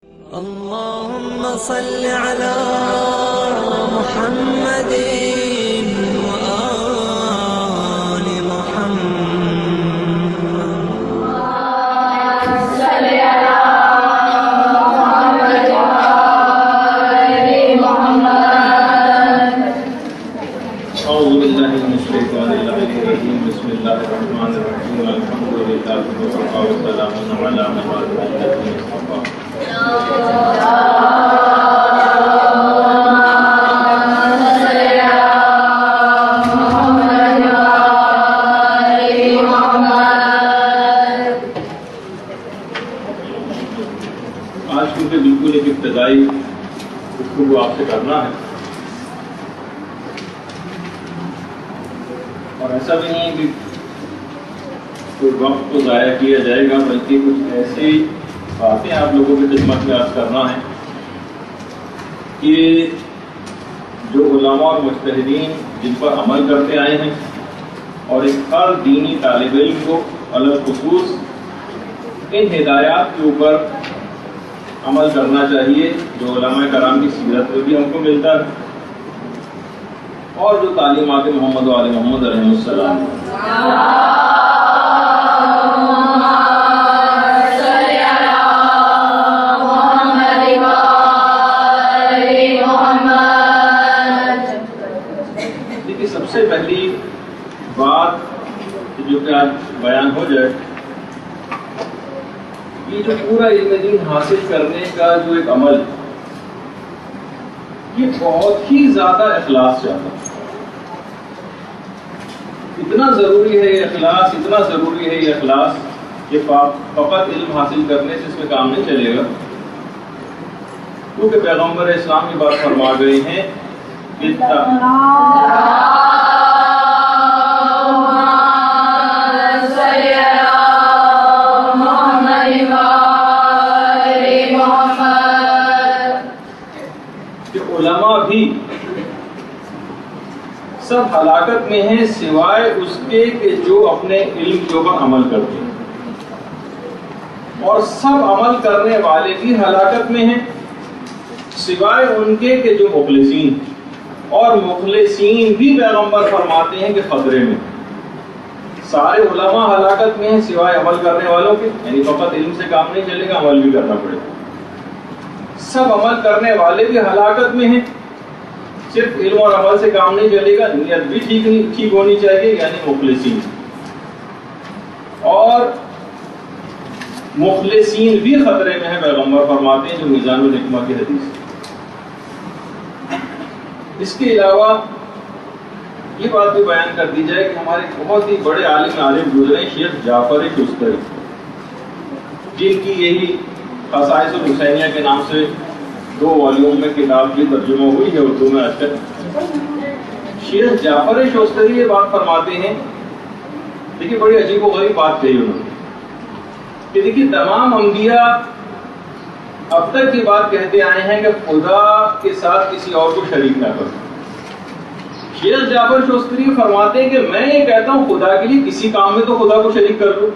اللهم صل على محمد وآل محمد. صل على محمد وآل محمد. أعوذ بالله من الشيطان الرجيم. بسم الله الرحمن الرحيم. الحمد لله وكفى وسلام على عباده الذين اصطفى. آج کیونکہ بالکل ایک ابتدائی گفتگو آپ سے کرنا ہے، اور ایسا بھی نہیں کہ کوئی وقت کو ضائع کیا جائے گا، بلکہ کچھ ایسی باتیں آپ لوگوں کی خدمت میں عرض کرنا ہے کہ جو علماء اور مجتہدین جن پر عمل کرتے آئے ہیں، اور ایک ہر دینی طالب علم کو علل خصوص ان ہدایات کے اوپر عمل کرنا چاہیے جو علماء کرام کی سیرت میں بھی ہم کو ملتا ہے، اور جو تعلیمات محمد و آل محمد علیہ السلام. دیکھیے، سب سے پہلی بات جو کہ آج بیان ہو جائے، یہ جو پورا علم دین حاصل کرنے کا جو ایک عمل، یہ بہت ہی زیادہ اخلاص چاہتا ہے. اتنا ضروری ہے یہ اخلاص، اتنا ضروری ہے یہ اخلاص کہ فقط علم حاصل کرنے سے اس میں کام نہیں چلے گا، کیونکہ پیغمبر اسلام کی بات فرما گئے ہیں کہ علماء بھی سب ہلاکت میں ہیں سوائے اس کے کہ جو اپنے علم کے اوپر عمل کرتے ہیں، اور سب عمل کرنے والے بھی ہلاکت میں ہیں سوائے ان کے کہ جو مخلصین، اور مخلصین بھی پیغمبر فرماتے ہیں کہ خطرے میں. سارے علماء ہلاکت میں ہیں سوائے عمل کرنے والوں کے، یعنی فقط علم سے کام نہیں چلے گا، عمل بھی کرنا پڑے گا. سب عمل کرنے والے بھی ہلاکت میں ہیں، صرف علم اور عمل سے کام نہیں چلے گا، نیت بھی ٹھیک ہونی چاہیے، یعنی مخلصین. اور مخلصین بھی خطرے میں ہیں، پیغمبر فرماتے ہیں، جو میزان الحکمہ کی حدیث. اس کے علاوہ یہ بات بھی بیان کر دی جائے کہ ہمارے بہت ہی بڑے عالم گزرے شیخ جعفر شستری، جن کی یہی خصائص الحسینیہ کے نام سے 2 والیوم میں کتاب کی ترجمہ ہوئی ہے اردو میں آج تک. شیخ جعفر شستری یہ بات فرماتے ہیں، دیکھیے بڑی عجیب و غریب بات کہی انہوں نے، کہ دیکھیے تمام انبیاء اب تک یہ بات کہتے آئے ہیں کہ خدا کے ساتھ کسی اور کو شریک نہ کرو. شیخ جعفر شستری فرماتے ہیں کہ میں یہ کہتا ہوں خدا کے لیے کسی کام میں تو خدا کو شریک کر لو.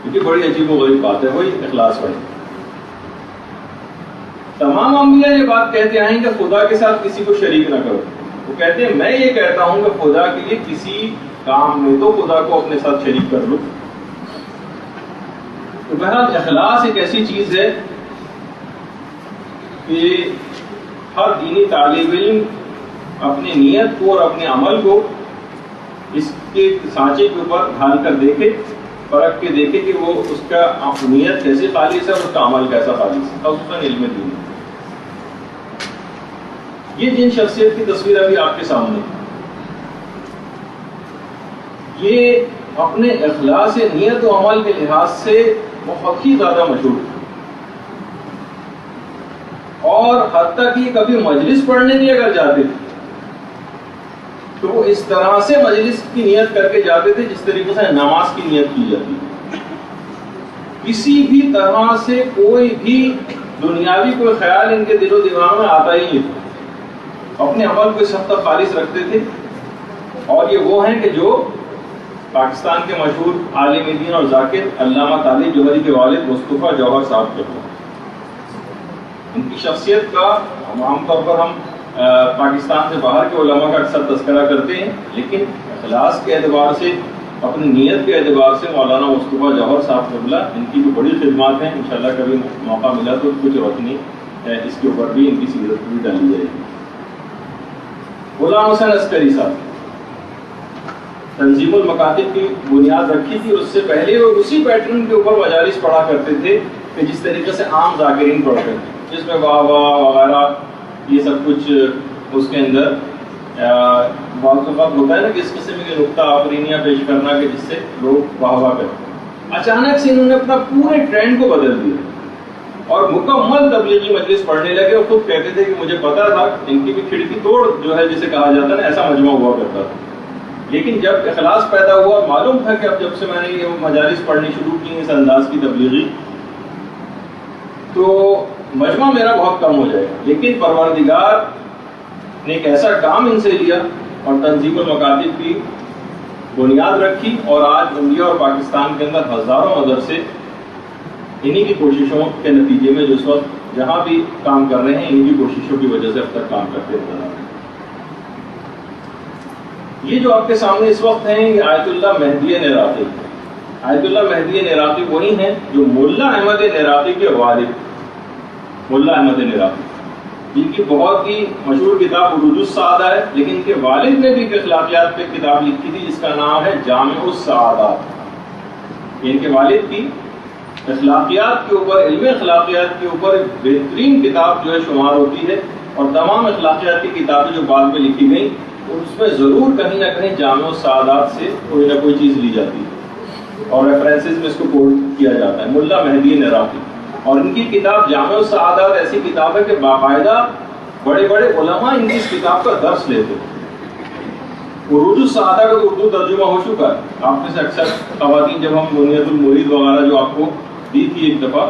دیکھیے بڑی عجیب و غریب بات ہے، وہی اخلاص والی. تمام انبیاء یہ بات کہتے آئے ہیں کہ خدا کے ساتھ کسی کو شریک نہ کرو. وہ کہتے ہیں میں یہ کہتا ہوں کہ خدا کے لیے کسی کام میں تو خدا کو اپنے ساتھ شریک کر لو. تو بہرحال اخلاص ایک ایسی چیز ہے کہ ہر دینی طالب علم اپنی نیت کو اور اپنے عمل کو اس کے سانچے کے اوپر ڈھال کر دیکھے، پرکھ کے دیکھے کہ وہ اس کا نیت کیسی خالص ہے اور اس کا عمل کیسا خالص ہے، خصوصاً علم دین. یہ جن شخصیت کی تصویر ابھی آپ کے سامنے، یہ اپنے اخلاص نیت و عمل کے لحاظ سے بہت ہی زیادہ مشہور ہے، اور حتیٰ کہ کبھی مجلس پڑھنے بھی اگر جاتے تھے تو وہ اس طرح سے مجلس کی نیت کر کے جاتے تھے جس طریقے سے نماز کی نیت کی جاتی ہے. کسی بھی طرح سے کوئی بھی دنیاوی کوئی خیال ان کے دل و دماغ میں آتا ہی نہیں. اپنے عمل کو اس حد تک خالص رکھتے تھے، اور یہ وہ ہیں کہ جو پاکستان کے مشہور عالم دین اور ذاکر علامہ طالب جوہری کے والد مصطفیٰ جوہر صاحب کے ہیں. ان کی شخصیت کا عام طور پر ہم پاکستان سے باہر کے علماء کا اکثر تذکرہ کرتے ہیں، لیکن اخلاص کے اعتبار سے، اپنی نیت کے اعتبار سے مولانا مصطفیٰ جوہر صاحب قبلہ، ان کی جو بڑی خدمات ہیں، انشاءاللہ کبھی موقع ملا تو کچھ روشنی اس کے اوپر بھی، ان کی سیرت بھی ڈالی جائے گی۔ غلام حسین عسکری صاحب تنظیم المکاتب کی بنیاد رکھی تھی، اس سے پہلے وہ اسی پیٹرن کے اوپر مجالس پڑھا کرتے تھے کہ جس طریقے سے عام ذاکرین پڑھتے تھے، جس میں واہ واہ وغیرہ یہ سب کچھ اس کے اندر بعض اوقات ہوتا ہے نا کہ اس قسم کے نقطہ آفرینیاں پیش کرنا کہ جس سے لوگ واہ واہ کرتے۔ اچانک سے انہوں نے اپنا پورے ٹرینڈ کو بدل دیا اور مکمل تبلیغی مجلس پڑھنے لگے، اور خود کہتے تھے کہ مجھے پتا تھا ان کی بھی کھڑکی توڑ جو ہے جسے کہا جاتا ہے نا، ایسا مجمع ہوا کرتا تھا، لیکن جب اخلاص پیدا ہوا، معلوم تھا کہ اب جب سے میں نے یہ مجالس پڑھنی شروع کی اس انداز کی تبلیغی، تو مجمع میرا بہت کم ہو جائے گا، لیکن پروردگار نے ایک ایسا کام ان سے لیا اور تنظیم المکاتب کی بنیاد رکھی، اور آج انڈیا اور پاکستان کے اندر ہزاروں مدرسے انہی کی کوششوں کے نتیجے میں جو اس وقت جہاں بھی کام کر رہے ہیں، انہی کی کوششوں کی وجہ سے اب تک کام کرتے نظر آ رہے ہیں۔ یہ جو آپ کے سامنے اس وقت ہیں، یہ آیت اللہ مہدی نراقی۔ آیت اللہ مہدی نراقی وہی ہیں جو ملا احمد نراقی کے والد، ملا احمد نراقی، جن کی بہت ہی مشہور کتاب عروج السعادہ ہے، لیکن ان کے والد نے بھی ایک اخلاقیات پہ کتاب لکھی تھی جس کا نام ہے جامع السعادات۔ ان کے والد کی اخلاقیات کے اوپر، علم اخلاقیات کے اوپر ایک بہترین کتاب جو ہے شمار ہوتی ہے، اور تمام اخلاقیات کی کتابیں جو بعد میں لکھی گئیں اس میں ضرور کہیں نہ کہیں جامع السعادات سے کوئی نہ کوئی چیز لی جاتی ہے، اور ریفرنسز میں اس کو کوٹ کیا جاتا ہے، ملا مہدی نراقی۔ اور ان کی کتاب جامع السعادات ایسی کتاب ہے کہ باقاعدہ بڑے بڑے علماء ان کی اس کتاب کا درس لیتے ہیں۔ عروج السعادہ کا تو اردو ترجمہ ہو چکا ہے، آپ میں سے اکثر خواتین جب ہم منیت المرید وغیرہ جو آپ کو دی تھی ایک دفعہ،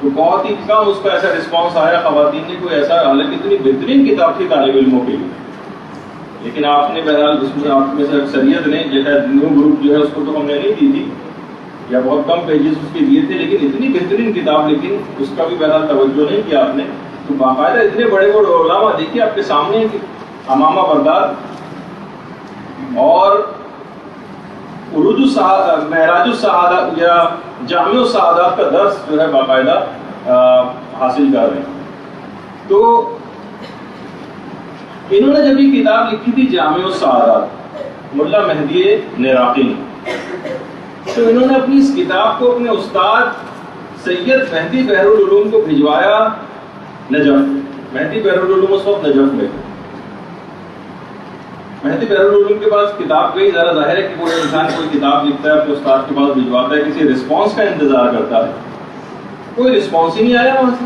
تو بہت ہی کم اس کا ایسا رسپانس آیا خواتین نے، کوئی ایسا، حالانکہ اتنی بہترین کتاب تھی طالب علموں کے لیے، لیکن آپ نے بہرحال اس میں آپ میں سے اکثریت نے جو ہے نیو گروپ جو ہے اس کو تو ہم نے نہیں دی تھی، یا بہت کم پیجز اس کے دیے تھے، لیکن اتنی بہترین کتاب، لیکن اس کا بھی بہرحال توجہ نہیں کیا آپ نے۔ تو باقاعدہ اتنے بڑے بڑے علماء دیکھیے آپ کے سامنے کہ امامہ بردار اور عروج السعادہ، معراج السعادہ یا جامع السعادات کا درس جو ہے باقاعدہ حاصل کر رہے ہیں۔ تو انہوں نے جب یہ کتاب لکھی تھی جامع السعادات، ملا مہدی نراقی نے، تو انہوں نے اپنی اس کتاب کو اپنے استاد سید مہدی بحرالعلوم کو بھجوایا نجف۔ مہدی بحرالعلوم اس وقت نجف میں، مہدی بحرالعلوم کے پاس کتاب گئی، ذرا ظاہر ہے کہ کوئی انسان کوئی کتاب لکھتا ہے اپنے استاد کے پاس بھجواتا ہے، کسی رسپانس کا انتظار کرتا ہے، کوئی رسپانس ہی نہیں آیا وہاں سے۔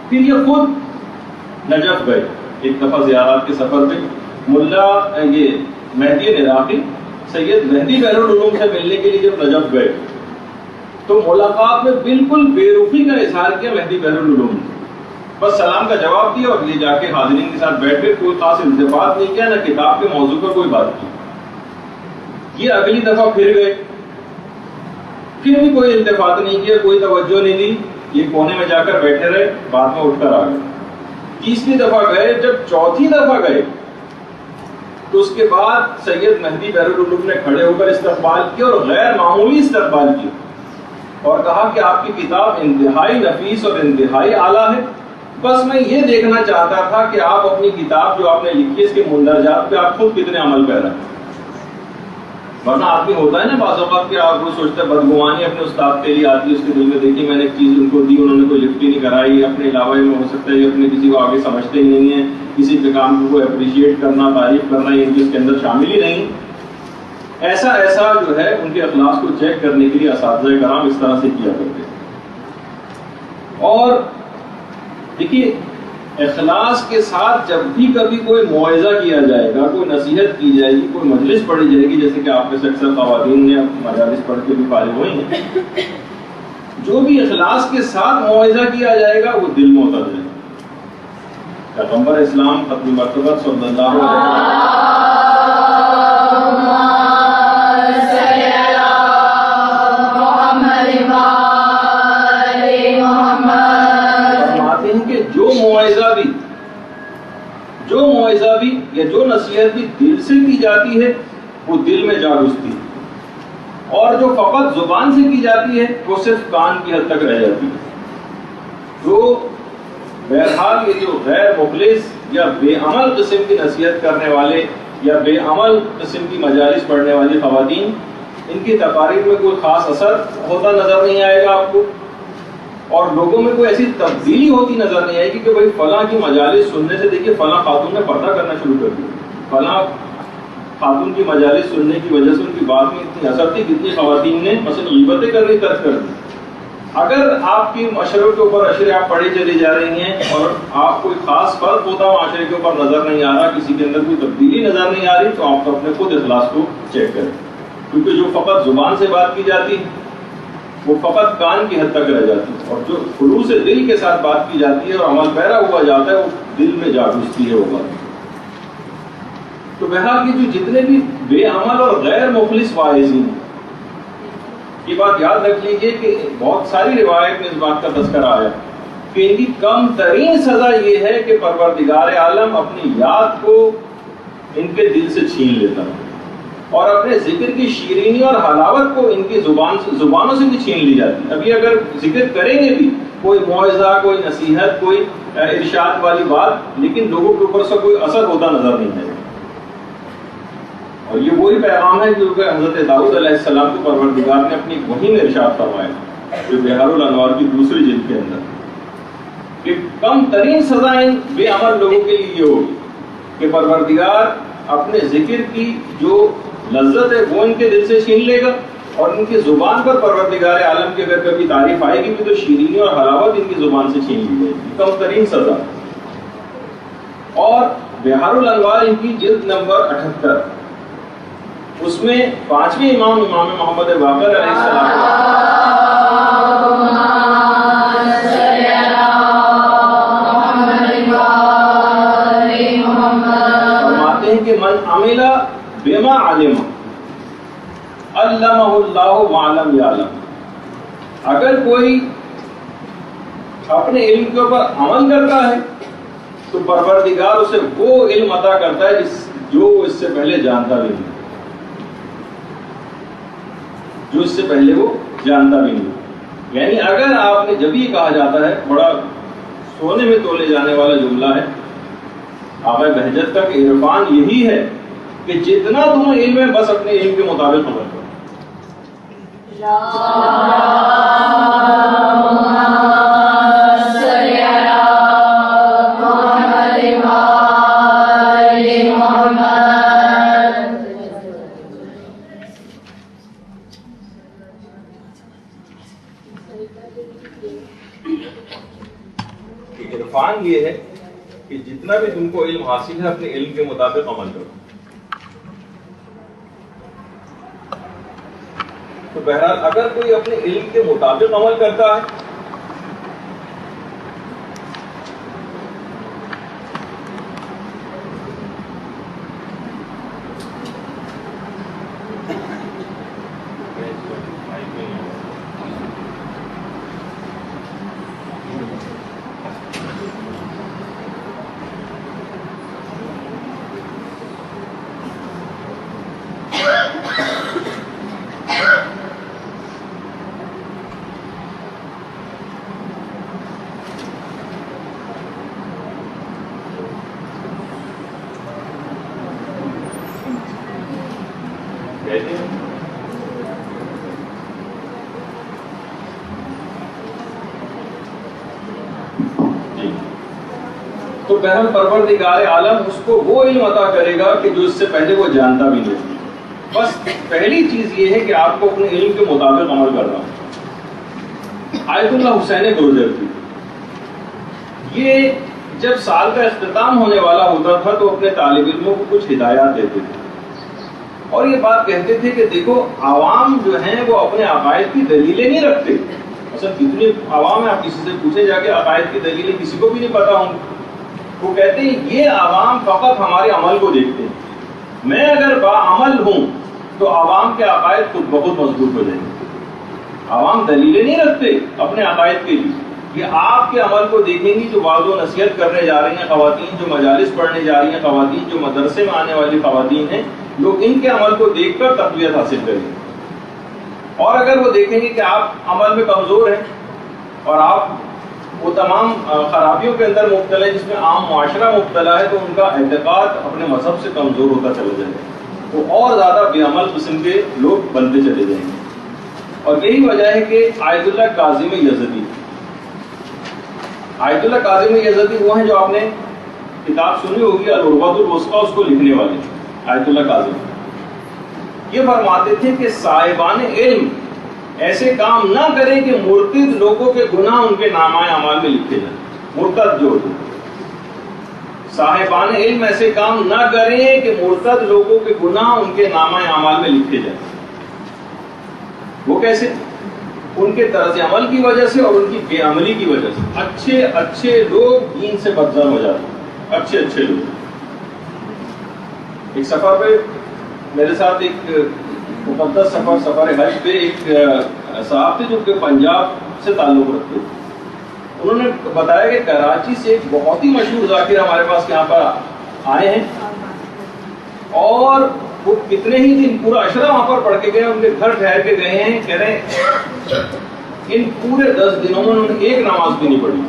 پھر یہ خود نجف گئے ایک دفعہ زیارات کے سفر میں، ملا یہ مہدی نراقی سید مہدی بحرالعلوم سے ملنے کے لیے جب نجف گئے تو ملاقات میں بالکل بے رخی کا اظہار کیا مہدی بحرالعلوم نے، بس سلام کا جواب دیا اور یہ جا کے حاضرین کے ساتھ بیٹھ گئے، کوئی خاص التفات نہیں کیا، نہ کتاب کے موضوع پر کوئی بات کی۔ یہ اگلی دفعہ پھر گئے، پھر بھی کوئی التفات نہیں کیا، کوئی توجہ نہیں دی، یہ کونے میں جا کر بیٹھے رہے، بعد میں اٹھ کر آ گئے۔ تیسری دفعہ گئے، جب چوتھی دفعہ گئے تو اس کے بعد سید مہدی بحرالعلوم نے کھڑے ہو کر استقبال کیا اور غیر معمولی استقبال کیا، اور کہا کہ آپ کی کتاب انتہائی نفیس اور انتہائی اعلیٰ ہے، بس میں یہ دیکھنا چاہتا تھا کہ آپ اپنی کتاب جو آپ نے لکھی ہے اس کے مندرجات پہ آپ خود کتنے عمل پیرا ہیں۔ ورنہ آدمی ہوتا ہے نا بعض اوقات کہ آپ وہ سوچتے ہیں بدگمانی اپنے استاد کے لیے آتی ہے، اس کے دل میں دیکھی میں نے ایک چیز ان کو دی، انہوں نے کوئی لفٹ ہی نہیں کرائی، اپنے علاوہ میں ہو سکتا ہے یہ اپنے کسی کو آگے سمجھتے ہی نہیں ہیں، کسی کے کام کو کوئی اپریشیٹ کرنا، تعریف کرنا، یہ اس کے اندر شامل ہی نہیں۔ ایسا جو ہے ان کے اخلاص کو چیک کرنے کے لیے اساتذہ کرام اس طرح سے کیا کرتے ہیں۔ اور دیکھیے اخلاص کے ساتھ جب بھی کبھی کوئی موعظہ کیا جائے گا، کوئی نصیحت کی جائے گی، کوئی مجلس پڑھی جائے گی، جیسے کہ آپ میں سے اکثر خواتین نے مجالس پڑھ کے بھی فارغ ہوئی ہیں، جو بھی اخلاص کے ساتھ موعظہ کیا جائے گا وہ دل معتد ہے۔ پیغمبر اسلام ختم مرتبہ صلی اللہ علیہ وسلم موعظہ بھی یا جو نصیحت بھی دل سے کی جاتی ہے وہ دل میں جا گھستی ہے، اور جو فقط زبان سے کی جاتی ہے وہ صرف کان کی حد تک رہ جاتی ہے۔ تو بہرحال یہ جو غیر مخلص یا بے عمل قسم کی نصیحت کرنے والے یا بے عمل قسم کی مجالس پڑھنے والی خواتین، ان کی تقاریر میں کوئی خاص اثر ہوتا نظر نہیں آئے گا آپ کو، اور لوگوں میں کوئی ایسی تبدیلی ہوتی نظر نہیں آئے گی کہ بھائی فلاں کی مجالس سننے سے دیکھیے فلاں خاتون نے پردہ کرنا شروع کر دیا، فلاں خاتون کی مجالس سننے کی وجہ سے ان کی بات میں اتنی اثر تھی، کتنی خواتین نے مثلا غیبتیں کرنی ترک کر دی۔ اگر آپ کی معاشرے کے اوپر اشرے آپ پڑھی چلی جا رہی ہیں اور آپ کوئی خاص فرق ہوتا معاشرے کے اوپر نظر نہیں آ رہا، کسی کے اندر کوئی تبدیلی نظر نہیں آ رہی، تو آپ اپنے خود اخلاص کو چیک کریں، کیونکہ جو فقط زبان سے بات کی جاتی ہے وہ فقط کان کی حد تک رہ جاتی ہے، اور جو خلوص دل کے ساتھ بات کی جاتی ہے اور عمل پیرا ہوا جاتا ہے وہ دل میں جا گھستی ہے وہ بات۔ تو بہرحال یہ جو جتنے بھی بے عمل اور غیر مخلص واعظین ہیں، یہ بات یاد رکھ لیجیے کہ بہت ساری روایت میں اس بات کا تذکرہ آیا کہ ان کی کم ترین سزا یہ ہے کہ پروردگار عالم اپنی یاد کو ان کے دل سے چھین لیتا ہے، اور اپنے ذکر کی شیرینی اور حلاوت کو ان کی زبانوں سے بھی چھین لی جاتی ہے۔ ابھی اگر ذکر کریں گے بھی کوئی موعظہ، کوئی نصیحت، کوئی ارشاد والی بات، لیکن لوگوں کے اوپر سے کوئی اثر ہوتا نظر نہیں آئے گا۔ اور یہ وہی پیغام ہے جو کہ حضرت داؤد علیہ السلام کو پروردگار نے اپنی وحی میں ارشاد فرمایا، جو بہار الانوار کی دوسری جلد کے اندر، کہ کم ترین سزائیں بے عمل لوگوں کے لیے یہ ہوگی کہ پروردگار اپنے ذکر کی جو لذت ہے وہ ان کے دل سے چھین لے گا، اور ان کی زبان پر پروردگار عالم کی اگر کبھی تعریف آئے گی بھی تو شیرینی اور حلاوت ان کی زبان سے چھین لی جائے گی، کم ترین سزا۔ اور بہار الانوار ان کی جلد نمبر 78، اس میں 5ویں امام محمد باقر علیہ السلام فرماتے ہیں کہ من عمل بما علم علمہ اللہ ما لم یعلم، اگر کوئی اپنے علم کے اوپر عمل کرتا ہے تو پروردگار اسے وہ علم عطا کرتا ہے جو اس سے پہلے جانتا بھی نہیں، جو اس سے پہلے وہ جانتا بھی نہیں۔ یعنی اگر آپ نے، جب یہ کہا جاتا ہے، بڑا سونے میں تولے جانے والا جملہ ہے آقا بہجت کا، کہ عرفان یہی ہے کہ جتنا تمہیں علم ہے بس اپنے علم کے مطابق عمل کرو۔ عرفان یہ ہے کہ جتنا بھی تم کو علم حاصل ہے اپنے علم کے مطابق عمل کرو۔ تو بہرحال اگر کوئی اپنے علم کے مطابق عمل کرتا ہے تو بہرحال پروردگار عالم اس کو وہ علم عطا کرے گا کہ جو اس سے پہلے وہ جانتا بھی نہیں۔ بس پہلی چیز یہ ہے کہ آپ کو اپنے علم کے مطابق عمل کرنا۔ آیت اللہ حسین گرجر کی، یہ جب سال کا اختتام ہونے والا ہوتا تھا تو اپنے طالب علموں کو کچھ ہدایات دیتے تھے، اور یہ بات کہتے تھے کہ دیکھو عوام جو ہیں وہ اپنے عقائد کی دلیلیں نہیں رکھتے۔ مثلا کتنی عوام ہے، آپ کسی سے پوچھے جا کے عقائد کی دلیلیں کسی کو بھی نہیں پتا ہوں۔ وہ کہتے ہیں یہ عوام فقط ہمارے عمل کو دیکھتے ہیں، میں اگر باعمل ہوں تو عوام کے عقائد خود بخود مضبوط ہو جائیں گے۔ عوام دلیلیں نہیں رکھتے اپنے عقائد کے لیے، یہ آپ کے عمل کو دیکھیں گی، جو وعظ و نصیحت کرنے جا رہی ہیں خواتین، جو مجالس پڑھنے جا رہی ہیں خواتین، جو مدرسے میں آنے والی خواتین ہیں، لوگ ان کے عمل کو دیکھ کر تقویت حاصل کریں گے۔ اور اگر وہ دیکھیں گے کہ آپ عمل میں کمزور ہیں اور آپ وہ تمام خرابیوں کے اندر مبتلا ہے جس میں عام معاشرہ مبتلا ہے، تو ان کا اعتقاد اپنے مذہب سے کمزور ہوتا چلا جائے گا، وہ اور زیادہ بے عمل قسم کے لوگ بنتے چلے جائیں گے۔ اور یہی وجہ ہے کہ آیت اللہ کاظم یزدی، آیت اللہ کاظم یزدی وہ ہیں جو آپ نے کتاب سنی ہوگی العروۃ الوثقی، اس کو لکھنے والے آیت اللہ کاظم، یہ فرماتے تھے کہ صاحبان علم ایسے کام نہ کریں کہ مرتد لوگوں کے گناہ ان کے نامہ اعمال میں لکھے جائیں۔ مرتد جو ہوتے صاحبان علم ایسے کام نہ کریں کہ مرتد لوگوں کے گناہ ان کے نامہ اعمال میں لکھے جائیں۔ وہ کیسے؟ ان کے طرز عمل کی وجہ سے اور ان کی بے عملی کی وجہ سے اچھے اچھے لوگ دین سے بدزن ہو جاتے ہیں، اچھے اچھے لوگ۔ ایک سفر پہ میرے ساتھ ایک مقدس سفر حج پہ ایک صاحب تھے جو کہ پنجاب سے تعلق رکھتے تھے۔ انہوں نے بتایا کہ کراچی سے ایک بہت ہی مشہور ذاکر ہمارے پاس یہاں پر آئے ہیں، اور وہ کتنے ہی دن پورا عشرہ وہاں پر پڑھ کے گئے، ان کے گھر ٹھہر کے گئے ہیں۔ کہہ رہے ہیں ان پورے 10 دنوں میں انہوں نے ایک نماز بھی نہیں پڑھی،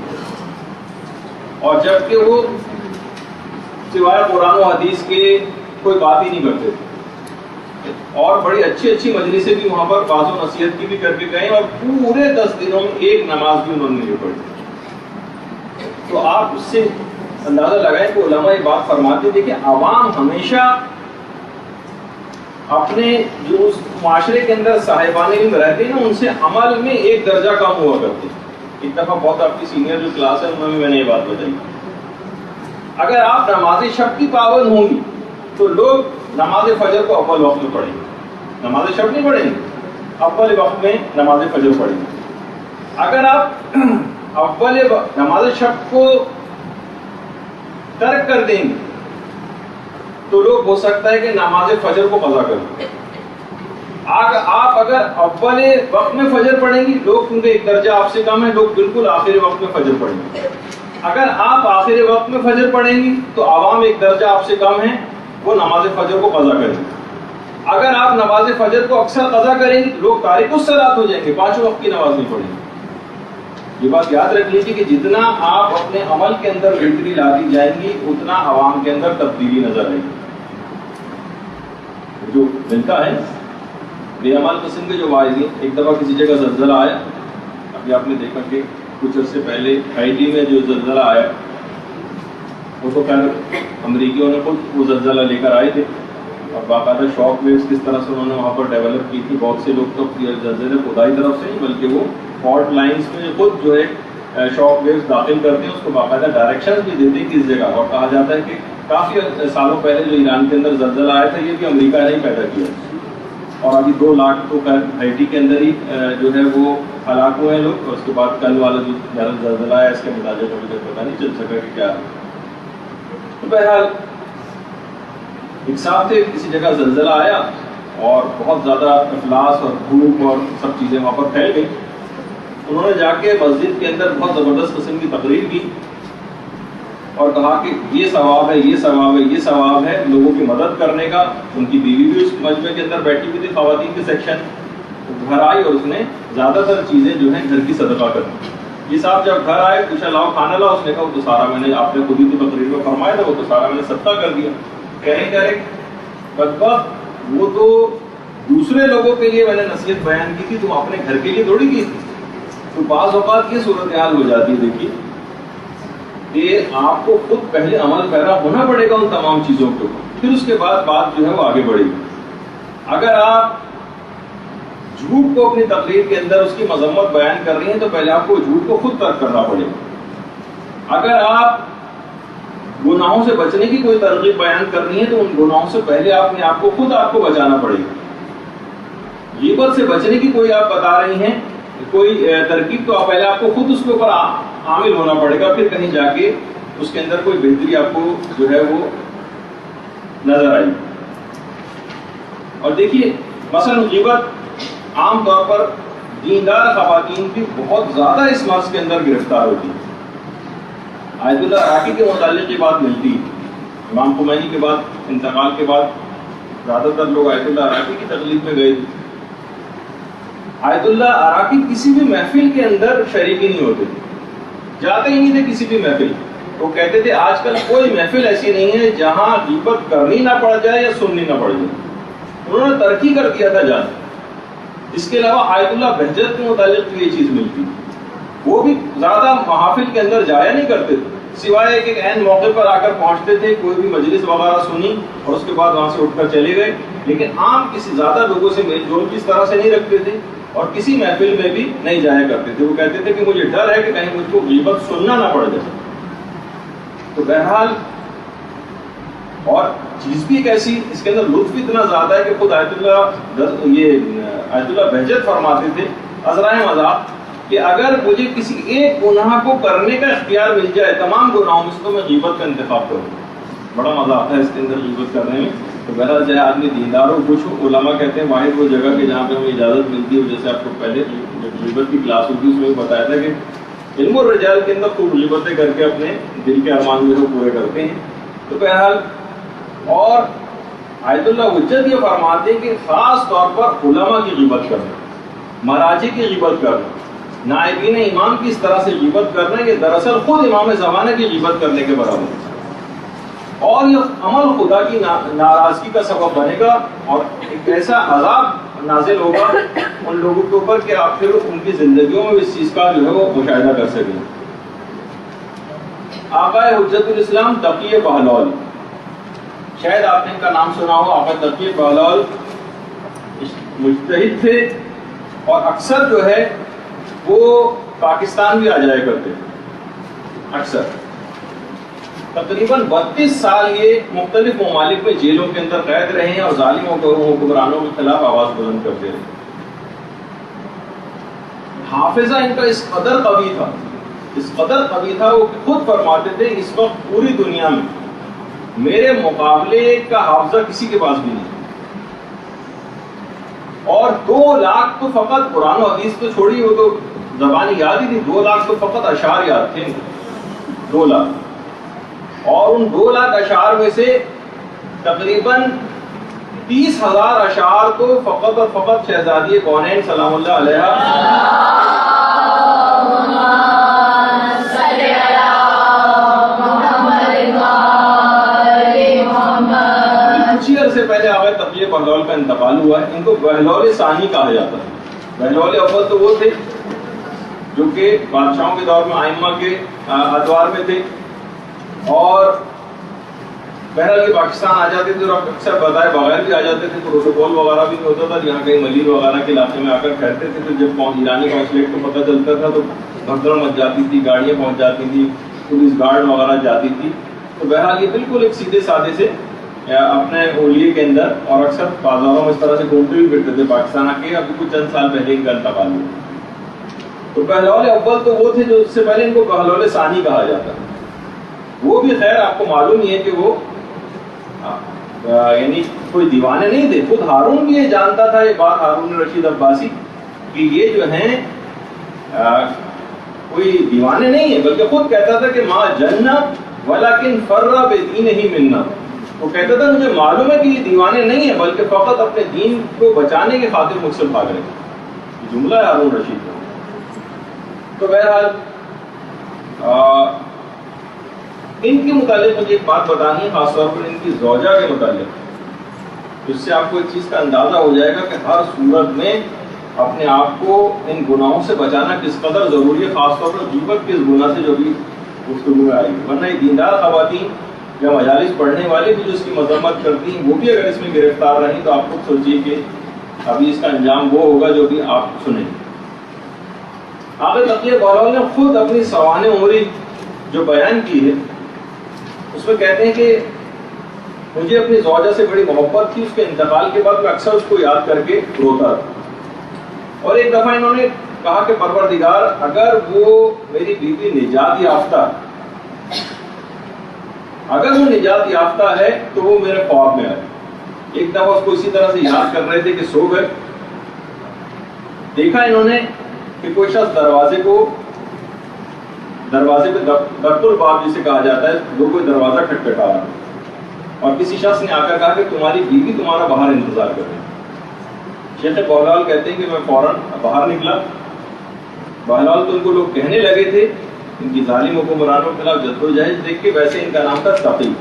اور جبکہ وہ سوائے قرآن و حدیث کے کوئی بات ہی نہیں کرتے تھے، اور بڑی اچھی اچھی مجلسیں بھی وہاں پر وعظ و نصیحت کی بھی کر کے گئے، اور پورے 10 دنوں میں ایک نماز بھی انہوں نے نہیں پڑھی۔ تو آپ اس سے اندازہ لگائیں کہ علماء یہ بات فرماتے تھے کہ عوام ہمیشہ اپنے جو اس معاشرے کے اندر صاحبان علم رہتے ہیں نا، ان سے عمل میں ایک درجہ کم ہوا کرتے ہیں۔ ایک دفعہ بہت آپ کی سینئر جو کلاس ہے انہوں نے میں نے یہ بات بتائی، اگر آپ نماز شب کی پابند ہوں گی تو لوگ نماز فجر کو اول وقت میں پڑھیں گے، نماز شب نہیں پڑھیں گے، اول وقت میں نماز فجر پڑھیں گے۔ اگر آپ اول نماز شب کو ترک کر دیں گے تو لوگ ہو سکتا ہے کہ نماز فجر کو قضا کریں۔ آپ اگر اول وقت میں فجر پڑھیں گی، لوگ کیونکہ ایک درجہ آپ سے کم ہے، لوگ بالکل آخر وقت میں فجر پڑھیں گے۔ اگر آپ آخر وقت میں فجر پڑھیں گی تو عوام ایک درجہ آپ سے کم ہے، وہ نماز فجر کو قضا کریں گے۔ اگر آپ نماز فجر کو اکثر قضا کریں گے، لوگ تارک الصلاۃ ہو جائیں گے، 5 وقت کی نماز نہیں پڑھیں گے۔ یہ بات یاد رکھ لیجیے کہ جتنا آپ اپنے عمل کے اندر بہتری لاتی جائیں گی، اتنا عوام کے اندر تبدیلی نظر آئے گی۔ جو ملتا ہے بے عمل قسم کے جو واعظین، ایک دفعہ کسی جگہ زلزلہ آیا، ابھی آپ نے دیکھا کہ کچھ عرصے پہلے ہائٹی میں جو زلزلہ آیا، وہ تو خیر امریکیوں نے خود وہ زلزلہ لے کر آئے تھے، اور باقاعدہ شاک ویوز کس طرح سے انہوں نے وہاں پر ڈیولپ کی تھی۔ بہت سے لوگ تو زلزلے خدائی طرف سے نہیں بلکہ وہ فالٹ لائنز میں خود جو ہے شاک ویوز داخل کرتے ہیں، اس کو باقاعدہ ڈائریکشن بھی دیتے ہیں کس جگہ، اور کہا جاتا ہے کہ کافی سالوں پہلے جو ایران کے اندر زلزلہ آیا تھا، یہ بھی امریکہ نے ہی پیدا کیا، اور ابھی 2 لاکھ تو ہائٹی کے اندر ہی جو ہے وہ ہلاک ہوئے ہیں لوگ، اور اس کے بعد کل والا جو زلزلہ آیا اس کے متعلق ابھی تک پتہ نہیں چل سکا کہ کیا ہے۔ تو بہرحال ایک صاحب تھے، کسی جگہ زلزلہ آیا اور بہت زیادہ افلاس اور دھوپ اور سب چیزیں وہاں پر پھیل گئی۔ انہوں نے جا کے مسجد کے اندر بہت زبردست قسم کی تقریر کی اور کہا کہ یہ ثواب ہے، یہ ثواب ہے، یہ ثواب ہے لوگوں کی مدد کرنے کا۔ ان کی بیوی بھی اس مجمع کے اندر بیٹھی ہوئی تھی، خواتین کے سیکشن، گھر آئی اور اس نے زیادہ تر چیزیں جو ہیں گھر کی صدقہ کر دی۔ یہ صاحب جب گھر آئے پوچھا لاؤ کھانا لاؤ، اس نے کہا وہ تو سارا میں نے، آپ نے خود ہی تو تقریر میں فرمایا تھا، وہ تو سارا میں نے صدقہ کر دیا۔ کہہ رہے بدبخت، وہ تو دوسرے لوگوں کے لیے میں نے نصیحت بیان کی تھی، تم اپنے گھر کے لیے تھوڑی کی تھی۔ تو بعض اوقات یہ صورتحال ہو جاتی ہے، دیکھیے کہ آپ کو خود پہلے عمل پیرا ہونا پڑے گا ان تمام چیزوں کے اوپر، پھر اس کے بعد بات جو ہے وہ آگے بڑھے گی۔ اگر آپ جھوٹ کو اپنی تقریر کے اندر اس کی مذمت بیان کر رہی ہیں تو پہلے آپ کو جھوٹ کو خود ترک کرنا پڑے گا۔ اگر آپ گناہوں سے بچنے کی کوئی ترغیب بیان کر رہی ہیں تو ان گناہوں سے پہلے اپنے آپ کو خود آپ کو بچانا پڑے گا۔ غیبت سے بچنے کی کوئی آپ بتا رہی ہیں کوئی ترکیب، تو پہلے آپ کو خود اس کے اوپر عامل ہونا پڑے گا، پھر کہیں جا کے اس کے اندر کوئی بہتری آپ کو جو ہے وہ نظر آئی۔ اور دیکھیے مثلا غیبت عام طور پر دیندار خواتین بھی بہت زیادہ اس مرض کے اندر گرفتار ہوتی ہیں. آیت اللہ عراقی کے متعلق یہ بات ملتی ہے. امام خمینی کے بعد انتقال کے بعد زیادہ تر لوگ آیت اللہ عراقی کی تقلید میں گئے تھے. آیت اللہ عراقی کسی بھی محفل کے اندر شریک ہی نہیں ہوتے تھے, جاتے ہی نہیں تھے کسی بھی محفل. وہ کہتے تھے آج کل کوئی محفل ایسی نہیں ہے جہاں غیبت کرنی نہ پڑ جائے یا سننی نہ پڑ جائے. انہوں نے ترقی کر دیا تھا جانا. اس کے علاوہ آیت اللہ بہجت کے متعلق بھی یہ چیز ملتی. وہ بھی زیادہ محافل کے اندر جایا نہیں کرتے تھے, سوائے کہ عین موقع پر آ کر پہنچتے تھے, کوئی بھی مجلس وغیرہ سنی اور اس کے بعد وہاں سے اٹھ کر چلے گئے. لیکن عام کسی زیادہ لوگوں سے میل جول کس طرح سے نہیں رکھتے تھے اور کسی محفل میں بھی نہیں جایا کرتے تھے. وہ کہتے تھے کہ مجھے ڈر ہے کہ کہیں مجھ کو غیبت سننا نہ پڑ جائے. تو بہرحال اور چیز بھی ایک ایسی, اس کے اندر لطف اتنا زیادہ ہے کہ خود آیت اللہ بہجت فرماتے تھے عذرائے مذاق کہ اگر مجھے کسی ایک گناہ کو کرنے کا اختیار مل جائے تمام گناہوں میں سے تو میں غیبت کا انتخاب کروں. بڑا مزہ آتا ہے اس کے اندر غیبت کرنے میں. تو بہرحال چاہے آدمی دیندار ہو کچھ ہو, علماء کہتے ہیں واحد وہ جگہ کہ جہاں پہ ہمیں اجازت ملتی ہے, جیسے آپ کو پہلے جب غیبت کی کلاس ہوتی اس میں بتایا تھا کہ علم الرجال کے اندر خوب غیبتیں کر کے اپنے دل کے ارمان جو ہے پورے کرتے ہیں. تو بہرحال اور آیت اللہ حجت یہ فرماتے ہیں کہ خاص طور پر علماء کی غیبت کرنا, مراجع کی غیبت کرنا, نائبین امام کی اس طرح سے غیبت کرنا یہ دراصل خود امام زمانہ کی غیبت کرنے کے برابر ہے. اور یہ عمل خدا کی ناراضگی کا سبب بنے گا اور ایک ایسا عذاب نازل ہوگا ان لوگوں کے اوپر کہ آپ پھر ان کی زندگیوں میں اس چیز کا جو ہے وہ مشاہدہ کر سکیں. آقا حجت الاسلام تقی بہلول, شاید آپ نے ان کا نام سنا ہو. آقا تقی بہلول مجتہد تھے اور اکثر جو ہے وہ پاکستان بھی آ جایا کرتے اکثر. تقریباً 32 سال یہ مختلف ممالک میں جیلوں کے اندر قید رہے ہیں اور ظالموں کو حکمرانوں کے خلاف آواز بلند کرتے رہے. حافظہ ان کا اس قدر قوی تھا, اس قدر قوی تھا وہ خود فرماتے تھے اس وقت پوری دنیا میں میرے مقابلے کا حافظہ کسی کے پاس بھی نہیں. اور 2 لاکھ تو فقط قرآن و حدیث تو چھوڑی, وہ تو زبانی یاد ہی تھی. 2 لاکھ تو فقط اشعار یاد تھے, 2 لاکھ. اور ان 2 لاکھ اشعار میں سے تقریباً 30,000 اشعار تو فقط اور فقط شہزادی کونین سلام اللہ علیہ کچھ ہی عرصے پہلے آقا تقی بہلول کا انتقال ہوا ہے. ان کو بہلول ثانی کہا جاتا ہے. بہلول اول تو وہ تھے جو کہ بادشاہوں کے دور میں ائمہ کے ادوار میں تھے اور بہرحال یہ پاکستان آ جاتے تھے اور اکثر بتائے بغیر بھی آ جاتے تھے. پروٹوکول وغیرہ بھی نہیں ہوتا تھا, یہاں کہیں ملیر وغیرہ کے علاقے میں آ کر ٹھہرتے تھے. تو جب ایرانی قونصلیٹ کو پتہ چلتا تھا تو بھگدڑ مچ جاتی تھی, گاڑیاں پہنچ جاتی تھی, پولیس گارڈ وغیرہ جاتی تھی. تو بہرحال یہ بالکل ایک سیدھے سادے سے اپنے اولیے کے اندر اور اکثر بازاروں میں اس طرح سے گھومتے بھی پھرتے تھے پاکستان آ کے. ابھی کچھ چند سال پہلے ان کا انتقال ہوا. تو بہلول اول تو وہ تھے جو اس سے پہلے ان کو بہلول ثانی کہا جاتا ہے. وہ بھی خیر آپ کو معلوم ہی ہے کہ وہ یعنی کوئی دیوانے نہیں تھے. خود ہارون بھی یہ جانتا تھا, یہ بات ہارون رشید عباسی, کہ یہ جو ہیں کوئی دیوانے نہیں ہیں, بلکہ خود کہتا تھا کہ ما جنہ ولکن فر بدینہ منا. وہ کہتا تھا مجھے معلوم ہے کہ یہ دیوانے نہیں ہیں بلکہ فقط اپنے دین کو بچانے کی خاطر مجھ سے بھاگ رہے ہیں. یہ جملہ ہے ہارون رشید کا. تو بہرحال ان کے متعلق مجھے ایک بات بتانی ہے, خاص طور پر ان کی زوجہ کے متعلق, جس سے آپ کو ایک چیز کا اندازہ ہو جائے گا کہ ہر صورت میں اپنے آپ کو ان گناہوں سے بچانا کس قدر ضروری ہے, خاص طور پر غیبت کے اس گناہ سے جو بھی گفتگو میں آئی. ورنہ یہ دیندار خواتین یا مجالس پڑھنے والے بھی جو اس کی مذمت کرتی ہیں وہ بھی اگر اس میں گرفتار رہیں تو آپ خود سوچیے کہ ابھی اس کا انجام وہ ہوگا جو بھی آپ سنیں. آقا تقی بہلول نے خود اپنی سوانح عمری جو بیان کی ہے اس میں کہتے ہیں کہ مجھے اپنی زوجہ سے بڑی محبت تھی. اس کے انتقال کے بعد میں اکثر اس کو یاد کر کے روتا تھا. اور ایک دفعہ انہوں نے کہا کہ پروردگار اگر وہ میری بیوی نجات یافتہ, اگر وہ نجات یافتہ ہے تو وہ میرے خواب میں آئے. ایک دفعہ اس کو اسی طرح سے یاد کر رہے تھے کہ سو گئے دیکھا انہوں نے کہ کوئی شخص دروازے پہ دق الباب جسے کہا جاتا ہے، وہ کوئی دروازہ کھٹکھٹا رہا، اور کسی شخص نے آ کر کہا کہ تمہاری بیوی تمہارا باہر انتظار کر رہی ہے۔ شیخ بہلول کہتے ہیں کہ میں فوراً باہر نکلا۔ بہلول تو ان کو لوگ کہنے لگے تھے، ان کی ظالم حکمرانوں کے خلاف جدوجہد دیکھ کے، ویسے ان کا نام تھا تقی،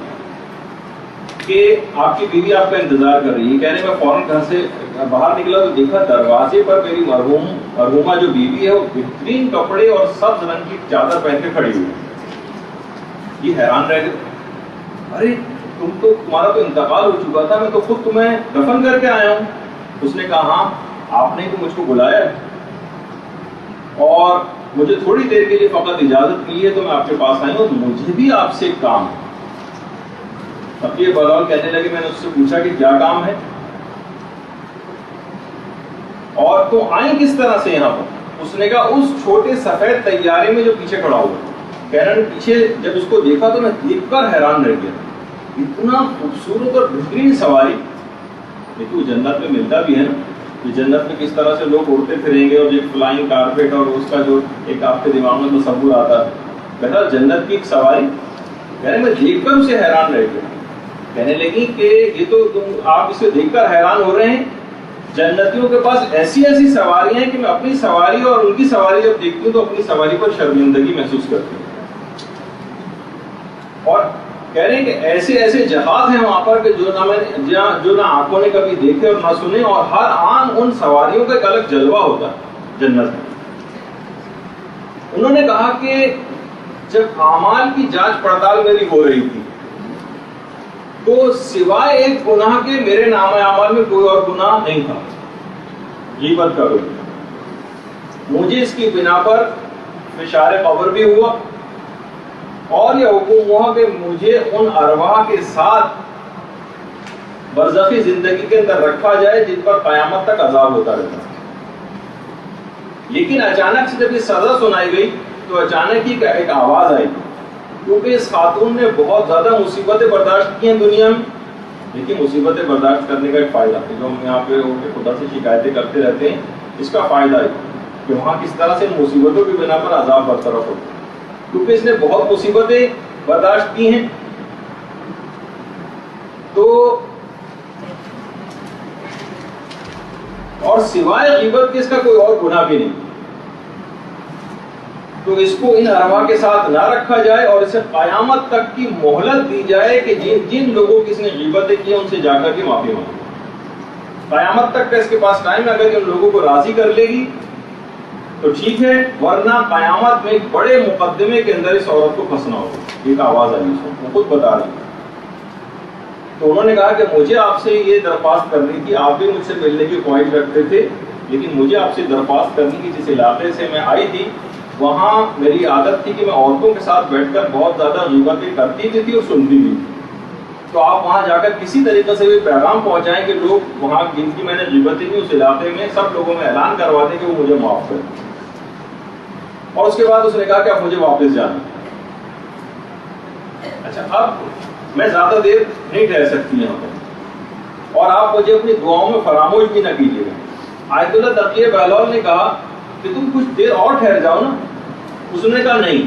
کہ آپ کی بیوی آپ کا انتظار کر رہی ہے۔ کہہ رہے میں فوراً گھر سے باہر نکلا تو دیکھا دروازے پر میری مرحومہ جو بیوی ہے وہ بہترین کپڑے اور سبز رنگ کی چادر پہن کے کھڑی ہوئی۔ یہ حیران رہ گئے، ارے تمہارا تو انتقال ہو چکا تھا، میں تو خود تمہیں دفن کر کے آیا ہوں۔ اس نے کہا ہاں آپ نے تو مجھ کو بلایا ہے اور مجھے تھوڑی دیر کے لیے فقط اجازت کی ہے تو میں آپ کے پاس آئی ہوں، مجھے بھی آپ سے ایک کام ہے۔ اب یہ بہلول کہنے لگے میں نے اس سے پوچھا کہ کیا کام ہے اور تو آئی کس طرح سے یہاں پر؟ اس نے کہا اس چھوٹے سفید طیارے میں جو پیچھے کھڑا ہوا۔ کہہ رہے ہیں پیچھے جب اس کو دیکھا تو میں دیکھ کر حیران رہ گیا، اتنا خوبصورت اور بہترین سواری۔ لیکن وہ جنت میں ملتا بھی ہے نا، کہ جنت میں کس طرح سے لوگ اڑتے پھریں گے اور ایک فلائنگ کارپیٹ اور اس کا جو ایک آپ کے دماغ میں تصور آتا ہے، بہرحال جنت کی ایک سواری۔ کہہ رہے میں دیکھ کر اسے حیران رہ گیا۔ کہنے لگی کہ یہ تو آپ اسے دیکھ کر حیران ہو رہے ہیں، جنتیوں کے پاس ایسی ایسی سواریاں ہیں کہ میں اپنی سواری اور ان کی سواری جب دیکھتی ہوں تو اپنی سواری پر شرمندگی محسوس کرتی ہوں۔ اور کہہ رہے ہیں کہ ایسے ایسے جہاز ہیں وہاں پر کہ جو نہ آنکھوں نے کبھی دیکھے اور نہ سنے، اور ہر آن ان سواریوں کا ایک الگ جلوہ ہوتا ہے جنت میں۔ انہوں نے کہا کہ جب اعمال کی جانچ پڑتال میری ہو رہی تھی تو سوائے ایک گناہ کے میرے نام اعمال میں کوئی اور گناہ نہیں تھا، غیبت کا گناہ۔ مجھے اس کی بنا پر فشار قبر بھی ہوا اور یہ حکم ہوا کہ مجھے ان ارواح کے ساتھ برزخی زندگی کے اندر رکھا جائے جن پر قیامت تک عذاب ہوتا رہتا ہے۔ لیکن اچانک سے جب یہ سزا سنائی گئی تو اچانک ہی ایک آواز آئی، کیونکہ اس خاتون نے بہت زیادہ مصیبتیں برداشت کی ہیں دنیا میں، لیکن مصیبتیں برداشت کرنے کا ایک فائدہ ہے، جو ہم یہاں پہ خدا سے شکایتیں کرتے رہتے ہیں، اس کا فائدہ ہے کہ وہاں کس طرح سے مصیبتوں کی بنا پر عذاب برطرف ہوتا ہے، کیونکہ اس نے بہت مصیبتیں برداشت کی ہیں۔ تو اور سوائے غیبت کے اس کا کوئی اور گناہ بھی نہیں، تو اس کو ان ارواح کے ساتھ نہ رکھا جائے اور اسے قیامت تک کی مہلت دی جائے کہ جن لوگوں کی اس نے غیبتیں کی ہیں ان سے جا کر کے معافی مانگے۔ قیامت تک کا اس کے پاس ٹائم ہے، اگر ان لوگوں کو راضی کر لے گی تو ٹھیک ہے، ورنہ قیامت میں ایک بڑے مقدمے کے اندر اس عورت کو پھنسنا ہوگا۔ ایک آواز آئی اس کو، وہ خود بتا رہی۔ تو انہوں نے کہا کہ مجھے آپ سے یہ درخواست کرنی تھی، آپ بھی مجھ سے ملنے کی خواہش رکھتے تھے، لیکن مجھے آپ سے درخواست کرنی تھی جس علاقے سے میں آئی تھی وہاں میری عادت تھی کہ میں عورتوں کے ساتھ بیٹھ کر بہت زیادہ غیبتیں کرتی بھی تھی اور سنتی بھی تھی، تو آپ وہاں جا کر کسی طریقے سے بھی پیغام پہنچائیں کہ لوگ وہاں جن کی میں نے غیبتیں کی اس علاقے میں سب لوگوں میں اعلان کروا دیں کہ وہ مجھے معاف کریں۔ اور اس کے بعد اس نے کہا کہ اب مجھے واپس جانا۔ اچھا، اب میں زیادہ دیر نہیں ٹھہر سکتی یہاں پر، اور آپ مجھے اپنی دعاؤں میں فراموش بھی نہ کیجیے گا۔ آیت اللہ تقی بہلول نے کہا کہ تم کچھ دیر اور ٹھہر جاؤ نا۔ اس نے کہا نہیں،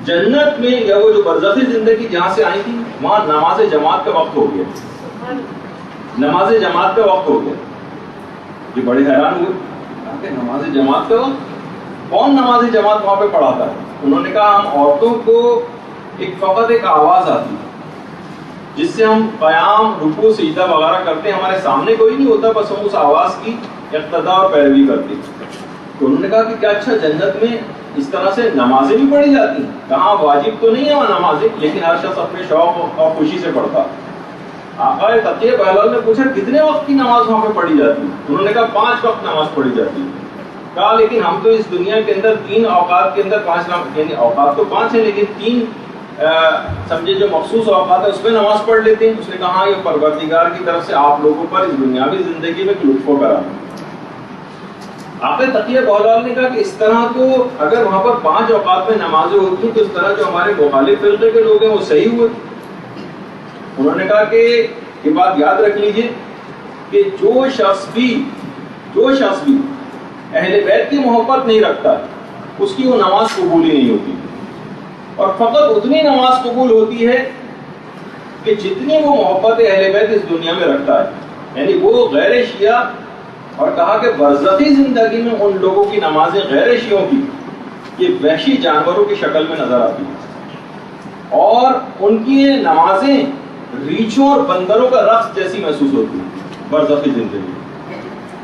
جنت میں یا وہ جو برزخی زندگی جہاں سے آئی تھی وہاں نماز جماعت کا وقت ہو گیا، نماز جماعت کا وقت ہو گیا۔ یہ بڑے حیران ہوئے کہ نماز جماعت کا وقت، کون نماز جماعت وہاں پہ پڑھاتا ہے؟ انہوں نے کہا ہم عورتوں کو فقط ایک آواز آتی ہے جس سے ہم قیام، رکوع، سجدہ وغیرہ کرتے ہیں، ہمارے سامنے کوئی نہیں ہوتا، بس ہم اس آواز کی اقتدا اور پیروی کرتے ہیں۔ تو انہوں نے کہا کہ کیا اچھا جنت میں اس طرح سے نمازیں بھی پڑھی جاتی ہیں؟ کہاں واجب تو نہیں ہے وہ نمازیں، لیکن ہر شخص اپنے شوق اور خوشی سے پڑھتا۔ آقا تقی بہلول نے پوچھا کتنے وقت کی نماز وہاں پہ پڑھی جاتی ہے؟ انہوں نے کہا 5 وقت نماز پڑھی جاتی ہے۔ کہا لیکن ہم تو اس دنیا کے اندر 3 اوقات کے اندر 5 نماز، یعنی اوقات تو 5 ہیں لیکن 3 سمجھے جو مخصوص اوقات ہے اس میں نماز پڑھ لیتے ہیں۔ اس نے کہا یہ پروردگار کی طرف سے آپ لوگوں پر اس دنیاوی زندگی میں لطف و کرم۔ آقا تقی بہلول نے کہا کہ اس طرح تو اگر وہاں پر 5 اوقات میں نمازیں ہوتی تو اس طرح جو ہمارے مخالف فرقے کے لوگ ہیں وہ صحیح ہوئے۔ انہوں نے کہا کہ یہ بات یاد رکھ لیجئے کہ جو شخص بھی اہل بیت کی محبت نہیں رکھتا اس کی وہ نماز قبول ہی نہیں ہوتی، اور فقط اتنی نماز قبول ہوتی ہے کہ جتنی وہ محبت اہل بیت اس دنیا میں رکھتا ہے، یعنی وہ غیر شیعہ، اور کہا کہ برزخی زندگی میں ان لوگوں کی نمازیں غیر شیعوں کی یہ وحشی جانوروں کی شکل میں نظر آتی ہیں، اور ان کی یہ نمازیں ریچھوں اور بندروں کا رقص جیسی محسوس ہوتی ہیں برزخی زندگی،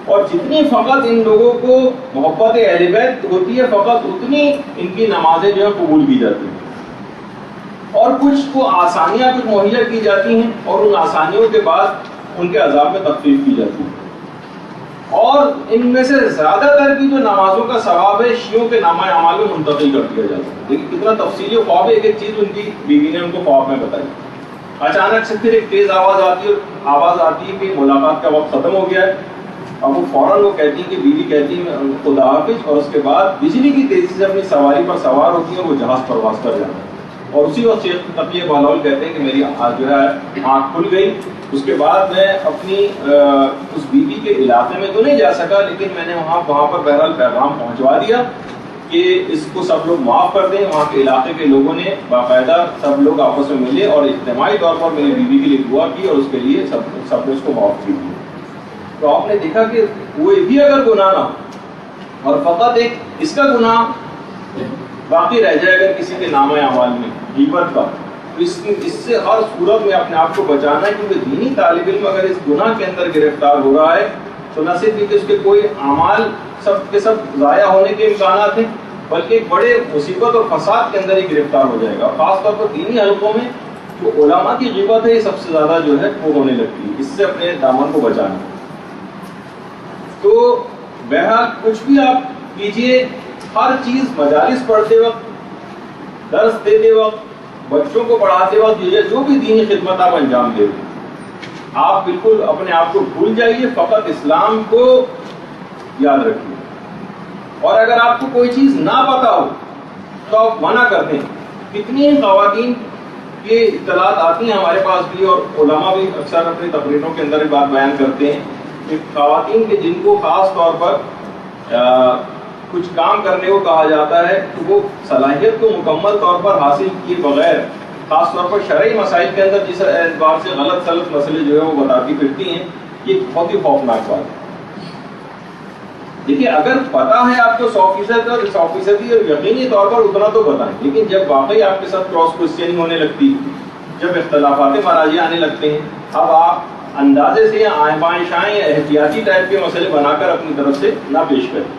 اور جتنی فقط ان لوگوں کو محبت اہل بیت ہوتی ہے فقط اتنی ان کی نمازیں جو ہے قبول کی جاتی ہیں، اور کچھ کو آسانیاں کچھ مہیا کی جاتی ہیں، اور ان آسانیوں کے بعد ان کے عذاب میں تخفیف کی جاتی ہے، اور ان میں سے زیادہ تر کی جو نمازوں کا ثواب ہے شیعوں کے نامہ اعمال میں منتقل کر دیا جاتا ہے۔ دیکھیں کتنا تفصیلی خواب ہے، ایک ایک چیز ان کی بیوی نے ان کو خواب میں بتائی۔ اچانک سے پھر ایک تیز آواز آتی ہے کہ ملاقات کا وقت ختم ہو گیا ہے، اب وہ فوراً وہ کہتی ہے کہ بیوی کہتی ہے خدا حافظ، اور اس کے بعد بجلی کی تیزی سے اپنی سواری پر سوار ہوتی ہے، وہ جہاز پرواز کر جاتا ہے، اور اسی وقت شیخ تقی بہلول کہتے ہیں کہ میری جو ہے آنکھ کھل گئی۔ اس کے بعد میں اپنی اس بیوی کے علاقے میں تو نہیں جا سکا، لیکن میں نے وہاں پر بہرحال پیغام پہنچوا دیا کہ اس کو سب لوگ معاف کر دیں۔ وہاں کے علاقے کے لوگوں نے باقاعدہ سب لوگ آپس میں ملے اور اجتماعی طور پر میری بیوی کے لیے دعا کی، اور اس کے لیے سب نے اس کو معاف کی۔ تو آپ نے دیکھا کہ وہ بھی اگر گناہ نہ ہو اور فقط ایک اس کا گناہ باقی رہ جائے اگر کسی کے نامہ اعمال میں غیبت کا، اس سے ہر صورت میں اپنے آپ کو بچانا ہے، کیونکہ دینی طالب علم اگر اس گناہ کے اندر گرفتار ہو رہا ہے تو نہ صرف کہ اس کے کوئی اعمال سب کے سب ضائع ہونے کے امکانات ہیں، بلکہ ایک بڑے مصیبت اور فساد کے اندر ہی گرفتار ہو جائے گا۔ خاص طور پر دینی حلقوں میں جو علماء کی غیبت ہے یہ سب سے زیادہ جو ہے وہ ہونے لگتی ہے، اس سے اپنے دامن کو بچانا۔ تو بہرحال کچھ بھی آپ کیجئے، ہر چیز مجالس پڑھتے وقت، درس دیتے وقت، بچوں کو پڑھاتے وقت، جو بھی دینی خدمت آپ انجام دے رہے آپ بالکل اپنے آپ کو بھول جائیے، فقط اسلام کو یاد رکھیے، اور اگر آپ کو کوئی چیز نہ پتا ہو تو آپ منع کرتے ہیں۔ کتنی خواتین کی اطلاعات آتی ہیں ہمارے پاس بھی، اور علماء بھی اکثر اپنی تقریروں کے اندر بات بیان کرتے ہیں کہ خواتین کے جن کو خاص طور پر کچھ کام کرنے کو کہا جاتا ہے تو وہ صلاحیت کو مکمل طور پر حاصل کیے بغیر، خاص طور پر شرعی مسائل کے اندر جس اعتبار سے غلط سلط مسئلے جو ہے وہ بتاتی پھرتی ہیں، یہ بہت ہی خوفناک بات ہے۔ دیکھیے اگر پتا ہے آپ کو 100% اور یقینی طور پر اتنا تو بتائیں، لیکن جب واقعی آپ کے ساتھ کراس کوسچننگ ہونے لگتی، جب اختلافات مراجع آنے لگتے ہیں، اب آپ اندازے سے یا آئیں بائیں شائیں یا احتیاطی ٹائپ کے مسئلے بنا کر اپنی طرف سے نہ پیش کریں۔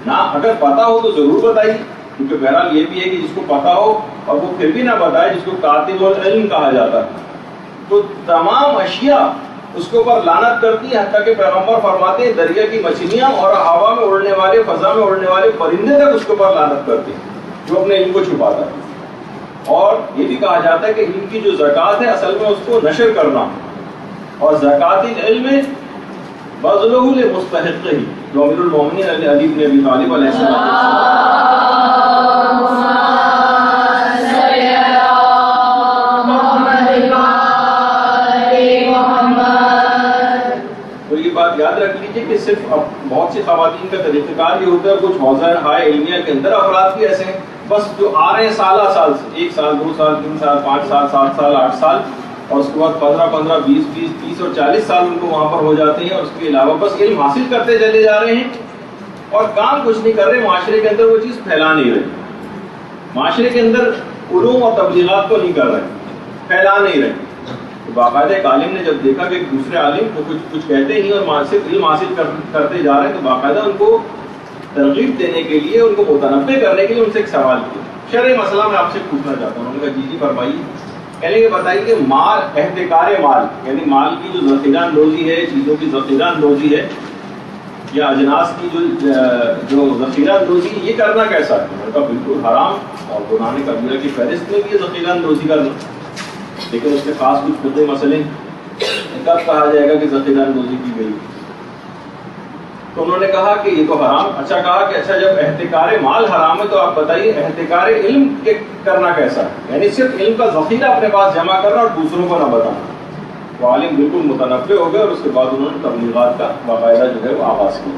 نہ اگر پتا ہو تو ضرور بتائیے، کیونکہ بہرحال یہ بھی ہے کہ جس کو پتا ہو اور وہ پھر بھی نہ بتائے، جس کو کاتب العلم کہا جاتا ہے، تو تمام اشیاء اس کے اوپر لعنت کرتی ہیں، حتیٰ کہ پیغمبر فرماتے ہیں دریا کی مچھلیاں اور ہوا میں اڑنے والے، فضا میں اڑنے والے پرندے تک اس کے اوپر لعنت کرتے ہیں جو اپنے علم کو چھپاتا ہے۔ اور یہ بھی کہا جاتا ہے کہ علم کی جو زکوٰۃ ہے اصل میں اس کو نشر کرنا، اور زکوٰۃ العلم بذلہ لمستحقہ، جو امیر المومنین علی بن ابی طالب علیہ السلام یاد رکھ لیجیے کہ صرف اب بہت سی خواتین کا طریقہ کار یہ ہوتا ہے، کچھ حوزہ ہائے علمیہ کے اندر افراد بھی ایسے ہیں بس جو آ رہے ہیں سالہ سال سے، 1 سال 2 سال 3 سال 5 سال 7 سال 8 سال، اور اس کے بعد 15 20 30 اور 40 سال ان کو وہاں پر ہو جاتے ہیں، اور اس کے علاوہ بس علم حاصل کرتے چلے جا رہے ہیں اور کام کچھ نہیں کر رہے، معاشرے کے اندر وہ چیز پھیلا نہیں رہے، معاشرے کے اندر علوم اور تبلیغات کو نہیں کر رہے، پھیلا نہیں رہے۔ باقاعدہ ایک عالم نے جب دیکھا کہ ایک دوسرے عالم کو کچھ کہتے نہیں اور صرف علم حاصل کرتے جا رہے ہیں، تو باقاعدہ ان کو ترغیب دینے کے لیے، ان کو متنبع کرنے کے لیے ان سے ایک سوال کیا، شرعی مسئلہ میں آپ سے پوچھنا چاہتا ہوں۔ انہوں نے کہا جی فرمائیے۔ کہنے کہ بتائیے کہ مال، احتکار مال، یعنی مال کی جو ذخیرہ اندوزی ہے، چیزوں کی ذخیرہ اندوزی ہے یا اجناس کی جو ذخیرہ اندوزی ہے، یہ کرنا کیسا ہے؟ میں نے کہا بالکل حرام اور گناہ کبیرہ کی فہرست میں بھی یہ ذخیرہ اندوزی کرنا، لیکن اس کے خاص کچھ فقہی مسئلے، کب کہا جائے گا کہ ذخیرہ اندوزی کی گئی؟ تو انہوں نے کہا کہ یہ تو حرام۔ اچھا کہا کہ اچھا جب احتکار مال حرام ہے تو آپ بتائیے احتکار علم کرنا کیسا ہے، یعنی صرف علم کا ذخیرہ اپنے پاس جمع کرنا اور دوسروں کو نہ بتانا۔ تو عالم بالکل متنبع ہو گئے اور اس کے بعد انہوں نے تبلیغات کا باقاعدہ جو ہے وہ آغاز کیا۔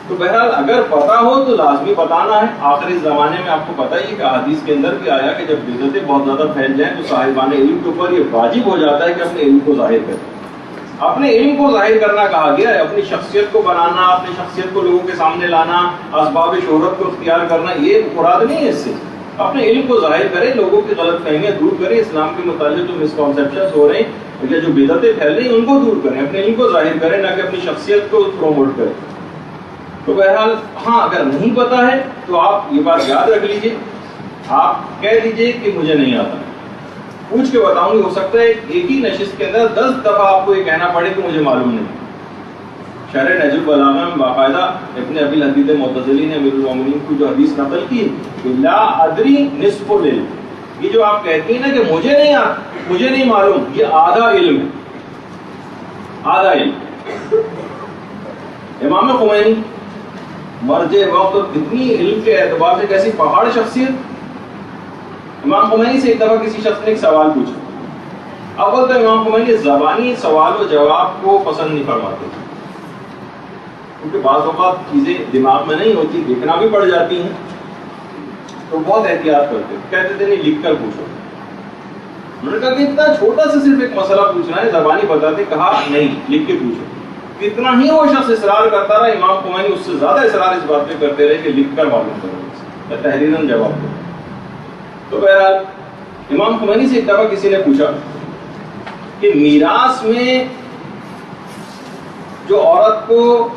تو بہرحال اگر پتا ہو تو لازمی بتانا ہے. آخری زمانے میں آپ کو پتہ ہی ہے کہ حدیث کے اندر بھی آیا کہ جب بدعتیں بہت زیادہ پھیل جائیں تو صاحبان علم کے اوپر یہ واجب ہو جاتا ہے کہ اپنے علم کو ظاہر کریں. اپنے علم کو ظاہر کرنا کہا گیا ہے، اپنی شخصیت کو بنانا، اپنی شخصیت کو لوگوں کے سامنے لانا، اسباب شہرت کو اختیار کرنا، یہ مراد نہیں ہے. اس سے اپنے علم کو ظاہر کریں، لوگوں کی غلط فہمیاں دور کریں، اسلام کے متعلق جو مسکنسیپشنز ہو رہے ہیں یا جو بدعتیں پھیل رہی ہیں ان کو دور کریں، اپنے علم کو ظاہر کریں، نہ کہ اپنی شخصیت کو پروموٹ کریں. تو بہرحال ہاں اگر نہیں پتا ہے تو آپ یہ بات یاد رکھ لیجئے، آپ کہہ دیجئے کہ مجھے نہیں آتا، پوچھ کے بتاؤں گی. ہو سکتا ہے ایک ہی نشست کے اندر 10 دفعہ آپ کو یہ کہنا پڑے کہ مجھے معلوم نہیں. شرح نہج البلاغہ میں باقاعدہ ابن ابی الحدید معتزلی نے امیر المومنین کو جو حدیث نقل کی کہ لا ادری نصف العلم، یہ جو آپ کہتی ہیں نا کہ مجھے نہیں آتا، مجھے نہیں معلوم، یہ آدھا علم ہے، آدھا علم. امام خمینی مرج وقت اور کتنی علم کے اعتبار سے کیسی پہاڑ شخصیت. امام خمینی سے ایک دفعہ کسی شخص نے ایک سوال پوچھا. اول تو امام خمینی زبانی سوال و جواب کو پسند نہیں فرماتے کیونکہ بعض اوقات چیزیں دماغ میں نہیں ہوتی، دیکھنا بھی پڑ جاتی ہیں، تو بہت احتیاط کرتے. کہتے تھے نہیں، لکھ کر پوچھو. انہوں نے کہا کہ اتنا چھوٹا سا صرف ایک مسئلہ پوچھنا ہے، زبانی بتاتے. کہا نہیں، لکھ کے پوچھو. کتنا ہی وہ شخص اصرار کرتا رہا، امام خمینی اس سے زیادہ اصرار اس بات پہ کرتے رہے کہ لکھ کر معلوم کرو، تحریراً جواب دو. تو بہرحال امام خمینی سے ایک دفعہ کسی نے پوچھا کہ میراث میں جو عورت کو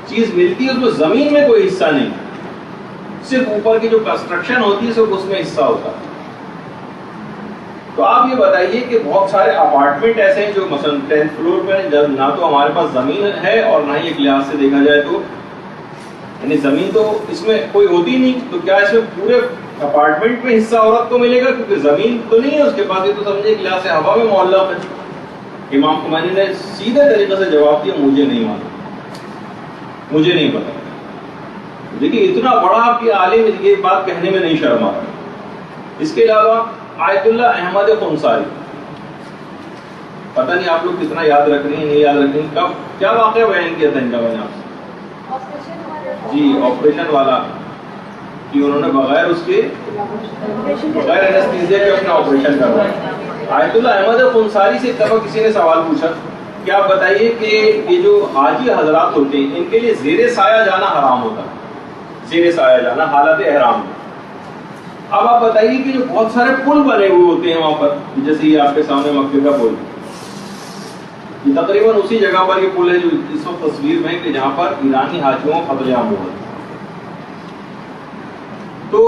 چیز ملتی ہے اس میں زمین میں کوئی حصہ نہیں، صرف اوپر کی جو کنسٹرکشن ہوتی ہے صرف اس میں حصہ ہوتا ہے. تو آپ یہ بتائیے کہ بہت سارے اپارٹمنٹ ایسے ہیں جو مثلا 10th فلور پہ جب نہ تو ہمارے پاس زمین ہے اور نہ ہی ایک لحاظ سے دیکھا جائے تو یعنی زمین تو اس میں کوئی ہوتی نہیں، تو کیا اس میں پورے اپارٹمنٹ میں حصہ عورت کو ملے گا؟ کیونکہ زمین تو نہیں ہے اس کے پاس، یہ تو سمجھے ایک لحاظ سے ہوا میں معلق ہے. امام خمینی نے سیدھے طریقے سے جواب دیا مجھے نہیں معلوم، مجھے نہیں پتا. دیکھیے اتنا بڑا آپ کے عالم یہ بات کہنے میں نہیں شرما. اس کے علاوہ آیت اللہ احمد خنساری، پتہ نہیں آپ لوگ کتنا یاد رکھ رہی ہیں نہیں یاد رکھ رہی ہیں. کب کیا واقعہ بیان کیا تھا ان کا میں نے آپ سے؟ جی آپریشن والا کہ انہوں نے بغیر اس کے بغیر اینستھیزیا کے اپنا آپریشن کروا. آیت اللہ احمد خنساری سے ایک دفعہ کسی نے سوال پوچھا کہ آپ بتائیے کہ یہ جو حاجی حضرات ہوتے ہیں ان کے لیے زیر سایہ جانا حرام ہوتا ہے، زیر سایہ جانا حالت احرام میں. اب آپ بتائیے کہ جو بہت سارے پل بنے ہوئے ہوتے ہیں وہاں پر، جیسے یہ آپ کے سامنے مکے کا پل، یہ تقریباً اسی جگہ پر یہ پل ہے جو اس وقت تصویر میں کہ جہاں پر ایرانی حاجیوں کا قتل عام ہوا. تو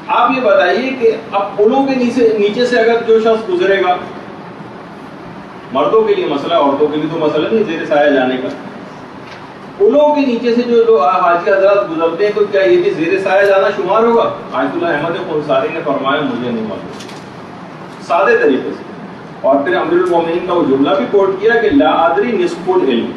آپ یہ بتائیے کہ اب پلوں کے نیچے سے اگر جو شخص گزرے گا، مردوں کے لیے مسئلہ، عورتوں کے لیے تو مسئلہ نہیں زیر سایہ جانے کا، پلوں کے نیچے سے جو حاجی حضرات گزرتے ہیں تو کیا یہ بھی زیر سایہ جانا شمار ہوگا؟ آیت اللہ احمد خنساری نے فرمایا مجھے نہیں معلوم، سادے طریقے سے. اور پھر امیر المومنین کا وہ جملہ بھی کوٹ کیا کہ لا ادری نصف العلم.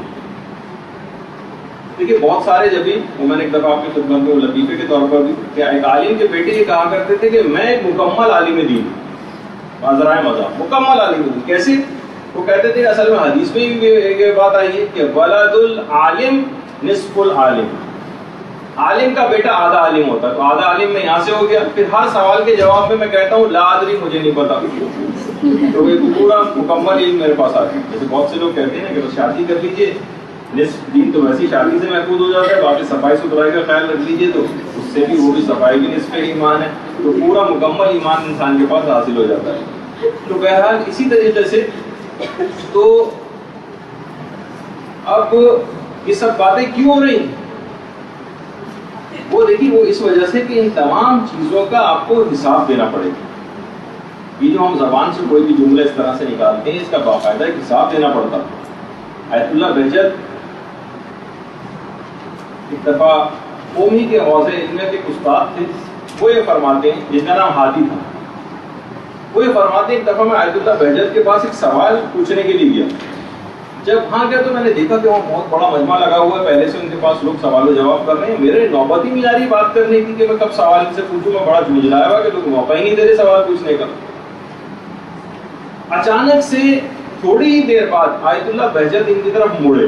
دیکھیے بہت سارے جب بھی میں نے ایک دفعہ آپ کی خدمت میں لطیفے کے طور پر بھی کہ ایک عالم کے بیٹے یہ کہا کرتے تھے کہ میں ایک مکمل عالم دین، معذرائے مذہب، مکمل عالم دین. کیسے؟ وہ کہتے تھے اصل میں حدیث میں بھی یہ بات آئی ہے کہ ولد العالم نصف العالم، عالم کا بیٹا آدھا عالم ہوتا ہے. تو آدھا عالم میں یہاں سے ہو گیا. پھر ہر سوال کے جواب میں کہتا ہوں لا ادری، مجھے نہیں پتا. تو یہ پورا مکمل علم میرے پاس آ گیا. جیسے بہت سے لوگ کہتے ہیں کہ بس شادی کر لیجیے، نصف دین تو ویسی شادی سے محفوظ ہو جاتا ہے، باقی صفائی ستھرائی کا خیال رکھ لیجیے تو اس سے بھی وہ بھی صفائی بھی نصف ایمان ہے. تو پورا مکمل ایمان انسان کے پاس حاصل ہو جاتا ہے. تو بہرحال اسی طریقے سے تو اب یہ سب باتیں کیوں ہو رہی ہیں؟ وہ دیکھیے وہ اس وجہ سے کہ ان تمام چیزوں کا آپ کو حساب دینا پڑے گا. یہ جو ہم زبان سے کوئی بھی جملے اس طرح سے نکالتے ہیں اس کا باقاعدہ ایک حساب دینا پڑتا. آیت اللہ بہجت ایک دفعہ قومی کے حوضے علم کے ایک استاد تھے، وہ یہ فرماتے ہیں، جن کا نام ہادی تھا، وہ یہ فرماتے ہیں ایک دفعہ میں آیت اللہ بہجت کے پاس ایک سوال پوچھنے کے لیے گیا. جب وہاں گیا تو میں نے دیکھا کہ وہاں بہت بڑا مجمع لگا ہوا ہے، پہلے سے ان کے پاس لوگ سوال و جواب کر رہے ہیں. میرے نوبت ہی نہیں آ رہی بات کرنے کی کہ میں کب سوال ان سے پوچھوں. میں بڑا جھنجھلایا ہوا کہ لوگ موقع ہی نہیں دے رہے سوال پوچھنے کا. اچانک سے تھوڑی ہی دیر بعد آیت اللہ بہجت ان کی طرف مڑے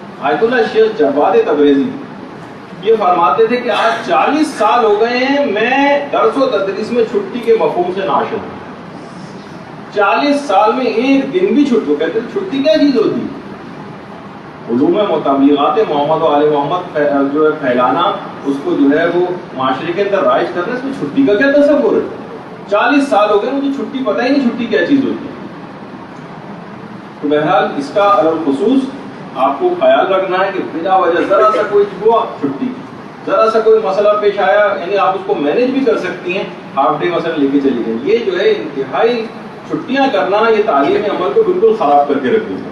آیت اللہ شیخ جواد تبریزی یہ فرماتے تھے کہ آج 40 سال ہو گئے ہیں میں درس و تدریس میں چھٹی کے مفہوم سے ناشنا ہوں. 40 سال میں ایک دن بھی چھٹی. کہتے ہیں چھٹی کیا چیز ہوتی؟ علوم متبلیغات محمد و آل محمد جو ہے پھیلانا، اس کو جو ہے وہ معاشرے کے اندر رائج کرنا، اس میں چھٹی کا کیا تصور ہے؟ 40 سال ہو گئے مجھے چھٹی پتہ ہی نہیں چھٹی کیا چیز ہوتی ہے. تو بہرحال اس کا علی خصوص آپ کو خیال رکھنا ہے کہ بلا وجہ ذرا سا کوئی ہوا چھٹی، ذرا سا کوئی مسئلہ پیش آیا، یعنی آپ اس کو مینج بھی کر سکتی ہیں، ہاف ڈے مثلا لے کے چلی گئی. یہ جو ہے انتہائی چھٹیاں کرنا یہ تعلیم عمل کو بالکل خراب کر کے رکھ دیتا ہے.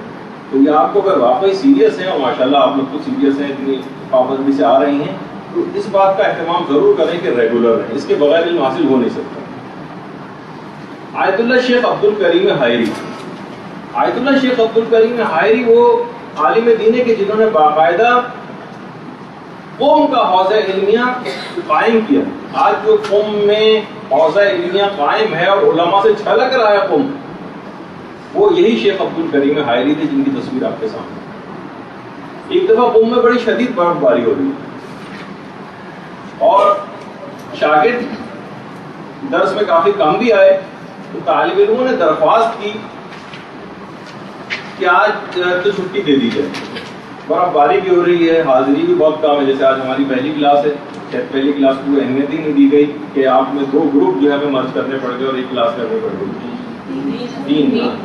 تو یہ آپ کو اگر واقعی سیریس ہیں، اور ماشاءاللہ آپ لوگ تو سیریس ہیں، اتنی پابندی سے آ رہی ہیں، تو اس بات کا اہتمام ضرور کریں کہ ریگولر رہیں. اس کے بغیر علم حاصل ہو نہیں سکتا. آیت اللہ شیخ عبد الکریم حائری. آیت اللہ شیخ عبد الکریم حائری وہ عالم دین ہے کہ جنہوں نے باقاعدہ قوم کا حوضہ علمیہ قائم کیا. آج جو قوم میں حوضہ علمیہ قائم ہے اور علماء سے چھلک رہا ہے قوم، وہ یہی شیخ عبد الکریم حائری تھے جن کی تصویر آپ کے سامنے. ایک دفعہ قوم میں بڑی شدید برف باری ہو رہی اور شاگرد درس میں کافی کم بھی آئے، تو طالب علموں نے درخواست کی کہ آج تو چھٹی دے دی جائے. برف باری بھی ہو رہی ہے، حاضری بھی بہت کم ہے. جیسے آج ہماری پہلی کلاس ہے، شاید پہلی کلاس کو اہمیت ہی نہیں دی گئی کہ آپ میں 2 گروپ جو ہے ہمیں مرج کرنے پڑ گئے اور ایک کلاس کرنے پڑ گئی.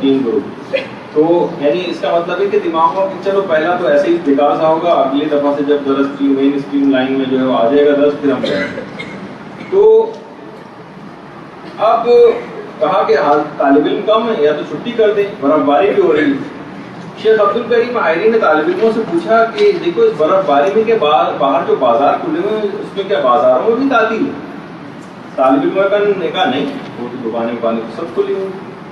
3 گروپ. تو یعنی اس کا مطلب ہے کہ دماغ میں چلو پہلا تو ایسے ہی بیکار سا ہوگا، اگلی دفعہ سے جب درس مین اسٹریم لائن میں جو ہے وہ آ جائے گا درس، پھر ہم کریں گے. تو اب کہا کہ طالب علم کم ہے یا تو چھٹی کر دیں، برف باری بھی ہو رہی ہے. شیخ عبد الکریم حائری نے طالب علموں سے پوچھا کہ دیکھو اس برف باری میں کے باہر جو بازار کھلے ہوئے ہیں اس میں کیا بازاروں میں بھی تعطیل ہے؟ طالب علموں نے کہا نہیں، وہ تو دکانیں سب کھلی ہوئی.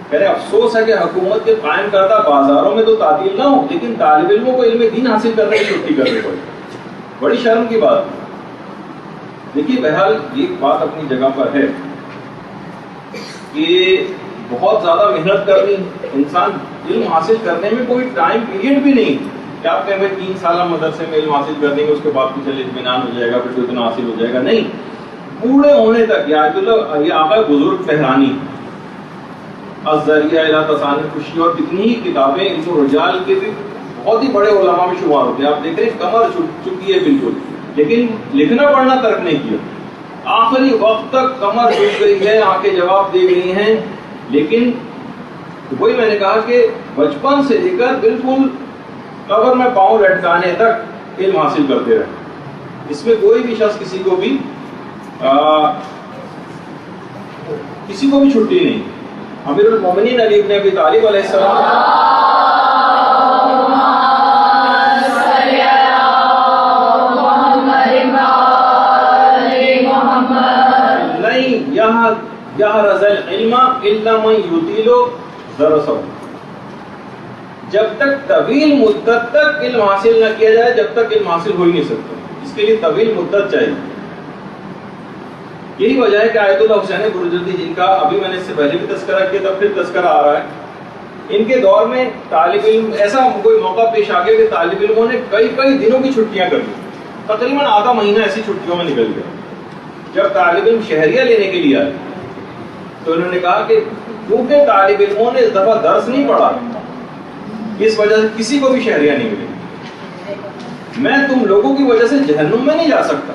کہہ رہے افسوس ہے کہ حکومت کے قائم کردہ بازاروں میں تو تعطیل نہ ہو، لیکن طالب علموں کو علم دین حاصل کرنے کی چھٹی کرنی پڑے. بڑی شرم کی بات. دیکھیے بہرحال یہ بات اپنی جگہ پر ہے کہ بہت زیادہ محنت کرنی، انسان علم حاصل کرنے میں کوئی ٹائم پیریڈ بھی نہیں کہ آپ کہیں 3 سالہ مدرسے میں علم حاصل کر دیں گے، اس کے بعد چلے اطمینان ہو جائے گا، پھر تو اتنا حاصل ہو جائے گا. نہیں، پورے ہونے تک. یہ آقا بزرگ فہرانی الذریعہ الی تصانیف الخشی اور کتنی ہی کتابیں علم الرجال کے بھی بہت ہی بڑے علماء میں شمار ہوتے ہیں. آپ دیکھ رہے ہیں کمر چھٹ چکی ہے بالکل، لیکن لکھنا پڑھنا ترک نہیں کیا. آخری وقت تک کمر چھٹ گئی ہے، آنکھیں جواب دے گئی ہیں. لیکن وہی میں نے کہا کہ بچپن سے لے کر بالکل قبر میں پاؤں لٹکانے تک علم حاصل کرتے رہے. اس میں کوئی بھی شخص کسی کو بھی چھٹی نہیں. امیر المومنین علی ابن ابی طالب علیہ السلام نہیں یحرز العلم الا من یطیل درسہ. جب تک طویل مدت تک علم حاصل نہ کیا جائے، جب تک علم حاصل ہو ہی نہیں سکتا. اس کے لیے طویل مدت چاہیے. یہی وجہ ہے کہ آیت اللہ حسین برجردی جن کا ابھی میں نے اس سے پہلے بھی تذکرہ کیا تھا، پھر تذکرہ آ رہا ہے، ان کے دور میں طالب علم ایسا کوئی موقع پیش آ گیا کہ طالب علموں نے کئی دنوں کی چھٹیاں کر دی. تقریباً آدھا مہینہ ایسی چھٹیوں میں نکل گیا. جب طالب علم شہریہ لینے کے لیے آئے تو انہوں نے کہا کہ کیونکہ طالب علموں نے اس دفعہ درس نہیں پڑھا، اس وجہ سے کسی کو بھی شہریہ نہیں ملے. میں تم لوگوں کی وجہ سے جہنم میں نہیں جا سکتا.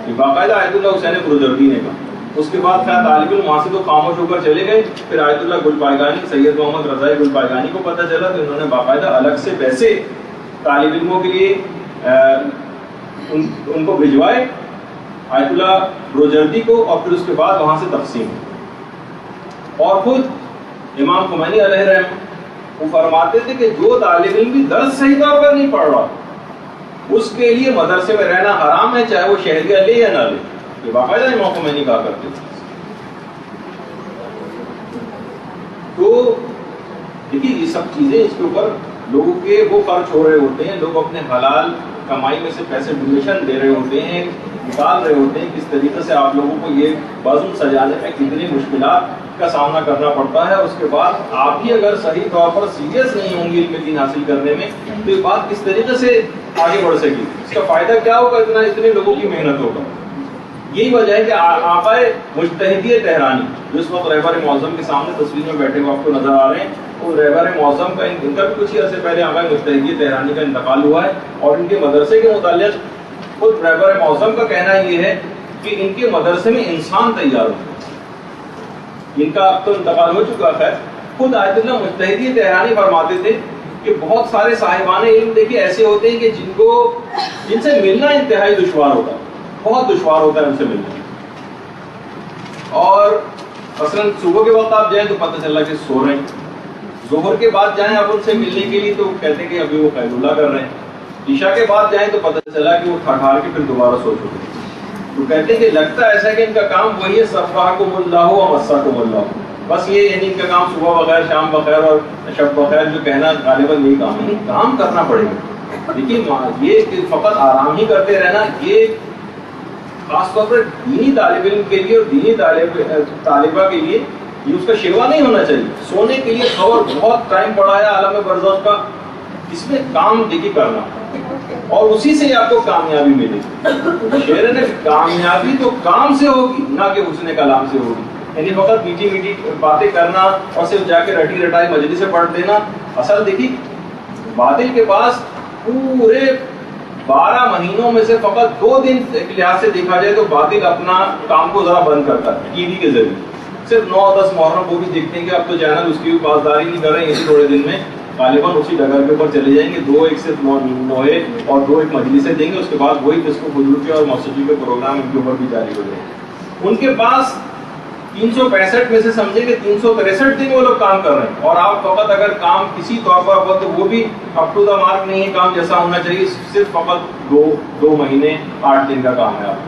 یہ باقاعدہ آیت اللہ حسین برجردی نے کہا. اس کے بعد خیر طالب علم وہاں سے تو خاموش ہو کر چلے گئے. پھر آیت اللہ گلپائگانی، سید محمد رضائی گلپائگانی کو پتہ چلا تو انہوں نے باقاعدہ الگ سے پیسے طالب علموں کے لیے ان کو بھجوائے آیت اللہ برجردی کو، اور پھر اس کے بعد وہاں سے تقسیم. اور خود امام خمینی علیہ رحمہ وہ فرماتے تھے کہ جو طالب علم بھی درس صحیح طور پر نہیں پڑھ رہا اس کے لیے مدرسے میں رہنا حرام ہے، چاہے وہ شہریہ لے یا نہ لے. یہ باقاعدہ امام خمینی کہا کرتے تھے. تو دیکھیے یہ سب چیزیں، اس کے اوپر لوگوں کے وہ خرچ ہو رہے ہوتے ہیں، لوگ اپنے حلال کمائی میں سے پیسے ڈونیشن دے رہے ہوتے ہیں، نکال رہے ہوتے ہیں کس طریقے سے آپ لوگوں کو یہ بزم سجانے میں کتنی مشکلات کا سامنا کرنا پڑتا ہے. اس کے بعد آپ ہی اگر صحیح طور پر سیریس نہیں ہوں گے علم دین حاصل کرنے میں تو یہ بات کس طریقے سے آگے بڑھ سکے گی, اس کا فائدہ کیا ہوگا, اتنے لوگوں کی محنت ہوگا. یہی وجہ ہے کہ آقائے مجتہدی تہرانی جو اس وقت رہبر معظم کے سامنے تصویر میں بیٹھے ہوئے آپ کو نظر آ رہے ہیں, اور رہبر معظم کا ان کا بھی کچھ ہی عرصے پہلے آقائے مجتہدی تہرانی کا انتقال ہوا ہے. اور ان کے مدرسے کے متعلق خود رہبر معظم کا کہنا یہ ہے کہ ان کے مدرسے میں انسان تیار ہو. ان کا اب تو انتقال ہو چکا ہے. خود آیت اللہ مجتہدی تہرانی فرماتے تھے کہ بہت سارے صاحبان علم دیکھیے ایسے ہوتے ہیں کہ جن سے ملنا انتہائی دشوار ہوتا ہے, بہت دشوار ہوتا ہے ان سے ملنا. اور مثلاً صبح کے وقت آپ جائیں تو پتہ چلا کہ سو رہے ہیں, ظہر کے بعد جائیں آپ ان سے ملنے کے لیے تو کہتے ہیں کہ ابھی وہ قید اللہ کر رہے ہیں, عشاء کے بعد جائیں تو پتہ چلا کہ وہ ٹھہر کے پھر دوبارہ سو چکے ہیں. تو کہتے ہیں کہ لگتا ایسا ہے کہ ان کا کام وہی ہے صفحکم اللہ و مسکم اللہ, بس یہ یعنی ان کا کام صبح بخیر شام بخیر اور شب بخیر جو کہنا غالباً یہی کام ہے. کام کرنا پڑے گا. دیکھیے یہ فقط آرام ہی کرتے رہنا یہ خاص طور پر دینی طالب علم کے لیے اور دینی طالبہ کے لیے یہ اس کا شیوا نہیں ہونا چاہیے. سونے کے لیے خبر بہت ٹائم پڑا ہے عالم برزخ کا, اس میں کام دیکھی کرنا اور اسی سے آپ کو کامیابی ملے گی. شعر نے کامیابی تو کام سے ہوگی نہ کہ حسن کلام سے ہوگی. یعنی فقط میٹھی میٹھی باتیں کرنا اور صرف جا کے رٹی رٹائی مجلس سے پڑھ دینا. اصل دیکھیے باطل کے پاس پورے 12 مہینوں میں سے فقط 2 دن ایک لحاظ سے دیکھا جائے تو باطل اپنا کام کو ذرا بند کرتا ہے ٹی وی کے ذریعے. صرف 9-10 محرم وہ بھی دیکھتے ہیں کہ اب تو چینل اس کی بھی پاسداری نہیں کر رہے ہیں, اسی تھوڑے دن میں غالباً اسی ڈگر کے اوپر چلے جائیں گے. 2 ایک صرف نوئے اور 2 ایک مجلسیں دیں گے, اس کے بعد وہی ڈسکو فضول کے اور موسیقی کے پروگرام ان کے اوپر بھی جاری ہو جائیں گے. ان کے پاس 365 میں سے سمجھے کہ 363 دن وہ لوگ کام کر رہے ہیں, اور آپ فقط اگر کام کسی طور پر ہو تو وہ بھی اپ ٹو دا مارک نہیں ہے, کام جیسا ہونا چاہیے, صرف فقط 2 مہینے 8 دن کا کام ہے آپ.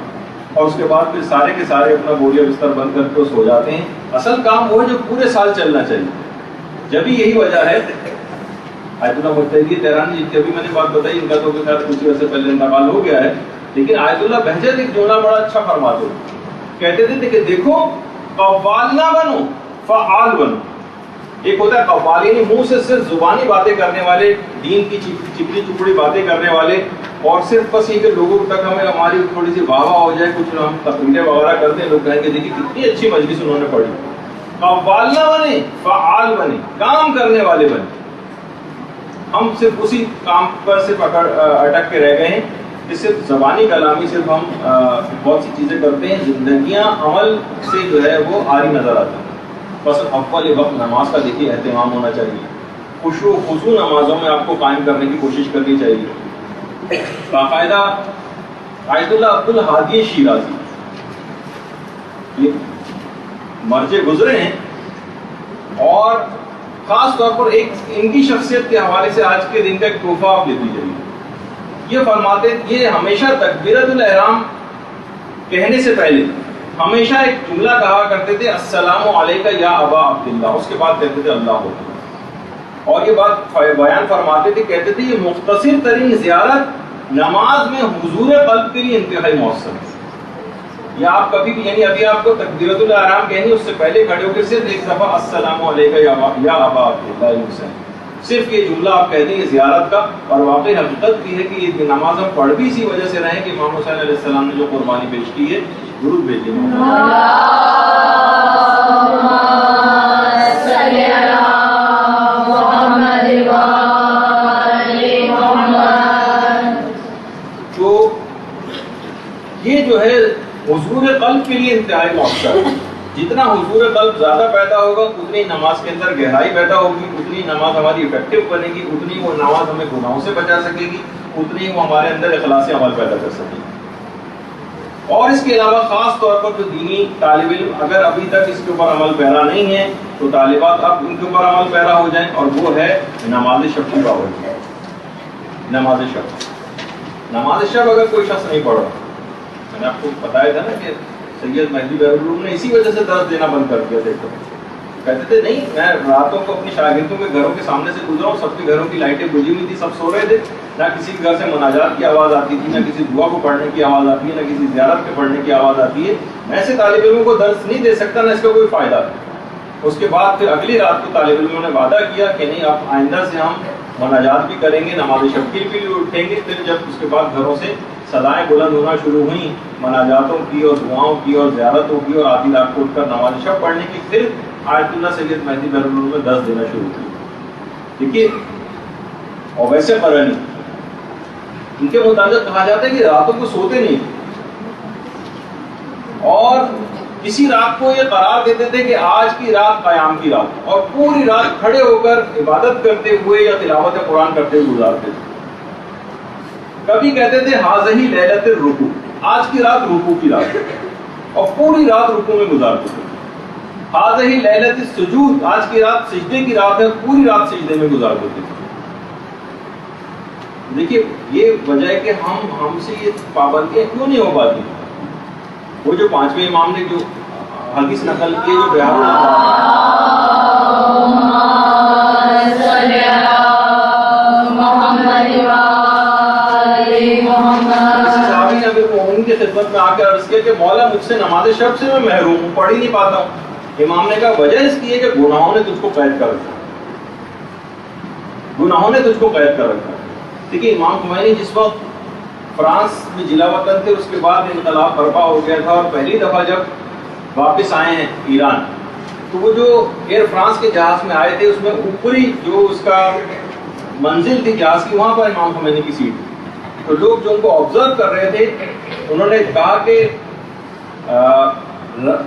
اور اس کے بعد پھر سارے کے سارے اپنا بوریا بستر بند کر کے سو جاتے ہیں. اصل کام وہ ہے جو پورے سال چلنا چاہیے. جبھی یہی وجہ ہے آیت اللہ مجتہدی تہرانی جن کی ابھی میں نے بات بتائی, ان کا تو کچھ عرصے پہلے انتقال ہو گیا ہے, لیکن آیت اللہ بہجت ایک جملہ بڑا اچھا فرماتے ہیں. کہتے تھے کہ دیکھو قوال نہ بنو فعال بنو. ایک ہوتا ہے قوال یعنی منہ سے صرف زبانی باتیں کرنے والے, دین کی چپڑی چپڑی باتیں کرنے والے, اور صرف بس یہ کہ لوگوں تک ہماری تھوڑی سی واہ واہ ہو جائے, کچھ ہم تقریریں وغیرہ کرتے ہیں, لوگ کہیں گے دیکھیے کتنی اچھی مجلس انہوں نے پڑھی. قوال نہ بنے فعال بنے, کام کرنے والے بنے. ہم صرف اسی کام پر صرف اٹک کے رہ گئے ہیں کہ صرف زبانی کلامی صرف ہم بہت سی چیزیں کرتے ہیں, زندگیاں عمل سے جو ہے وہ آری نظر آتی ہیں. بس اول وقت نماز کا دیکھیے اہتمام ہونا چاہیے, خشوع و خضوع نمازوں میں آپ کو قائم کرنے کی کوشش کرنی چاہیے. باقاعدہ آیت اللہ عبد الحادی شیرازی یہ مرجع گزرے ہیں, اور خاص طور پر ایک ان کی شخصیت کے حوالے سے آج کے دن کا ایک تحفہ آپ لیتے جائیے. یہ فرماتے یہ ہمیشہ تکبیرۃ الاحرام کہنے سے پہلے ہمیشہ ایک جملہ کہا کرتے تھے, السلام علیکہ یا ابا عبداللہ, اس کے بعد کہتے تھے اللہ اکبر. اور یہ بات بیان فرماتے تھے, کہتے تھے یہ مختصر ترین زیارت نماز میں حضور قلب کے لیے انتہائی مؤثر ہے. یا آپ کبھی بھی یعنی ابھی آپ کو تکبیرۃ الاحرام کہنی, اس سے پہلے کھڑے ہو کے صرف ایک دفعہ السلام علیکہ یا ابا عبداللہ, صرف یہ جملہ آپ کہتے ہیں یہ زیارت کا. اور واقعی حقیقت بھی ہے کہ یہ نماز ہم پڑھ بھی اسی وجہ سے رہے کہ امام حسین علیہ السلام نے جو قربانی پیش کی ہے, درود بھیجیے. تو یہ جو ہے حضور قلب کے لیے انتہائی مؤثر ہے. جتنا حضور قلب زیادہ پیدا ہوگا اتنی نماز کے اندر گہرائی پیدا ہوگی, اتنی نماز ہماری افیکٹو بنے گی, اتنی وہ نماز ہمیں گناہوں سے بچا سکے گی, اتنی وہ ہمارے اندر اخلاص عمل پیدا کر سکے گی. اور اس کے علاوہ خاص طور پر جو دینی طالب علم اگر ابھی تک اس کے اوپر عمل پیرا نہیں ہے تو طالبات اب ان کے اوپر عمل پیرا ہو جائیں, اور وہ ہے نماز شب کی پابندی. نماز شب اگر کوئی شخص نہیں پڑھ رہا, میں نے آپ کو بتایا تھا نا کہ سید مہدی بہرالعلوم نے اسی وجہ سے درس دینا بند کر دیا تھا. کہتے تھے نہیں میں راتوں کو اپنی شاگردوں کے گھروں کے سامنے سے گزرا ہوں, سب کے گھروں کی لائٹیں بجھی ہوئی تھی, سب سو رہے تھے, نہ کسی کے گھر سے مناجات کی آواز آتی تھی، نہ کسی دعا کو پڑھنے کی آواز آتی ہے، نہ کسی زیارت کے پڑھنے کی آواز آتی ہے. میں ایسے طالب علموں کو درس نہیں دے سکتا، نہ اس کا کوئی فائدہ. اس کے بعد پھر اگلی رات کو طالب علموں نے وعدہ کیا کہ نہیں، اب آئندہ سے ہم مناجات بھی کریں گے، نماز شب بھی اٹھیں گے. پھر جب اس کے بعد گھروں سے صدائیں بلند ہونا شروع ہوئیں مناجاتوں کی اور دعاؤں کی اور زیارتوں کی، اور آدھی رات کو اٹھ کر نماز شب پڑھنے کی، پھر آیت اللہ سید مہدی بہر العلوم میں 10 دینا شروع کی. دیکھیے، اور ویسے قرآن ان کے مطابق کہا جاتا ہے کہ راتوں کو سوتے نہیں، اور کسی رات کو یہ قرار دیتے تھے کہ آج کی رات قیام کی رات، اور پوری رات کھڑے ہو کر عبادت کرتے ہوئے یا تلاوت قرآن کرتے ہوئے گزارتے تھے. کبھی کہتے تھے ہاذہی لیلۃ الرکوع، آج کی رات رکوع کی رات، اور پوری رات رکوع میں گزارتے تھے. ہاذہی لیلۃ السجود، آج کی رات سجدے کی رات ہے، پوری رات سجدے میں گزارتے تھے. دیکھیے، یہ وجہ ہے کہ ہم سے یہ پابندیاں کیوں نہیں ہو پاتی. وہ جو 5ویں امام نے جو حدیث نقل کی، جو بہار کی خدمت میں آ کے عرض کیا کہ مولا مجھ سے نماز شب سے میں محروم ہوں، پڑھ ہی نہیں پاتا ہوں. امام نے کہا وجہ اس کی ہے کہ گناہوں نے تجھ کو قید کر رکھا، گناہوں نے تجھ کو قید کر رکھا. دیکھیے، امام خمینی جس وقت فرانس میں جلا وطن تھے، اس کے بعد انقلاب برپا ہو گیا تھا، اور پہلی دفعہ جب واپس آئے ہیں ایران، تو وہ جو ایئر فرانس کے جہاز میں آئے تھے، اس میں اوپری جو اس کا منزل تھی جہاز کی، وہاں پر امام خمینی کی سیٹ تھی. تو لوگ جو ان کو آبزرو کر رہے تھے، انہوں نے کہا کہ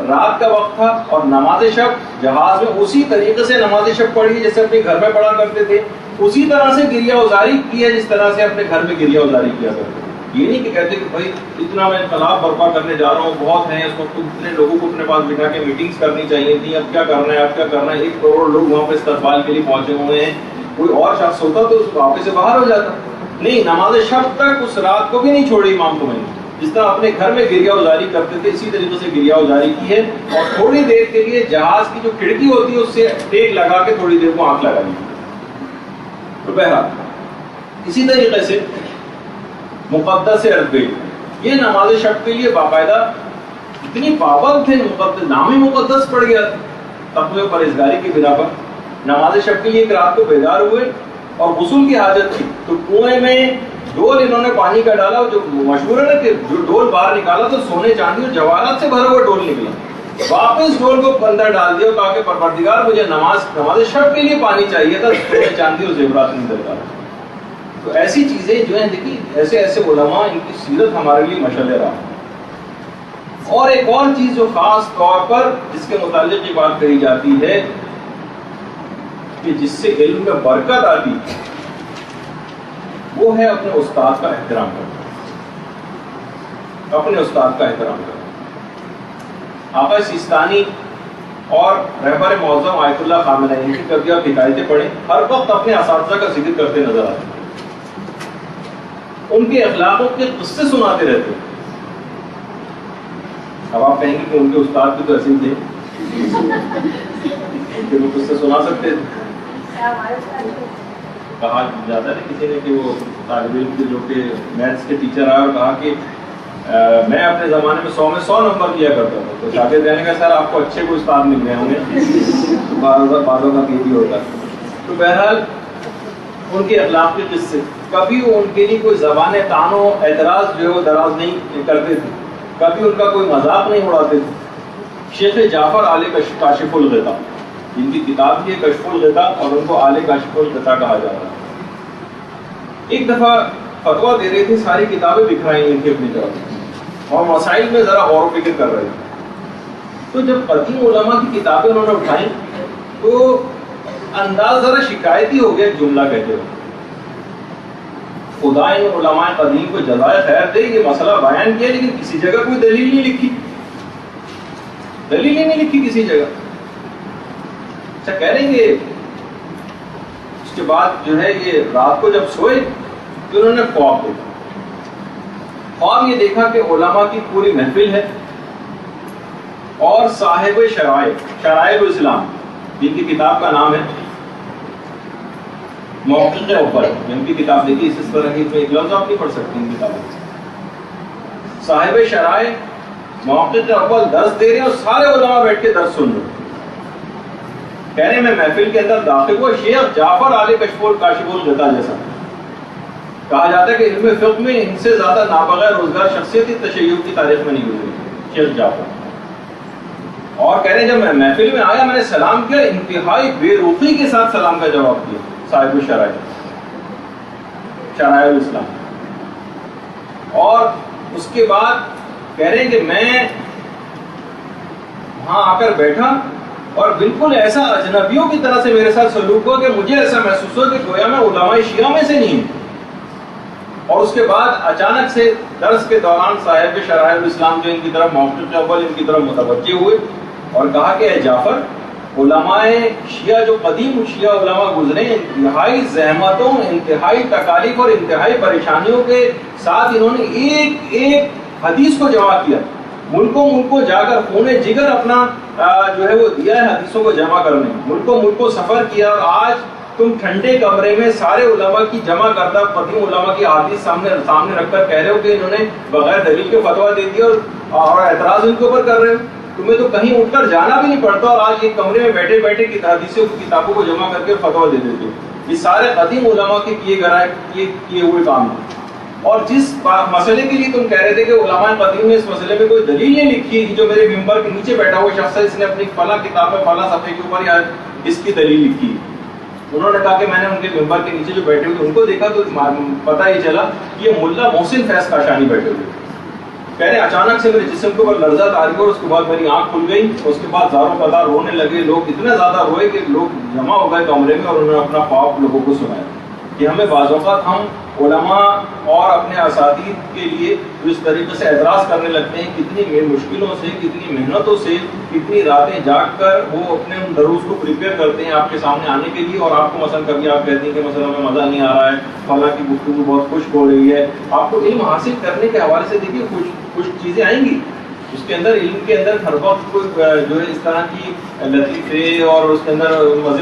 رات کا وقت تھا اور نماز شب جہاز میں اسی طریقے سے نماز شب پڑھی جیسے اپنے گھر میں پڑھا کرتے تھے، اسی طرح سے گریہ ازاری کی ہے جس طرح سے اپنے گھر میں گریہ ازاری کیا کرتے تھے. یہ نہیں کہ کہتے کہ بھائی اتنا میں انقلاب برپا کرنے جا رہا ہوں، بہت ہیں اس وقت، اتنے لوگوں کو اپنے پاس بٹھا کے میٹنگز کرنی چاہیے تھی، اب کیا کرنا ہے، اب کیا کرنا ہے. 1 کروڑ لوگ وہاں پہ استقبال کے لیے پہنچے ہوئے ہیں، کوئی اور شخص ہوتا تو اس واقعے سے باہر ہو جاتا. نہیں، نماز شب تک اس رات کو بھی نہیں چھوڑی امام خمینی. جس طرح اپنے گھر میں گریہ ازاری کرتے تھے، اسی طریقے سے گریہ ازاری کی ہے، اور تھوڑی دیر کے لیے جہاز کی جو کھڑکی ہوتی ہے اس سے ٹیک لگا کے تھوڑی دیر کو آنکھ لگا لی. تو بہرحال اسی طریقے سے مقدس عربی، یہ نماز شب کے لیے باقاعدہ اتنی پابند تھے، مقدس نام ہی مقدس پڑ گیا تقوی و پرہیزگاری کی بنا پر. نماز شب کے لیے ایک رات کو بیدار ہوئے اور غسل کی حاجت تھی، تو کنویں میں ڈول انہوں نے پانی کا ڈالا، جو مشہور ہے نا کہ جو ڈول باہر نکالا تو سونے چاندی اور جواہرات سے بھرا ہوا ڈول نکلا. واپس ڈول کو اندر ڈال دیا اور کہا کہ پروردگار مجھے نماز شب کے لیے پانی چاہیے تھا، سونے چاندی اور زیورات نہیں درکار. تو ایسی چیزیں جو ہیں، دیکھیے ایسے علماء، ان کی سیرت ہمارے لیے مشعل راہ. اور ایک اور چیز جو خاص طور پر جس کے متعلق یہ بات کہی جاتی ہے کہ جس سے علم میں برکت آتی، وہ ہے اپنے استاد کا احترام کرنا. اپنے استاد کا احترام کرنا. آقا سیستانی اور رہبر معظم آیت اللہ خامنہئی کی کبھی آپ حکایتیں پڑھیں، ہر وقت اپنے اساتذہ کا ذکر کرتے نظر آتے ہیں، ان کے اخلاقوں کے قصے سناتے رہتے ہیں. اب آپ کہیں گے کہ ان کے استاد بھی تو ایسے ہی تھے کہ وہ قصے سنا سکتے تھے. کہا جاتا ہے کسی نے کہ وہ طالب علم کے جو کہ میتھس کے ٹیچر آئے اور کہا کہ میں اپنے زمانے میں 100 میں 100 نمبر کیا کرتا تھا. تو شاگرد کہنے کا سر آپ کو اچھے کوئی استاد مل گئے ہوں گے، بعضوں کا یہ بھی ہوتا. تو بہرحال ان کے اخلاق کے قصے، کبھی وہ ان کے لیے کوئی زبان طعن و اعتراض جو ہے وہ دراز نہیں کرتے تھے، کبھی ان کا کوئی مذاق نہیں اڑاتے تھے. شیخ جعفر آل کاشف الغطا، جن کی کتاب کی ہے کشف الغطا، اور ان کو آل کاشف الغطا کہا جاتا ہے. ایک دفعہ فتویٰ دے رہے تھے، ساری کتابیں بکھرائی ان کی اپنی طرف، اور مسائل میں ذرا غور و فکر کر رہے تھے. تو جب قدیم علماء کی کتابیں انہوں نے اٹھائیں تو انداز ذرا شکایتی ہو گیا. ایک جملہ کہتے ہوئے، خدا ان علماء قدیم کو جزائے خیر دے، یہ مسئلہ بیان کیا لیکن کسی جگہ کوئی دلیل نہیں لکھی، دلیل ہی نہیں لکھی کسی جگہ. اچھا کہہ رہیں گے. اس کے بعد جو ہے یہ رات کو جب سوئے تو انہوں نے خواب دیکھا. خواب یہ دیکھا کہ علماء کی پوری محفل ہے اور صاحب شرائع الاسلام، جن کی کتاب کا نام ہے موقع اول ان کی کتاب دیکھی، اس طرح کی ایک لفظ آپ نہیں پڑھ سکتے ان کتابوں سے. صاحب شرائع موقع اول درس دے رہے ہیں اور سارے علماء بیٹھ کے درس سن رہے. کہہ رہے ہیں میں محفل کے اندر داخل ہوا، شیخ جعفر علی کاشف الغطا جیسا. کہا جاتا ہے کہ علم فقہ میں ان سے زیادہ نابغیر روزگار شخصیت تشیع کی تاریخ میں نہیں گزری شیخ جعفر. اور کہہ رہے ہیں جب میں محفل میں آیا میں نے سلام کیا، انتہائی بے رخی کے ساتھ سلام کا جواب دیا. صاحب شرائع الاسلام. اور اس کے بعد کہہ رہے ہیں کہ میں وہاں آ کر بیٹھا اور بالکل ایسا اجنبیوں کی طرح سے میرے ساتھ سلوک ہوا کہ مجھے ایسا محسوس ہوا کہ گویا میں علماء شیعہ میں سے نہیں ہوں. اور اس کے بعد اچانک سے درس کے دوران صاحب شرائع الاسلام جو ان کی طرف موقع اول ان کی طرف متوجہ ہوئے اور کہا کہ اے جعفر، علماء شیعہ جو قدیم شیعہ علماء گزرے انتہائی زحمتوں، انتہائی تکالیف اور انتہائی پریشانیوں کے ساتھ انہوں نے ایک ایک حدیث کو جمع کیا. ملکوں جا کر خون جگر اپنا جو ہے وہ دیا ہے حدیثوں کو جمع کرنے. ملکوں سفر کیا اور آج تم ٹھنڈے کمرے میں سارے علماء کی جمع کردہ قدیم علماء کی حدیث سامنے رکھ کر کہہ رہے ہو کہ انہوں نے بغیر دلیل کے فتویٰ دے دیا اور اعتراض ان کے اوپر کر رہے ہو. تمہیں تو کہیں اٹھ کر جانا بھی نہیں پڑتا اور آج یہ کمرے میں بیٹھے بیٹھے حدیثوں کی کتابوں کو جمع کر کے فتویٰ دے دیتے ہو. یہ سارے قدیم علماء کے کیے ہوئے کام ہیں. اور جس مسئلے کے لیے تم کہہ رہے تھے کہ علماء قدیم نے اس مسئلے میں کوئی دلیل نہیں لکھی کہ جو میرے ممبر کے نیچے بیٹھا ہوا شخص ہے اس نے اپنی فلاں کتاب میں فلاں صفحے کے اوپر یا اس کی دلیل لکھی. انہوں نے کہا کہ میں نے ان کے ممبر کے نیچے جو بیٹھے ہوئے ان کو دیکھا تو پتہ ہی چلا کہ یہ ملا محسن فیض کاشانی بیٹھے ہوئے. کہہ رہے اچانک سے میرے جسم کے اوپر لرزہ تاری ہوا اور اس کے بعد میری آنکھ کھل گئی. اس کے بعد زاروں قطار رونے لگے. لوگ اتنا زیادہ روئے کہ لوگ جمع ہو گئے کمرے میں اور انہوں نے اپنا خواب لوگوں کو سنایا کہ ہمیں بعض اوقات ہم علماء اور اپنے اساتید کے لیے اس طریقے سے اعتراض کرنے لگتے ہیں، کتنی مشکلوں سے، کتنی محنتوں سے، کتنی راتیں جاگ کر وہ اپنے ان دروس کو پریپیئر کرتے ہیں آپ کے سامنے آنے کے لیے. اور آپ کو مثلا کبھی آپ کہتے ہیں کہ مثلا ہمیں مزہ نہیں آ رہا ہے، فلاں کی گفتگو بہت خشک ہو رہی ہے. آپ کو علم حاصل کرنے کے حوالے سے دیکھیے کچھ چیزیں آئیں گی اس کے اندر. علم کے اندر ہر وقت کوئی جو ہے اس طرح کی لطیفے اور اس کے اندر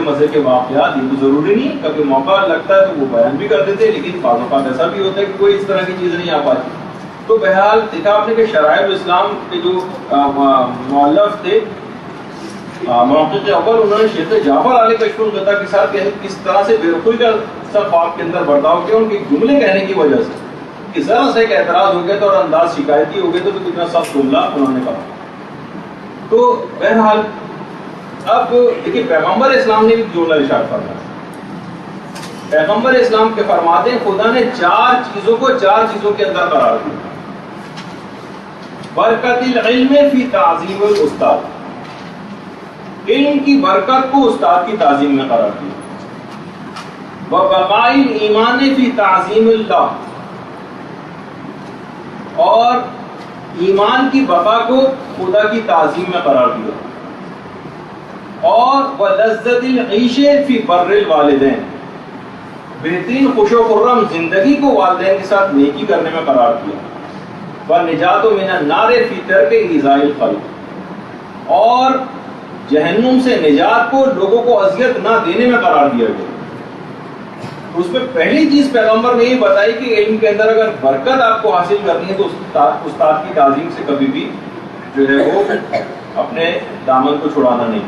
مزے کے واقعات یہ تو ضروری نہیں. کبھی موقع لگتا ہے تو وہ بیان بھی کر دیتے، لیکن بعض اوقات ایسا بھی ہوتا ہے کہ کوئی اس طرح کی چیز نہیں آ پاتی. تو بہرحال دیکھا آپ نے کہ شرائع الاسلام کے جو مؤلف تھے موقع اول انہوں نے شیخ جعفر علی کاشف الغطا کے ساتھ کس طرح سے بے رخی کا سب خواب کے اندر برتاؤ کیا ان کے جملے کہنے کی وجہ سے کہ ذرا سا ایک اعتراض ہو گیا تو اور انداز شکایتی ہو گئے تو کتنا سخت جملہ انہوں نے کہا. تو بہرحال اب دیکھیے پیغمبر اسلام نے بھی جملہ ارشاد فرمایا. پیغمبر اسلام کے فرماتے ہیں خدا نے چار چیزوں کے اندر قرار دیا. برکت العلم فی تعظیم الاستاد، علم کی برکت کو استاد کی تعظیم میں قرار دیا. وبقاء الایمان فی تعظیم اللہ، اور ایمان کی بقا کو خدا کی تعظیم میں قرار دیا. اور وَلَذَّةِ الْعِيشِ فِي بَرِّ الْوَالِدَيْنِ، بہترین خوش و خرم زندگی کو والدین کے ساتھ نیکی کرنے میں قرار دیا. وَالنِّجَاةُ مِنَ النَّارِ فِي تَرْكِ إِيذَاءِ الْخَلْقِ، اور جہنم سے نجات کو لوگوں کو اذیت نہ دینے میں قرار دیا گیا. اس میں پہلی چیز پیغمبر نے یہ بتائی کہ علم کے اندر اگر برکت آپ کو حاصل کرنی ہے تو استاد کی تعظیم سے کبھی بھی جو ہے وہ اپنے دامن کو چھڑانا نہیں.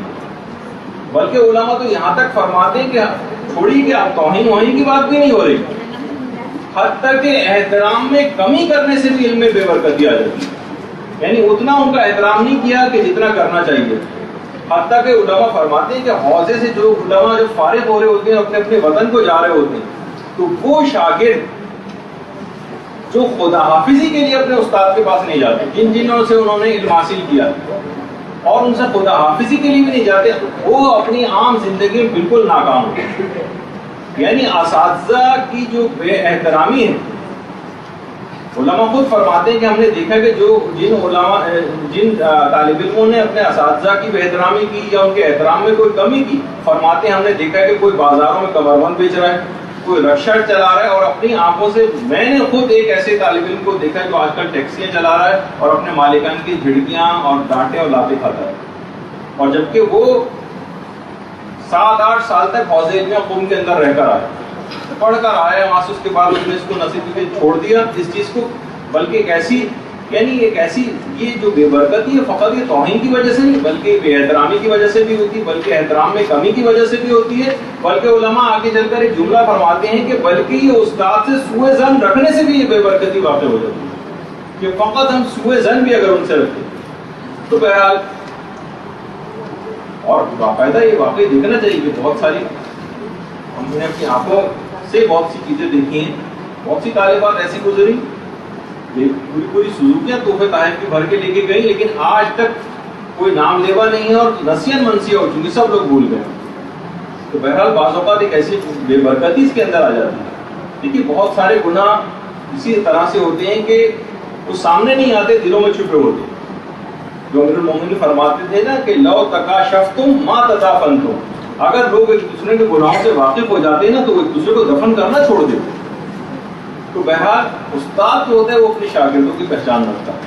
بلکہ علماء تو یہاں تک فرماتے ہیں کہ چھوڑی کہ آپ توہین کی بات بھی نہیں ہو رہی، حتیٰ کہ احترام میں کمی کرنے سے بھی علم میں بے برکتی آ جاتی ہے. یعنی اتنا ان کا احترام نہیں کیا کہ جتنا کرنا چاہیے. حتیٰ کہ علماء فرماتے ہیں کہ حوضے سے جو علماء جو فارغ ہو رہے ہوتے ہیں اپنے وطن کو جا رہے ہوتے ہیں تو وہ شاگرد جو خدا حافظی کے لیے اپنے استاد کے پاس نہیں جاتے، جنہوں سے انہوں نے علم حاصل کیا اور ان سے خدا حافظی کے لیے بھی نہیں جاتے، وہ اپنی عام زندگی میں بالکل ناکام ہوتے ہیں. یعنی اساتذہ کی جو بے احترامی ہے، علماء خود فرماتے ہیں کہ ہم نے دیکھا کہ جن طالب علموں نے اپنے اساتذہ کی بے احترامی کی یا ان کے احترام میں کوئی کمی کی، فرماتے ہیں ہم نے دیکھا کہ کوئی بازاروں میں کمربند بیچ رہا ہے، کوئی رکشہ چلا رہا ہے، اور اپنی آنکھوں سے میں نے خود ایک ایسے طالب علم کو دیکھا جو آج کل ٹیکسیاں چلا رہا ہے اور اپنے مالکان کی جھڑکیاں اور ڈانٹیں اور لاتے کھاتا ہے. اور جبکہ وہ 7-8 سال تک حوض علم قم کے اندر رہ کر آئے پڑھ کر آیا وہاں سے، اس کے بعد اس نے اس کو نصیب کے چھوڑ دیا اس چیز کو، بلکہ ایک ایسی یہ جو بے برکتی ہے فقط یہ توہین کی وجہ سے نہیں، بلکہ بے احترامی کی وجہ سے بھی ہوتی ہے، بلکہ احترام میں کمی کی وجہ سے بھی ہوتی ہے، بلکہ علماء آگے چل کر ایک جملہ فرماتے ہیں کہ بلکہ یہ استاد سے سوء ظن رکھنے سے بھی یہ بے برکتی واقع ہو جاتی ہے، کہ فقط ہم سوء ظن بھی اگر ان سے رکھتے تو بہرحال، اور باقاعدہ یہ واقعی دیکھنا چاہیے کہ بہت ساری ہم نے اپنی آنکھوں سے بہت سی چیزیں دیکھی ہیں، بہت سی طالبات ایسی گزری پوری سزوکیاں تحفے تحائف کی بھر کے لے کے گئی، لیکن آج تک کوئی نام لیوا نہیں ہے اور نسیان منسیہ ہو چکی، سب لوگ بھول گئے۔ تو بہرحال بعض اوقات ایک ایسی بے برکتی اس کے اندر آ جاتی ہے۔ دیکھیے بہت سارے گناہ اسی طرح سے ہوتے ہیں کہ وہ سامنے نہیں آتے، دلوں میں چھپے ہوتے ہیں۔ جو امیر المومنین فرماتے تھے نا کہ لو تکاشفتم ما تدافنتم، اگر لوگ ایک دوسرے کے گناہوں سے واقف ہو جاتے ہیں نا تو وہ ایک دوسرے کو دفن کرنا چھوڑ دیتے۔ تو بہرحال استاد جو ہوتا ہے وہ اپنے شاگردوں کی پہچان رکھتا ہے۔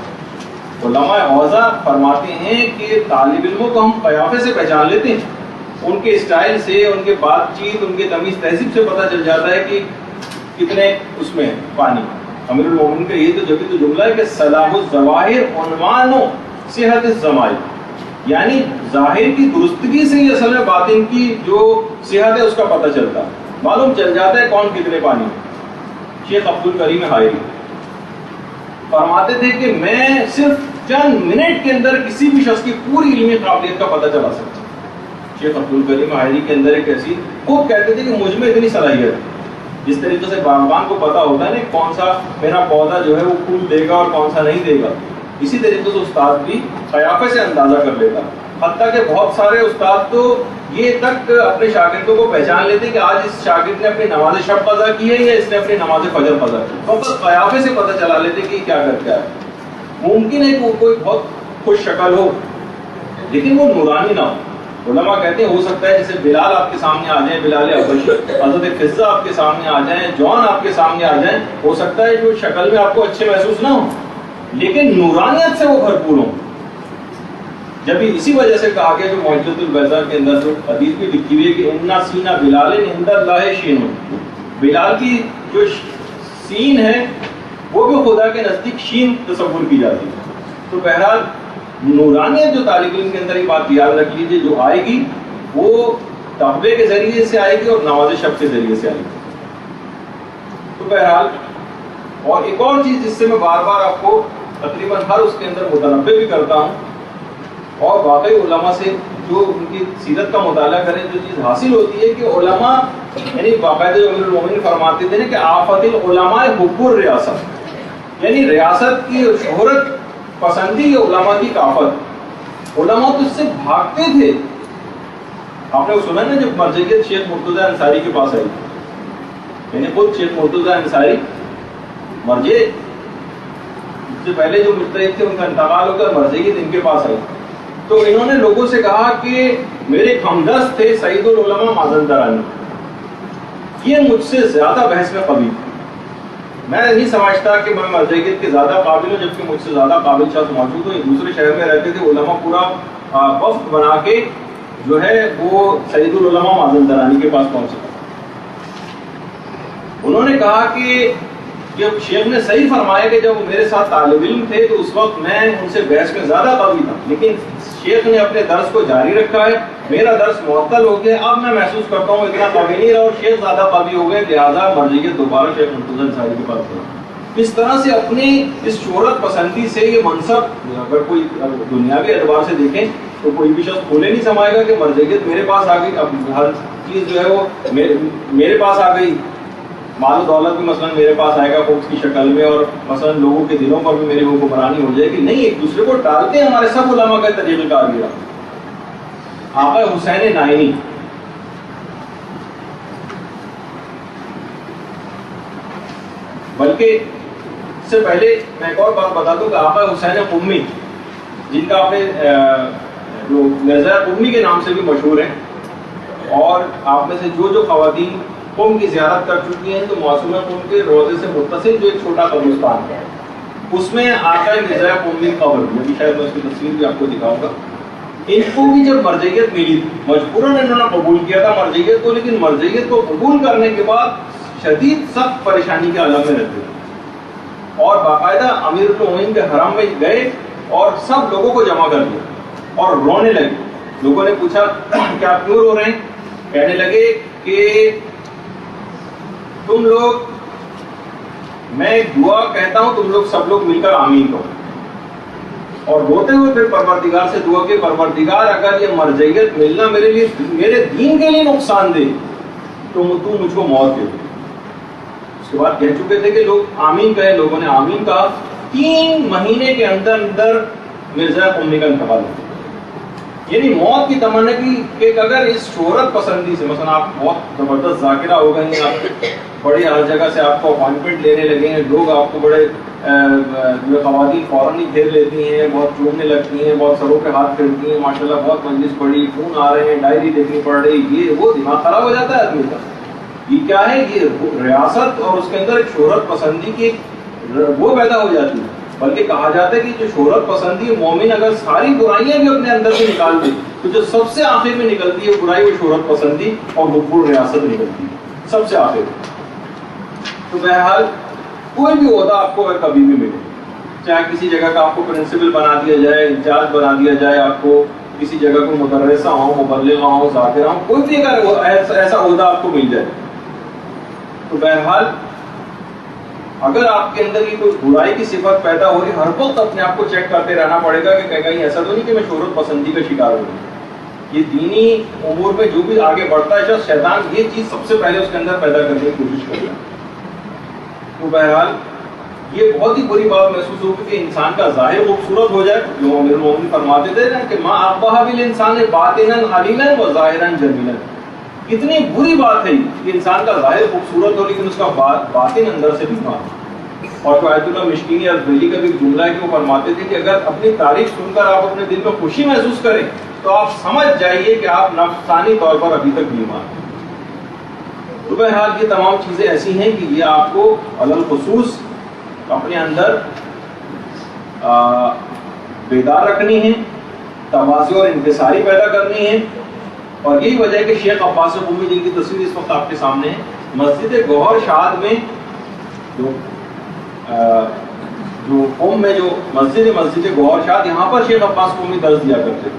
علماء اوضاع فرماتے ہیں کہ طالب علموں کو ہم قیافے سے پہچان لیتے ہیں، ان کے اسٹائل سے، ان کے بات چیت، ان کے تمیز تہذیب سے پتہ چل جاتا ہے کہ کتنے اس میں پانی۔ امیر المومنین کا یہ تو جبھی تو جملہ ہے کہ صلاح الظواہر عنوان صحت الضمائر، یعنی ظاہر کی درستگی سے ہی اصل میں باطن کی جو صحت ہے اس کا پتہ چلتا ہے، معلوم چل جاتا ہے کون کتنے پانی میں۔ شیخ عبد الکریم حائری فرماتے تھے کہ میں صرف چند منٹ کے اندر کسی بھی شخص کی پوری علمی قابلیت کا پتہ چلا سکتا ہوں۔ شیخ عبد الکریم حائری کے اندر ایک ایسی، خود کہتے تھے کہ مجھ میں اتنی صلاحیت ہے، جس طریقے سے باغبان کو پتا ہوتا ہے نا کون سا میرا پودا جو ہے وہ پھول دے گا اور کون سا نہیں دے گا، اسی طریقے سے استاد بھی قیافے سے اندازہ کر لیتا۔ حتیٰ کہ بہت سارے استاد تو یہ تک اپنے شاگردوں کو پہچان لیتے کہ آج اس شاگرد نے اپنی نماز شب قضا کی ہے یا اس نے اپنی نماز فجر قضا کی، تو بس قیافے سے پتہ چلا لیتے کہ کیا کر کے آئے۔ ممکن ہے کہ وہ کوئی بہت خوش شکل ہو لیکن وہ نورانی نہ ہو۔ علماء کہتے ہیں ہو سکتا ہے جیسے بلال آپ کے سامنے آ جائیں، بلال حبشی، حضرت فضہ آپ کے سامنے آ جائیں، جوان آپ کے سامنے آ جائیں، ہو سکتا ہے جو شکل میں آپ کو اچھے محسوس نہ ہو لیکن نورانیت سے وہ بھرپور ہوں۔ جب اسی وجہ سے کہا گیا جو معجزۃ البیضاء کے اندر جو حدیث بھی لکھی ہوئی ہے کہ انا سینہ بلال عند اللہ شین، بلال کی جو سین ہے وہ بھی خدا کے نزدیک شین تصور کی جاتی ہے۔ تو بہرحال نورانیت جو طالب علم کے اندر یہ بات یاد رکھ لیجیے جو آئے گی وہ تقوی کے ذریعے سے آئے گی اور نماز شب کے ذریعے سے آئے گی۔ تو بہرحال اور ایک اور چیز جس سے میں بار بار آپ کو تقریباً ہر اس کے اندر متنبہ بھی کرتا ہوں، اور واقعی علماء سے جو ان کی سیرت کا مطالعہ کریں جو چیز حاصل ہوتی ہے کہ علماء یعنی باقاعدہ جو امیر المومنین فرماتے تھے کہ آفت العلماء حب الریاست، یعنی ریاست کی شہرت پسندی یہ علماء کی آفت، علماء تو اس سے بھاگتے تھے۔ آپ نے سنا نا جب مرجعیت شیخ مرتضی انصاری کے پاس آئی، یعنی خود شیخ مرتضی انصاری مرجع سے پہلے جو مجتہد تھے ان کا انتقال ہو کر مرجعیت ان کے پاس آئی، تو انہوں نے لوگوں سے کہا کہ میرے ہمدست تھے سعید العلماء مازندرانی، یہ مجھ سے زیادہ بحث میں قوی، میں نہیں سمجھتا کہ میں مرجعیت کے زیادہ قابل ہوں جبکہ مجھ سے زیادہ قابل شخص موجود ہوں۔ دوسرے شہر میں رہتے تھے، علماء پورا وفد بنا کے جو ہے وہ سعید العلماء مازندرانی کے پاس پہنچے۔ انہوں نے کہا کہ جب شیخ نے صحیح فرمایا کہ جب میرے ساتھ طالب علم تھے تو اس وقت میں ان سے بحث میں زیادہ قوی تھا، لیکن شیخ نے اپنے درس کو جاری رکھا ہے، میرا درس معطل ہو گیا، اب میں محسوس کرتا ہوں اتنا قوی نہیں رہا اور شیخ زیادہ قوی ہو گئے، لہٰذا مرجعیت دوبارہ شیخ مرتضی انصاری کے پاس گیا۔ اس طرح سے اپنی اس شہرت پسندی سے یہ منصب اگر کوئی دنیاوی اعتبار سے دیکھیں تو کوئی بھی شخص بھولے نہیں سمائے گا کہ مرجعیت میرے پاس آ گئی، اب ہر چیز جو ہے وہ میرے پاس آ گئی، مال و دولت بھی مثلا میرے پاس آئے گا خوبص کی شکل میں، اور مثلا لوگوں کے دلوں پر بھی میری وہ حکمرانی ہو جائے گی۔ نہیں، ایک دوسرے کو ڈالتے ہیں ہمارے سب علماء کا طریقہ کار گیا۔ آقا حسین نائینی بلکہ اس سے پہلے میں ایک اور بات بتا دوں کہ آقا حسین قمی جن کا آپ نے جو مرزا قمی کے نام سے بھی مشہور ہیں، اور آپ میں سے جو خواتین قم کی زیارت کر چکی ہیں تو معصومہ قم کے روضے سے متصل جو ایک چھوٹا قبرستان ہے اس میں آقا مرزا قمی قبر، میں شاید میں اس کی تصویر بھی آپ کو دکھاؤں گا۔ ان کو بھی جب مرجعیت ملی، مجبوراً انہوں نے قبول کیا تھا مرجعیت کو، لیکن مرجعیت کو قبول کرنے کے بعد شدید سخت پریشانی کے عالم میں رہتے تھے، اور باقاعدہ امیر المومنین کے حرم میں گئے اور سب لوگوں کو جمع کر دیا اور رونے لگے. لوگوں نے پوچھا کہ آپ کیوں رو رہے ہیں؟ کہنے لگے کہ تم لوگ، میں ایک دعا کہتا ہوں، تم لوگ سب لوگ مل کر آمین کہو. اور روتے ہوئے پھر پروردگار سے دعا کہ پروردگار اگر یہ مرجعیت ملنا میرے لیے، میرے دین کے لیے نقصان دے تو تو مجھ کو موت دے. اس کے بعد کہہ چکے تھے کہ لوگ آمین کہے، لوگوں نے آمین کہا. 3 مہینے کے اندر اندر مرزا قمی کا انتقال ہو. یعنی موت کی تمنا کی کہ اگر اس شہرت پسندی سے، مثلا آپ بہت زبردست ذاکرہ ہو گئے ہیں، آپ بڑی ہر جگہ سے آپ کو اپوائنٹمنٹ لینے لگے ہیں، لوگ آپ کو بڑے خواتین فوراً ہی گھیر لیتی ہیں، بہت چومنے لگتی ہیں، بہت سروں پہ ہاتھ پھیرتی ہیں، ماشاءاللہ بہت مجلس پڑی، فون آ رہے ہیں، ڈائری دیکھنی پڑ رہی، یہ وہ دماغ خراب ہو جاتا ہے آدمی کا. یہ کیا ہے؟ یہ ریاست اور اس کے اندر ایک شہرت پسندی کی وہ پیدا ہو جاتی ہے. بلکہ کہا جاتا ہے کہ جو شہرت پسندی مومن اگر ساری برائیاں بھی اپنے اندر سے نکال دے تو جو سب سے آخر میں نکلتی ہے برائی، وہ شہرت پسندی اور حب ریاست نکلتی ہے سب سے آخر. تو بہرحال کوئی بھی عہدہ آپ کو اگر کبھی بھی ملے، چاہے کسی جگہ کا آپ کو پرنسپل بنا دیا جائے، انچارج بنا دیا جائے، آپ کو کسی جگہ کو مدرسہ ہو، مبلغہ ہو، ذاکرہ ہو، کوئی بھی اگر ایسا عہدہ آپ کو مل جائے، تو بہرحال اگر آپ کے اندر یہ کوئی برائی کی صفت پیدا ہو رہی، ہر وقت اپنے آپ کو چیک کرتے رہنا پڑے گا کہ کہیں ایسا تو نہیں کہ میں شہرت پسندی کا شکار ہوں. یہ دینی امور میں جو بھی آگے بڑھتا ہے، شیطان یہ چیز سب سے پہلے اس کے اندر پیدا کرنے کی کوشش کرتا ہے. تو بہرحال یہ بہت ہی بری بات محسوس ہوگی کہ انسان کا ظاہر خوبصورت ہو جائے، جو امیر المومنین فرماتے تھے نا کہ ما اقبح بالانسان باطنا علیلا و ظاہرا جمیلا. کتنی بری بات ہے کہ انسان کا ظاہر خوبصورت ہو لیکن اس کا باطن اندر سے بیمار. اور جو آیت اللہ مشکینی ازبیلی کا بھی جملہ ہے کہ وہ فرماتے تھے کہ اگر اپنی تعریف سن کر آپ اپنے دل میں خوشی محسوس کریں تو آپ سمجھ جائیے کہ آپ نفسانی طور پر ابھی تک بیمار ہیں. تو بہرحال یہ تمام چیزیں ایسی ہیں کہ یہ آپ کو علل خصوص اپنے اندر بیدار رکھنی ہے، تواضع اور انکساری پیدا کرنی ہے. اور یہی وجہ ہے کہ شیخ عباس قمی جن کی تصویر اس وقت آپ کے سامنے ہے، مسجد گوہر شاد میں جو قوم میں جو مسجد گوہر شاد، یہاں پر شیخ عباس قمی درس دیا کرتے تھے.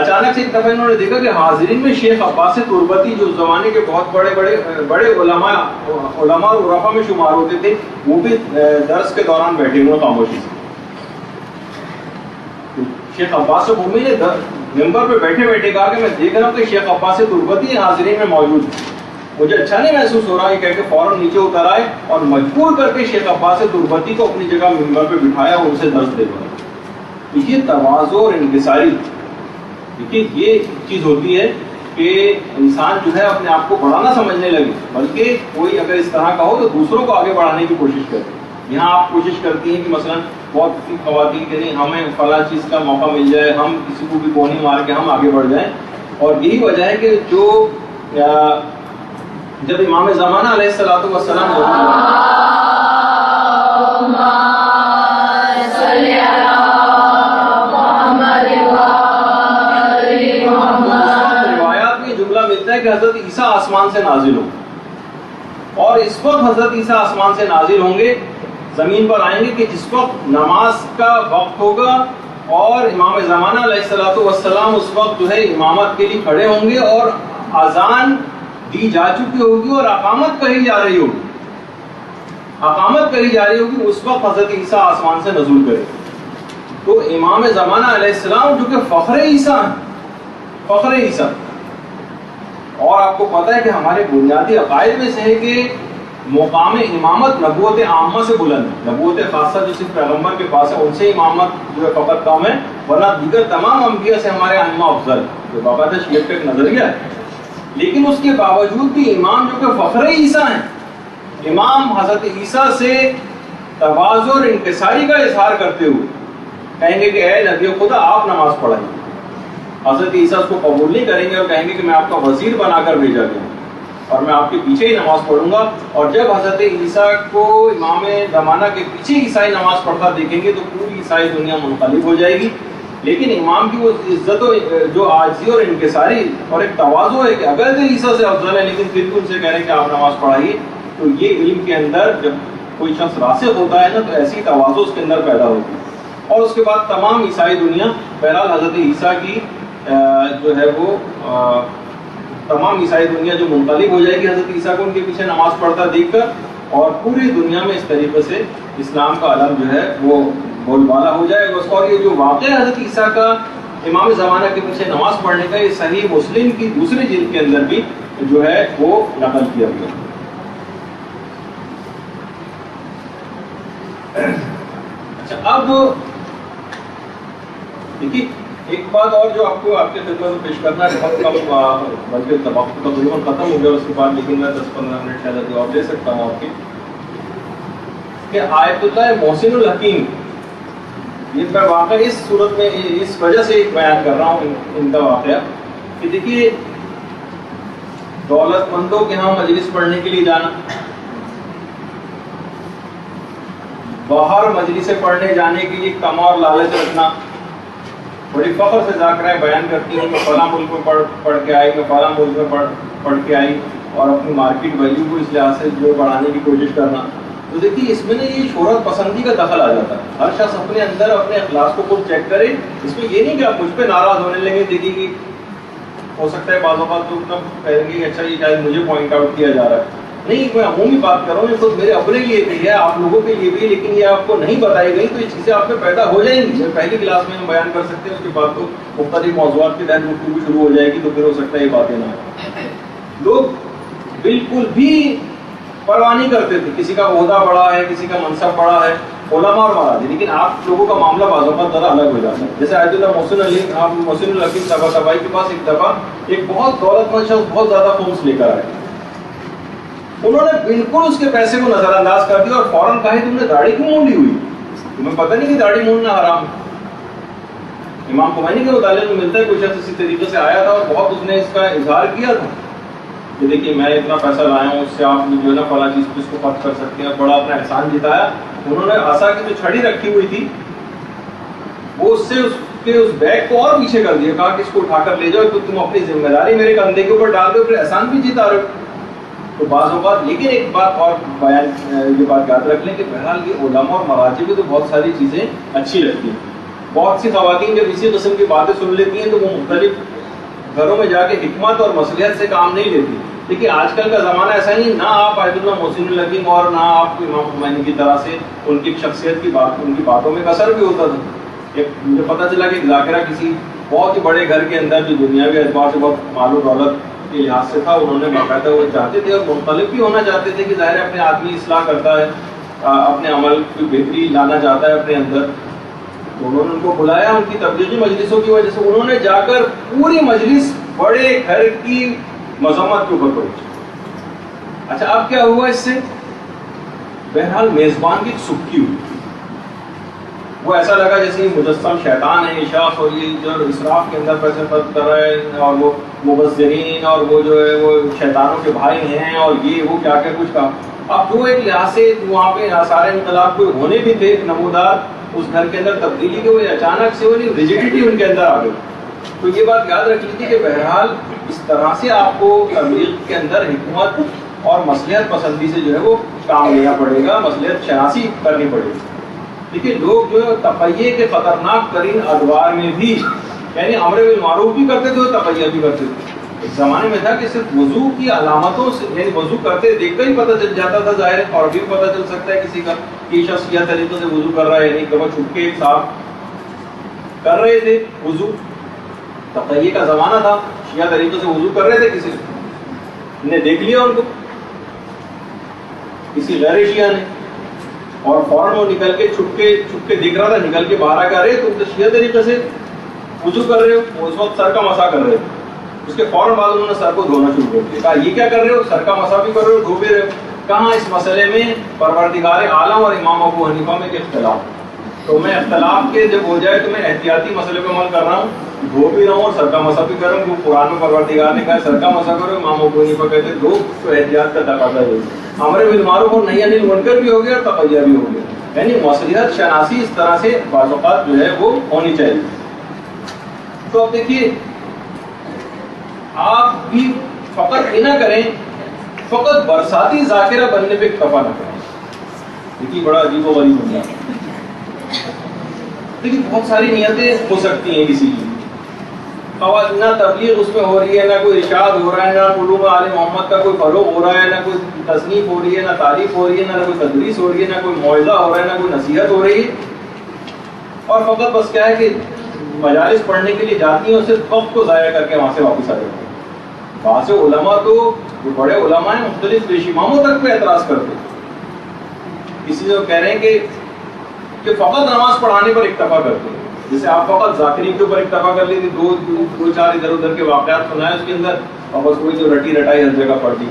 اچانک سے ایک دفعہ انہوں نے دیکھا کہ حاضرین میں شیخ عباس تربتی جو زمانے کے بہت بڑے علماء اور عرفا میں شمار ہوتے تھے، وہ بھی درس کے دوران بیٹھے ہوئے خاموشی سے. شیخ عباس قمی نے ممبر پہ بیٹھے بیٹھے کہا کہ میں دیکھ رہا ہوں کہ شیخ عباس تربتی حاضرین میں موجود ہے، مجھے اچھا نہیں محسوس ہو رہا. یہ کہہ کے فوراً نیچے اتر آئے اور مجبور کر کے شیخ عباس تربتی کو اپنی جگہ ممبر پہ بٹھایا اور ان سے درس دلوایا. یہ تواضع اور انکساری، دیکھیے یہ چیز ہوتی ہے کہ انسان جو ہے اپنے آپ کو بڑا نہ سمجھنے لگے، بلکہ کوئی اگر اس طرح کا ہو تو دوسروں کو آگے بڑھانے کی کوشش کرے. یہاں آپ کوشش کرتی ہیں کہ مثلا بہت سی خواتین کے نہیں ہمیں فلاں چیز کا موقع مل جائے، ہم کسی کو بھی کونی مار کے ہم آگے بڑھ جائیں. اور یہی وجہ ہے کہ جو جب امام زمانہ علیہ الصلوۃ والسلام روایات میں جملہ ملتا ہے کہ حضرت عیسیٰ آسمان سے نازل ہوں، اور اس وقت حضرت عیسیٰ آسمان سے نازل ہوں گے، زمین پر آئیں گے کہ جس وقت نماز کا وقت ہوگا اور امام زمانہ علیہ الصلوۃ والسلام اس وقت جو ہے امامت کے لیے کھڑے ہوں گے اور اذان دی جا چکی ہوگی اور اقامت کہی جا رہی ہوگی. اس وقت حضرت عیسیٰ آسمان سے نزول کرے. تو امام زمانہ علیہ السلام جو کہ فخر عیسیٰ ہیں، فخر عیسیٰ. اور آپ کو پتہ ہے کہ ہمارے بنیادی عقائد میں سے ہے کہ مقام امامت نبوت عامہ سے بلند ہے. نبوت خاصہ جو صرف پیغمبر کے پاس ہے، ان سے امامت جو ہے فقط کم ہے، ورنہ دیگر تمام انبیاء سے ہمارے ائمہ افضل. جو باقاعدہ شیعہ کا ایک نظریہ ہے. لیکن اس کے باوجود بھی امام جو کہ فخر عیسیٰ ہیں، امام حضرت عیسیٰ سے تواضع اور انکساری کا اظہار کرتے ہوئے کہیں گے کہ اے نبی خدا آپ نماز پڑھائیے. حضرت عیسیٰ اس کو قبول نہیں کریں گے اور کہیں گے کہ میں آپ کا وزیر بنا کر بھیجا گیا اور میں آپ کے پیچھے ہی نماز پڑھوں گا. اور جب حضرت عیسیٰ کو امام زمانہ کے پیچھے عیسائی نماز پڑھتا دیکھیں گے تو پوری عیسائی دنیا منقلب ہو جائے گی. لیکن امام کی وہ عزت و جو عاجزی اور انکساری اور ایک تواضع ہے کہ اگر عیسیٰ سے افضل ہے لیکن پھر بھی ان سے کہہ رہے ہیں کہ آپ نماز پڑھائیے، تو یہ علم کے اندر جب کوئی شخص راسخ ہوتا ہے نا تو ایسی تواضع اس کے اندر پیدا ہوتی ہے. اور اس کے بعد تمام عیسائی دنیا بہرحال حضرت عیسیٰ کی جو ہے وہ تمام عیسائی دنیا جو منقلب ہو جائے گی حضرت عیسیٰ کو ان کے پیچھے نماز پڑھتا دیکھ کر, اور پوری دنیا میں اس طریقے سے اسلام کا علم جو ہے وہ بول بالا ہو جائے گا. اور یہ جو واقعہ حضرت عیسیٰ کا امام زمانہ کے پیچھے نماز پڑھنے کا, یہ صحیح مسلم کی دوسری جلد کے اندر بھی جو ہے وہ نقل کیا گیا. اچھا, اب دیکھیے ایک بات اور جو آپ کو آپ کے خدمت میں پیش کرنا ہے, بہت کم بلکہ وقت تقریباً ختم ہو گیا اس کے بعد, لیکن میں 10-15 منٹ شاید اور دے سکتا ہوں آپ کے, کہ آیت اللہ محسن الحکیم, یہ میں واقعہ اس صورت میں اس وجہ سے بیان کر رہا ہوں ان کا واقعہ, کہ دیکھیے دولت مندوں کے ہاں مجلس پڑھنے کے لیے جانا, باہر مجلس پڑھنے جانے کے لیے کم اور لالچ رکھنا, بڑی فخر سے ذاکرائیں بیان کرتی ہیں کہ فلاں ملک میں پڑھ کے آئی, میں فلاں ملک میں پڑھ کے آئی, اور اپنی مارکیٹ ویلیو کو اس لحاظ سے جو بڑھانے کی کوشش کرنا. تو دیکھیے اس میں نے یہ شہرت پسندی کا دخل آ جاتا ہے. ہر شخص اپنے اندر اپنے اخلاص کو خود چیک کرے. اس میں یہ نہیں کہ آپ مجھ پہ ناراض ہونے لگے, دیکھیے کہ ہو سکتا ہے بعض اوقات لوگ تب کہیں گے اچھا یہ شاید مجھے پوائنٹ آؤٹ کیا جا رہا ہے. نہیں, میں عمومی بات کر رہا ہوں, یہ خود میرے اپنے لیے بھی ہے, آپ لوگوں کے لیے بھی, لیکن یہ آپ کو نہیں بتائی گئی تو یہ چیزیں آپ میں پیدا ہو جائیں گی. پہلی کلاس میں ہم بیان کر سکتے ہیں, اس کے بعد تو مختلف موضوعات کے تحت گفتگو شروع ہو جائے گی, تو پھر ہو سکتا ہے یہ باتیں نہ ہوں. لوگ بالکل بھی پرواہ نہیں کرتے تھے کسی کا عہدہ بڑا ہے, کسی کا منصب بڑا ہے, علماء اور مراجع, لیکن آپ لوگوں کا معاملہ بعض اوقات ذرا الگ ہو جاتا ہے. جیسے آیت اللہ محسن الحکیم طباطبائی کے پاس ایک دفعہ ایک بہت دولت مند شخص بہت زیادہ خمس لے کر آئے. انہوں نے بالکل اس کے پیسے کو نظر انداز کر دیا اور فوراً کہا تم نے داڑھی کیوں مونڈی ہوئی, تمہیں پتہ نہیں کہ داڑھی مونڈنا حرام ہے. امام خمینی کے مطالعے میں ملتا ہے کوئی شخص اسی طریقے سے آیا تھا اور بہت اس نے اس کا اظہار کیا تھا کہ دیکھیے میں اتنا پیسہ لایا ہوں, اس سے آپ جو ہے نا فلاں چیز پہ اس کو خرچ کر سکتے ہیں, بڑا اپنا احسان جتایا. انہوں نے عصا کی جو چھڑی رکھی ہوئی تھی وہ اس سے اس کے اس بیگ کو اور پیچھے کر دیا, کہا کہ اس کو اٹھا کر لے جاؤ, تو تم اپنی ذمہ داری میرے کندھے کے اوپر ڈال دو, پھر احسان بھی جتا رہے ہو. تو بعض اوقات, لیکن ایک بات اور بیان, یہ بات یاد رکھ لیں کہ بہرحال یہ علماء اور مراجع بھی تو بہت ساری چیزیں اچھی لگتی ہیں. بہت سی خواتین جب اسی قسم کی باتیں سن لیتی ہیں تو وہ مختلف گھروں میں جا کے حکمت اور مصلحت سے کام نہیں لیتی. لیکن آج کل کا زمانہ ایسا نہیں, نہ آپ آیت اللہ محسن الحکیم اور نہ آپ امام خمینی کی طرح سے ان کی شخصیت کی بات, ان کی باتوں میں قصر بھی ہوتا تھا. مجھے پتہ چلا کہ ذاکرہ کسی بہت ہی بڑے گھر کے اندر جو دنیاوی اعتبار سے بہت مال و دولت کے لحاظ سے تھا, انہوں نے باقاعدہ وہ چاہتے تھے اور مختلف بھی ہونا چاہتے تھے کہ ظاہر اپنے آدمی اصلاح کرتا ہے, اپنے عمل کی بہتری لانا چاہتا ہے اپنے اندر. تو انہوں نے ان کو بلایا ان کی تبلیغی مجلسوں کی وجہ سے, انہوں نے جا کر پوری مجلس بڑے گھر کی مذمت کے اوپر پڑی. اچھا اب کیا ہوا اس سے, بہرحال میزبان کی سبکی ہوئی. وہ ایسا لگا جیسے یہ مجسم شیطان ہے یہ شخص, اور یہ جو اسراف کے اندر پیسے خرچ کر رہا ہے, اور وہ مبذرین اور وہ جو ہے وہ شیطانوں کے بھائی ہیں, اور یہ وہ کیا کیا کچھ کہا. اب جو ایک لحاظ سے وہاں پہ آثار انقلاب کوئی ہونے بھی تھے نمودار اس گھر کے اندر تبدیلی کے, وہ اچانک سے وہ ریجیڈیٹی ان کے اندر آ گئی. تو یہ بات یاد رکھ لیجیے کہ بہرحال اس طرح سے آپ کو تبلیغ کے اندر حکمت اور مصلحت پسندی سے جو ہے وہ کام لینا پڑے گا, مصلحت شناسی کرنی پڑے گی. دیکھیے لوگ جو تقیہ کے خطرناک ترین ادوار میں بھی, یعنی امر بالمعروف بھی کرتے تھے اور تقیہ بھی کرتے تھے. اس زمانے میں تھا کہ صرف وضو کی علامتوں سے, یعنی وضو کرتے دیکھ کر ہی پتہ چل جاتا تھا ظاہر, اور بھی پتہ چل سکتا ہے کسی کا کہ شخص کیا طریقے سے وضو کر رہا ہے, یعنی کہ وہ چھپ کے صاف کر رہے تھے وضو. تقیہ کا زمانہ تھا, شیعہ طریقے سے وضو کر رہے تھے, کسی نے دیکھ لیا ان کو, کسی غیر شیعہ نے, اور فوراً وہ نکل کے چھپ کے دیکھ رہا تھا, نکل کے باہر آ کے, ارے تم تو شیعہ طریقے سے وضو کر رہے ہو. اس وقت سر کا مسح کر رہے ہو. اس کے فوراً بعد انہوں نے سر کو دھونا شروع کر دیا. کہا یہ کیا کر رہے ہو, سر کا مسح بھی کر رہے ہو, دھو بھی رہے ہو. کہاں اس مسئلے میں پروردگار عالم اور امام ابو حنیفہ میں ایک اختلاف, تو میں اختلاف کے جب ہو جائے تو میں احتیاطی مسئلے پہ عمل کر رہا ہوں, دھو بھی رہا ہوں اور سر کا مسح بھی کر رہا ہوں. قرآن میں پروردگار نے کہا سر کا مسح کرو, امام ابو حنیفہ کہتے دھو, تو احتیاط کا تقاضا ہے. امر بالمعروف اور نہی عن المنکر بھی ہو گیا اور تقیہ بھی ہو گیا. یعنی مصلحت شناسی اس طرح سے بعض اوقات جو ہے وہ ہونی چاہیے. تو اب دیکھیے آپ بھی فقط یہ نہ کریں فقط برساتی ذاکرہ بننے پہ اکتفا نہ کریں. دیکھیے بڑا عجیب و غریب ہوتا ہے. دیکھیے بہت ساری نیتیں ہو سکتی ہیں کسی کی. نہ تبلیغ اس میں ہو رہی ہے، نہ کوئی ارشاد ہو رہا ہے، نہ علوم آل محمد کا کوئی فروغ ہو رہا ہے، نہ کوئی تصنیف ہو رہی ہے، نہ تعریف ہو رہی ہے، نہ کوئی تدریس ہو رہی ہے، نہ کوئی موعظہ ہو رہا ہے، نہ کوئی نصیحت ہو رہی ہے. اور فقط بس کیا ہے کہ مجالس پڑھنے کے لیے جاتی ہیں اور صرف وقت کو ضائع کر کے وہاں سے واپس آ جاتی ہیں. وہاں سے علماء تو جو بڑے علماء ہیں مختلف پیش اماموں تک پہ اعتراض کرتے ہیں. کسی سے کہہ رہے ہیں کہ فقط نماز پڑھانے پر اکتفا کرتے ہیں. جیسے آپ فقط ذاکرین کے اوپر اکتفا کر لیتے، دو چار ادھر ادھر کے واقعات سنائے اس کے اندر، اور بس کوئی جو رٹی رٹائی ہر جگہ پڑھ دی.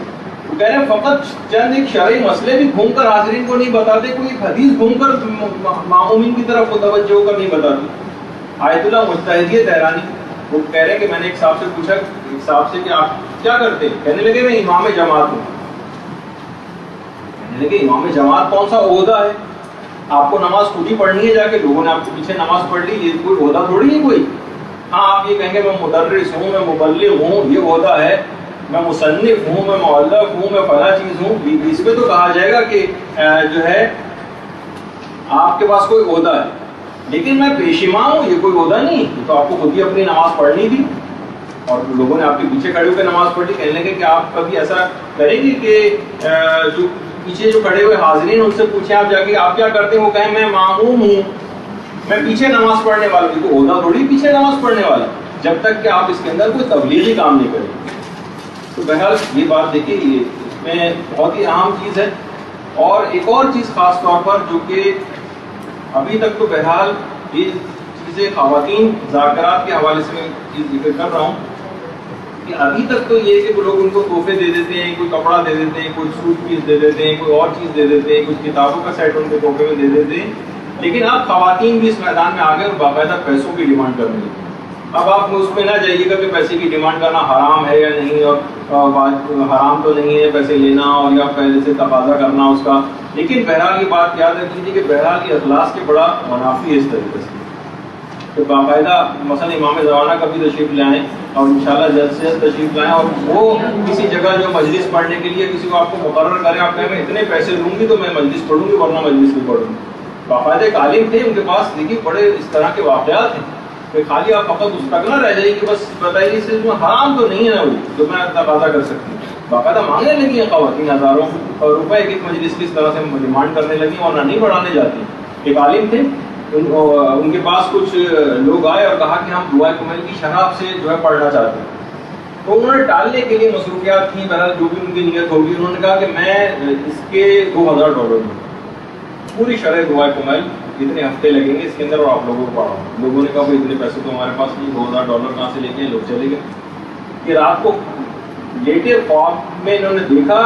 وہ کہہ رہے ہیں فقط چند ایک شرعی مسئلے بھی گھوم کر حاضرین کو نہیں بتاتے، کوئی ایک حدیث گھوم کر معمومین کی طرف متوجہ ہو کر نہیں بتاتے. آیت اللہ مجتہدیہ تہرانی وہ کہہ رہے ہیں کہ میں نے ایک صاحب سے پوچھا، ایک صاحب سے کہ آپ کیا کرتے ہیں؟ کہنے لگے میں امام جماعت ہوں. کہنے لگے امام جماعت کون سا عہدہ ہے؟ آپ کو نماز خود ہی پڑھنی ہے، جا کے لوگوں نے آپ کے پیچھے نماز پڑھ لی، یہ کوئی عہدہ تھوڑی ہے کوئی. ہاں آپ یہ کہیں گے میں مدرس ہوں، میں مبلغ ہوں، یہ عہدہ ہے، میں مصنف ہوں، میں مؤلف ہوں، میں فلاں چیز ہوں. اس پہ تو کہا جائے گا کہ جو ہے آپ کے پاس کوئی عہدہ ہے. لیکن میں پیش امام ہوں، یہ کوئی عہدہ نہیں. تو آپ کو خود ہی اپنی نماز پڑھنی تھی اور لوگوں نے آپ کے پیچھے کھڑے ہو کے نماز پڑھ لی. کہنے لگے کہ آپ کبھی ایسا کریں گے کہ جو پیچھے جو کھڑے ہوئے حاضرین ان سے پوچھیں آپ جا کے آپ کیا کرتے ہیں، وہ کہیں میں ماموم ہوں، میں پیچھے نماز پڑھنے والا ہوں. تو عہدہ تھوڑی پیچھے نماز پڑھنے والا، جب تک کہ آپ اس کے اندر کوئی تبلیغی کام نہیں کریں. تو بہرحال یہ بات دیکھیے یہ اس میں بہت ہی اہم چیز ہے. اور ایک اور چیز خاص طور پر جو کہ ابھی تک تو بہرحال یہ چیزیں خواتین ذاکرات کے حوالے سے میں چیز ذکر کر رہا ہوں کہ ابھی تک تو یہ کہ لوگ ان کو تحفے دے دیتے ہیں، کوئی کپڑا دے دیتے ہیں، کوئی سوٹ پیس دے دیتے ہیں، کوئی اور چیز دے دیتے ہیں، کچھ کتابوں کا سیٹ ان کے تحفے میں دے دیتے ہیں. لیکن اب خواتین بھی اس میدان میں آگے اور باقاعدہ پیسوں کی ڈیمانڈ کرنے لگی. اب آپ اس میں نہ جائیے گا کہ پیسے کی ڈیمانڈ کرنا حرام ہے یا نہیں، اور حرام تو نہیں ہے پیسے لینا اور یا پہلے سے تقاضا کرنا اس کا. لیکن بہرحال یہ بات یاد رکھ لیجیے کہ بہرحال یہ اخلاص کے بڑا منافی ہے اس طریقے سے کہ باقاعدہ مثلا امام زمانہ کا بھی تشریف لائیں اور انشاءاللہ جلد سے جلد تشریف لائیں، اور وہ کسی جگہ جو مجلس پڑھنے کے لیے کسی کو آپ کو مقرر کریں، آپ کہیں میں اتنے پیسے لوں گی تو میں مجلس پڑھوں گی ورنہ مجلس نہیں پڑھوں گی. باقاعدہ ایک عالم تھے ان کے پاس، دیکھیے بڑے اس طرح کے واقعات ہیں کہ خالی آپ فقط اس تک نہ رہ جائیے کہ بس بتائیے اس میں حرام تو نہیں ہے نا وہ جو میں تقاضا کر سکتی ہوں. باقاعدہ مانگنے لگی ہیں خواتین ہزاروں اور روپے ایک مجلس کی اس طرح سے ڈیمانڈ کرنے لگی ورنہ نہیں بڑھانے جاتی. ایک عالم تھے ان کے پاس کچھ لوگ آئے اور کہا کہ ہم دعائے کمیل کی شرح سے جو ہے پڑھنا چاہتے ہیں. تو انہوں نے ٹالنے کے لیے مصروفیات تھیں، بہرحال جو بھی ان کی نیت ہوگی. انہوں نے کہا کہ میں اس کے $2000 دوں، پوری شرح دعائے کمیل اتنے ہفتے لگیں گے اس کے اندر اور آپ لوگوں کو پڑھاؤں. لوگوں نے کہا بھائی اتنے پیسے تو ہمارے پاس نہیں، $2000 کہاں سے لے کے لوگ چلے گئے. کہ رات کو لیٹے خواب میں انہوں نے دیکھا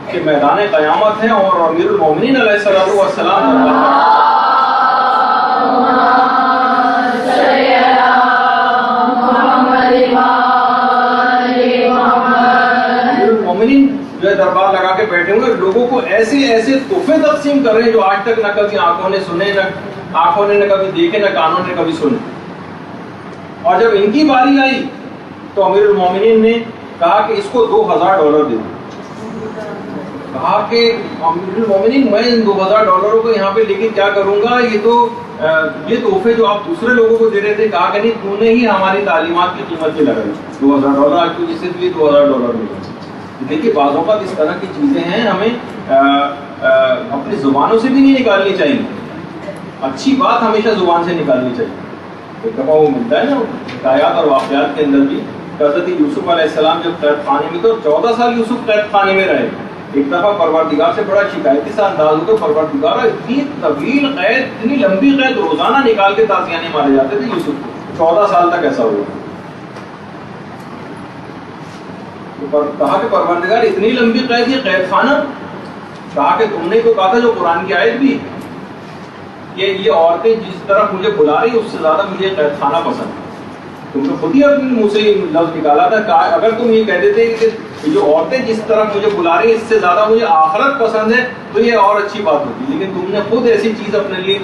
کہ میدان قیامت ہے اور امیر المومنین علیہ الصلوۃ والسلام جو ہے دربار لگا کے بیٹھے ہوئے لوگوں کو ایسے ایسے تحفے تقسیم کر رہے ہیں جو آج تک نہ کبھی آنکھوں نے سنے، نہ آنکھوں نے نہ کبھی دیکھے، نہ کانوں نے کبھی سنے. اور جب ان کی باری آئی تو امیر المومنین نے کہا کہ اس کو $2000 دے دو. کہا کہ امیر المومنین میں ان $2000 کو یہاں پہ لے کے کیا کروں گا، یہ تحفے جو آپ دوسرے لوگوں کو دے رہے تھے. کہا کہ نہیں تو نے ہی ہماری تعلیمات کی قیمت کی لگائی. $2000 آج تو جسے بھی $2000 ملے. دیکھیے بعض اوقات اس طرح کی چیزیں ہیں ہمیں اپنی زبانوں سے بھی نہیں نکالنی چاہیے. اچھی بات ہمیشہ زبان سے نکالنی چاہیے. ایک دفعہ وہ ملتا ہے نا حکایات اور واقعات کے اندر بھی، حضرت یوسف علیہ السلام جب قید خانے میں تو 14 سال یوسف قید خانے میں رہے. ایک دفعہ پروردگار سے بڑا شکایتی سا انداز ہو تو پروردگار اتنی طویل قید، اتنی لمبی قید روزانہ نکال کے تازیانے مارے جاتے تھے یوسف کو. 14 سال تک ایسا ہوا. کہا کہ پروردگار اتنی لمبی قید، یہ قید خانہ. کہا کہ تم نے تو کہا تھا جو قرآن کی آیت بھی کہ یہ عورتیں جس طرح مجھے بلا رہی اس سے زیادہ مجھے قید خانہ پسند ہے. تم نے خود ہی اپنے منہ سے لفظ نکالا تھا. اگر تم یہ کہہ دیتے کہ جو عورتیں جس طرح مجھے بلا رہی ہیں اس سے زیادہ مجھے آخرت پسند ہے تو یہ اور اچھی بات ہوتی. لیکن تم نے خود ایسی چیز اپنے لیے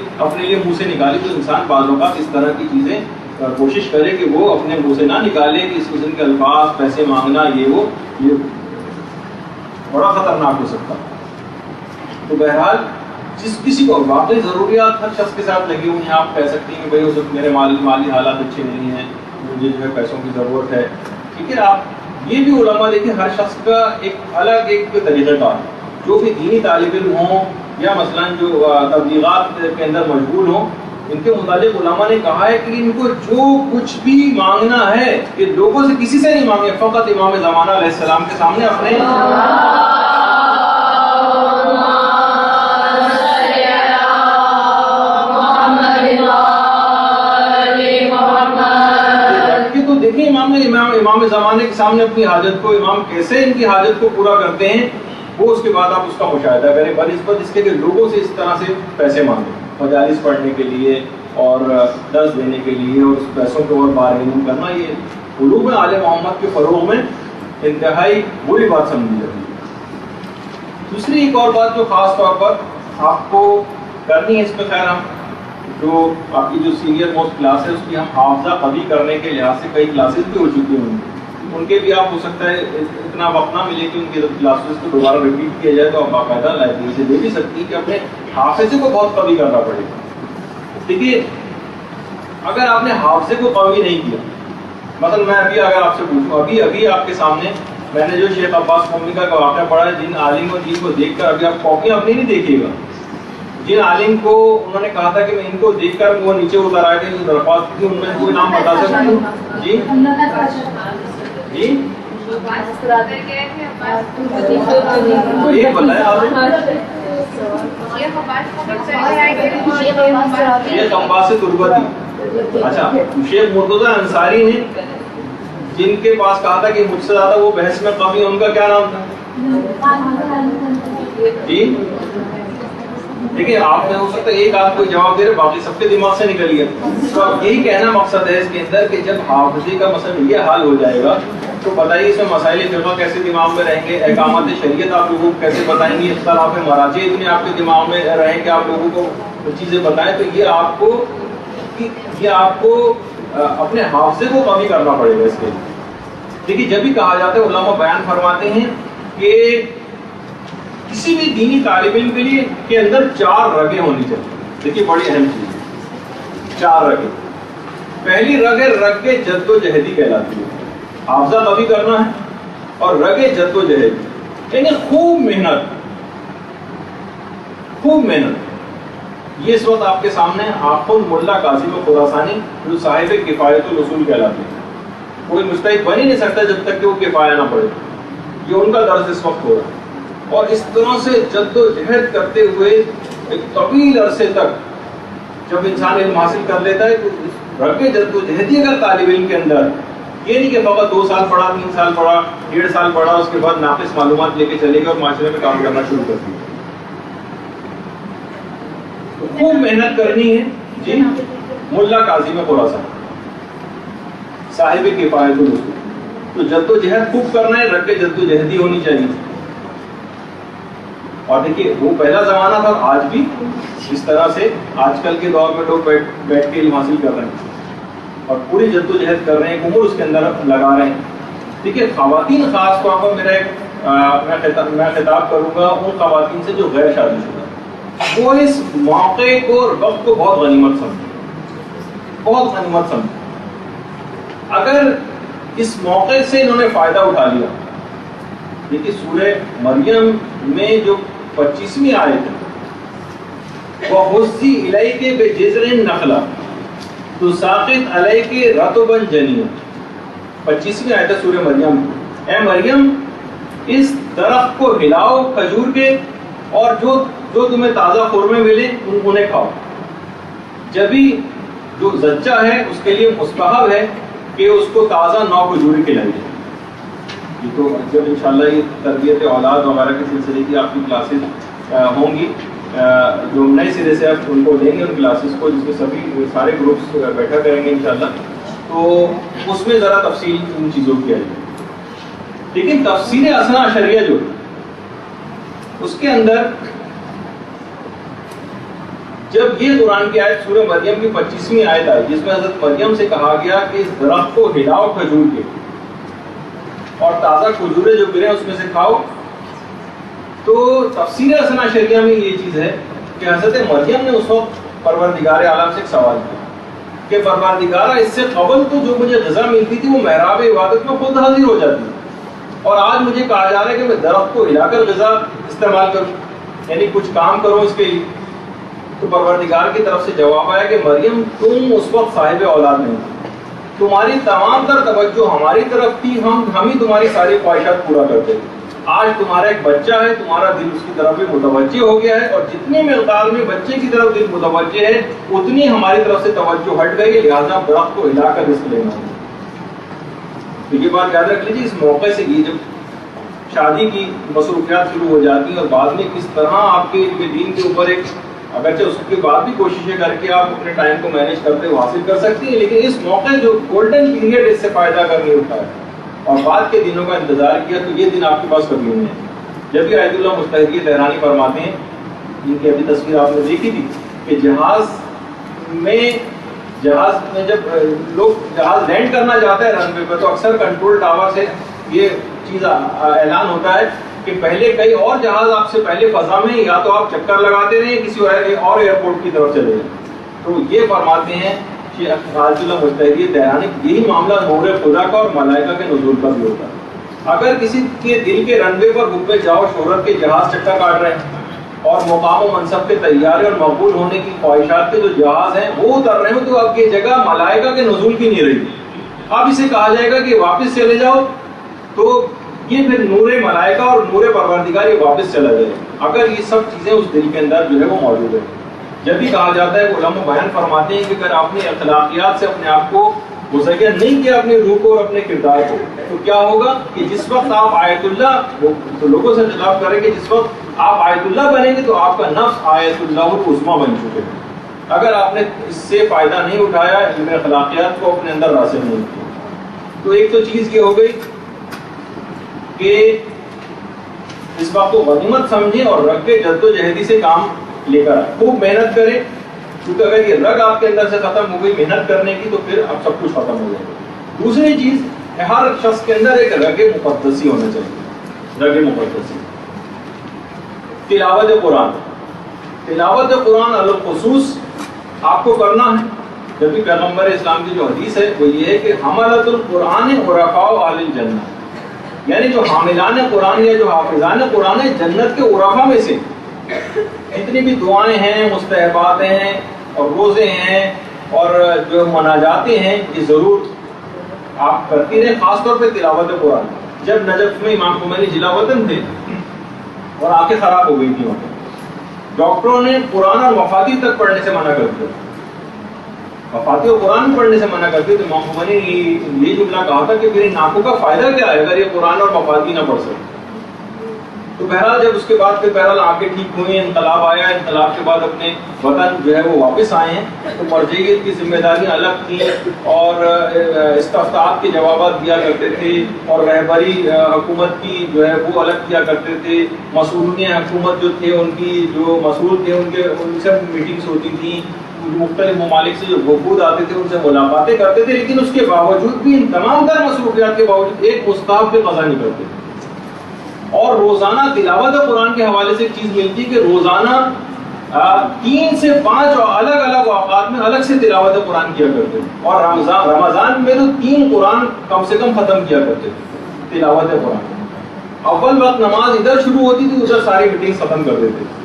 منہ سے نکالی. تو انسان بعض اوقات اس طرح کی چیزیں کوشش کرے کہ وہ اپنے منہ سے نہ نکالے کہ اس قسم کے الفاظ، پیسے مانگنا، یہ وہ. بڑا خطرناک ہو سکتا ہے. تو بہرحال جس کسی کو واقعی ضروریات ہر شخص کے ساتھ لگی ہوئی ہیں، آپ کہہ سکتے ہیں کہ بھائی اس وقت میرے مالی حالات اچھے نہیں ہیں، مجھے جو ہے پیسوں کی ضرورت ہے، ٹھیک ہے. آپ یہ بھی علماء دیکھیں ہر شخص کا ایک الگ ایک طریقہ کار ہے. جو بھی دینی طالب علم ہوں یا مثلاً جو تبلیغات کے اندر مشغول ہوں، ان کے متعلق علماء نے کہا ہے کہ ان کو جو کچھ بھی مانگنا ہے کہ لوگوں سے کسی سے نہیں مانگے، فقط امام زمانہ علیہ السلام کے سامنے اپنے تو دیکھیں امام زمانے کے سامنے اپنی حاجت کو، امام کیسے ان کی حاجت کو پورا کرتے ہیں، وہ اس کے بعد آپ اس کا مشاہدہ کریں بنسبت اس کے کہ لوگوں سے اس طرح سے پیسے مانگیں مجالس پڑھنے کے لیے اور درس دینے کے لیے اور اس پیسوں کے اور بارگیننگ کرنا. یہ علوم آل محمد کے فروغ میں انتہائی بری بات سمجھی جاتی ہے. دوسری ایک اور بات جو خاص طور پر آپ کو کرنی ہے، اس پہ خیر ہم جو آپ کی جو سینئر موسٹ کلاس ہے اس کی ہم حافظہ قوی کرنے کے لحاظ سے کئی کلاسز بھی ہو چکی ہوں، ان کے بھی آپ ہو سکتا ہے اتنا وقت نہ ملے کہ ان کی کلاسز کو دوبارہ ریپیٹ کیا جائے، تو آپ باقاعدہ لائبریری سے دے بھی سکتی کہ اپنے حافظے کو بہت قوی کرنا پڑے گا. دیکھیے اگر آپ نے حافظے کو قوی نہیں کیا، مثلا میں ابھی اگر آپ سے پوچھوں، ابھی آپ کے سامنے میں نے جو شیخ عباس قومی کا واقعہ پڑھا ہے، جن عالم و دین کو دیکھ کر ابھی آپ کاپیاں اپنی نہیں دیکھیے گا، جن عالم کو انہوں نے کہا تھا کہ میں ان کو دیکھ کر وہ نیچے اتر آئے تھے، درخواست کی، ان میں کوئی نام بتا سکتے ہیں؟ جی جی ایک بتائیں آپ شیخ عباس تربتی. اچھا شیخ مرتضیٰ انصاری نے جن کے پاس کہا تھا کہ مجھ سے زیادہ وہ بحث میں قوی، ان کا کیا نام تھا؟ جی دیکھیے آپ نے ہو سکتا ہے ایک آپ کو جواب دے رہے، باقی سب کے دماغ سے نکل گیا. تو اب یہی کہنا مقصد ہے اس کے اندر کہ جب حافظے کا مثلا یہ حال ہو جائے گا تو بتائیے اس میں مسائل فقہ کیسے دماغ میں رہیں گے، احکامات شریعت آپ لوگوں کو کیسے بتائیں گے، اختلاف مراجع اتنے آپ کے دماغ میں رہیں کہ آپ لوگوں کو چیزیں بتائیں. تو یہ آپ کو اپنے حافظے کو قوی کرنا پڑے گا اس کے لیے. دیکھیے جب بھی کہا جاتا ہے، علماء بیان فرماتے ہیں کہ کسی بھی دینی طالب علم کے لیے کے اندر 4 رگیں ہونی چاہیے. دیکھیے بڑی اہم چیز ہے 4 رگیں. پہلی رگ ہے رگ جد و جہدی کہلاتی ہے، حافظہ قوی کرنا ہے، اور رگ جد و جہد یعنی خوب محنت. یہ اس وقت آپ کے سامنے آخوند ملا قاسم خراسانی جو صاحب کفایت الاصول کہلاتے ہیں. کوئی مجتہد بن ہی نہیں سکتا جب تک کہ وہ کفایہ نہ پڑھے. یہ ان کا درس اس وقت ہو رہا ہے. اور اس طرح سے جد و جہد کرتے ہوئے ایک طویل عرصے تک جب انسان علم حاصل کر لیتا ہے تو رگ جد و جہدی اگر طالب علم کے اندر، یہ نہیں کہ فقط 2 سال پڑھا، 3 سال پڑھا، 1.5 سال پڑھا، اس کے بعد ناقص معلومات لے کے چلے گا اور معاشرے میں کام کرنا شروع کر دیا. تو خوب محنت کرنی ہے. جی ملا قاسم خراسانی صاحب کفایت الاصول. تو جد و جہد خوب کرنا ہے، رگ جد و جہدی ہونی چاہیے. اور دیکھیے وہ پہلا زمانہ تھا، آج بھی اس طرح سے آج کل کے دور میں لوگ بیٹھ کے علم حاصل کر رہے ہیں اور پوری جد و جہد کر رہے ہیں، عمر اس کے اندر لگا رہے ہیں. دیکھیے خواتین خاص طور پر میں خطاب کروں گا ان خواتین سے جو غیر شادی شدہ، وہ اس موقع کو اور وقت کو بہت غنیمت سمجھیں. اگر اس موقع سے انہوں نے فائدہ اٹھا لیا. دیکھیے سورہ مریم میں جو 25ویں آیت ہے، وَحُزِّ إِلَيْكِ بِجِذْعِ النَّخْلَةِ تُسَاقِطْ عَلَيْكِ رَطْبًا جَنِيًّا. 25ویں آیت ہے سورہ مریم. اے مریم اس درخت کو ہلاؤ کھجور کے، اور جو تمہیں تازہ خرمے ملے انہیں کھاؤ. جبھی جو زچہ ہے اس کے لیے مستحب ہے کہ اس کو تازہ نو کھجوریں کھلائی جائے. یہ تو جب انشاءاللہ یہ تربیت اولاد وغیرہ کے سلسلے کی آپ کی کلاسز ہوں گی، جو نئے سرے سے آپ ان کو لیں گے ان کلاسز کو، جس میں سارے گروپس بیٹھا کریں گے انشاءاللہ، تو اس میں ذرا تفصیل ان چیزوں کی آئے گی. لیکن تفسیر اثنا عشریہ جو اس کے اندر جب یہ قرآن کی آیت سورہ مریم کی 25ویں آیت آئی جس میں حضرت مریم سے کہا گیا کہ اس درخت کو ہلاؤ کھجور کے اور تازہ کھجوریں جو گرے اس میں سے کھاؤ، تو تفسیر حسنہ شریعہ میں یہ چیز ہے کہ حضرت مریم نے اس وقت پروردگار عالم سے ایک سوال کیا کہ پروردگارہ اس سے قبل تو جو مجھے غذا ملتی تھی وہ محراب عبادت میں خود حاضر ہو جاتی ہے، اور آج مجھے کہا جا رہا ہے کہ میں درخت کو ہلا کر غذا استعمال کروں، یعنی کچھ کام کروں اس کے لیے۔ تو پروردگار کی طرف سے جواب آیا کہ مریم تم اس وقت صاحب اولاد نہیں تھی، تمہاری تمام تر توجہ ہماری طرف تھی، ہم ہی تمہاری ساری خواہشات پورا کرتے تھے۔ آج تمہارا ایک بچہ ہے، تمہارا دل اس کی طرف بھی متوجہ ہو گیا ہے، اور جتنی مقدار میں بچے کی طرف دل متوجہ ہے اتنی ہماری طرف سے توجہ ہٹ گئی، لہٰذا درخت کو ہلا کر رزق لینا ہے۔ تو یہ بات یاد رکھ لیجیے، اس موقع سے یہ جب شادی کی مصروفیات شروع ہو جاتی ہیں اور بعد میں کس طرح آپ کے علم دین کے اوپر ایک، اگرچہ اس کے بعد بھی کوششیں کر کے آپ اپنے ٹائم کو مینیج کرتے ہوئے حاصل کر سکتے ہیں، لیکن اس موقع جو گولڈن پیریڈ اس سے فائدہ کرنے ہوتا ہے اور بعد کے دنوں کا انتظار کیا، تو یہ دن آپ کے پاس کبھی نہیں ہے۔ جب بھی آیت اللہ مستحقی تہرانی فرماتے ہیں، جن کی ابھی تصویر آپ نے دیکھی تھی کہ جہاز میں جب لوگ جہاز لینڈ کرنا چاہتا ہے رن وے پہ، تو اکثر کنٹرول ٹاور سے یہ چیز اعلان ہوتا ہے کہ پہلے کئی اور جہاز آپ سے پہلے فضا میں، یا تو آپ چکر لگاتے رہیں کسی اور ایئرپورٹ کی طرف چلے جائیں۔ تو یہ فرماتے ہیں کہ آیت اللہ مستحقی تہرانی، یہی معاملہ نور خدا کا اور ملائکہ کے نزول کا بھی ہوتا ہے۔ اگر کسی کے دل کے رن وے پر حب جاؤ شہرت کے جہاز چکر کاٹ رہے ہیں اور مقام و منصب کے طیارے اور مقبول ہونے کی خواہشات کے جو جہاز ہیں وہ اتر رہے ہوں، تو اب یہ جگہ ملائکہ کے نزول کی نہیں رہی۔ اب اسے کہا جائے گا کہ واپس چلے جاؤ، تو یہ پھر نور ملائکہ اور نور پروردگار یہ واپس چلا جائے اگر یہ سب چیزیں اس دل کے اندر جو ہے وہ موجود ہے۔ جب بھی کہا جاتا ہے، علماء بیان فرماتے ہیں کہ اگر آپ نے اخلاقیات سے اپنے آپ کو مزین نہیں کیا، اپنے روح کو اور اپنے کردار کو، تو کیا ہوگا کہ جس وقت آپ آیت اللہ، تو لوگوں سے خطاب کریں کہ جس وقت آپ آیت اللہ بنیں گے تو آپ کا نفس آیت اللہ العظمیٰ بن چکے ہیں۔ اگر آپ نے اس سے فائدہ نہیں اٹھایا، علم اخلاقیات کو اپنے اندر راسخ نہیں کیا، تو ایک تو چیز یہ ہو گئی کہ اس بات کو غنیمت سمجھیں اور رگ کے جد و جہدی سے کام لے کر خوب محنت کریں، کیونکہ اگر یہ رگ آپ کے اندر سے ختم ہو گئی محنت کرنے کی، تو پھر اب سب کچھ ختم ہو جائے گا۔ دوسری چیز، ہر شخص کے اندر ایک رگ مقدسی ہونا چاہیے، رگ مقدسی۔ تلاوت قرآن، تلاوت قرآن الخصوص آپ کو کرنا ہے۔ جب بھی پیغمبر اسلام کی جو حدیث ہے وہ یہ ہے کہ حملۃ القرآن عرفاء اہل الجنہ، یعنی جو حاملان قرآن یا جو حافظان قرآن ہے جنت کے عرفا میں سے، جتنی بھی دعائیں ہیں، مستحبات ہیں اور روزے ہیں اور جو مناجاتیں ہیں، یہ ضرور آپ کرتی رہیں، خاص طور پہ تلاوت قرآن۔ جب نجف میں امام خمینی ضلع وطن تھے اور آنکھیں خراب ہو گئی تھی، ڈاکٹروں نے قرآن اور مفاتیح تک پڑھنے سے منع کر دیا، مفاتیح اور قرآن پڑھنے سے منع کر دیا، تو امام خمینی نے یہ جملہ کہا تھا کہ میری ناکوں کا فائدہ کیا ہے اگر یہ قرآن اور مفاتیح نہ پڑھ سکے۔ تو بہرحال جب اس کے بعد پھر بہرحال آنکھیں ٹھیک ہوئی، انقلاب آیا، انقلاب کے بعد اپنے وطن جو ہے وہ واپس آئے ہیں، تو مرجعیت کی ذمہ داریاں الگ تھیں اور استفتاءات کے جوابات دیا کرتے تھے، اور رہبری حکومت کی جو ہے وہ الگ کیا کرتے تھے، مسئولین حکومت جو تھے ان کی جو مسئول تھے ان سے میٹنگز ہوتی تھیں، مختلف ممالک سے جو وفود آتے تھے ان سے ملاقاتیں کرتے تھے، لیکن اس کے باوجود بھی، ان تمام تر مصروفیات کے باوجود ایک مستحب پہ قضا نہیں کرتے۔ اور روزانہ تلاوت قرآن کے حوالے سے ایک چیز ملتی ہے کہ روزانہ 3 سے 5 الگ الگ اوقات میں الگ سے تلاوت قرآن کیا کرتے تھے، اور رمضان میں تو 3 قرآن کم سے کم ختم کیا کرتے تھے تلاوت قرآن۔ اول وقت نماز ادھر شروع ہوتی تھی، ادھر ساری میٹنگ ختم کر دیتے تھے۔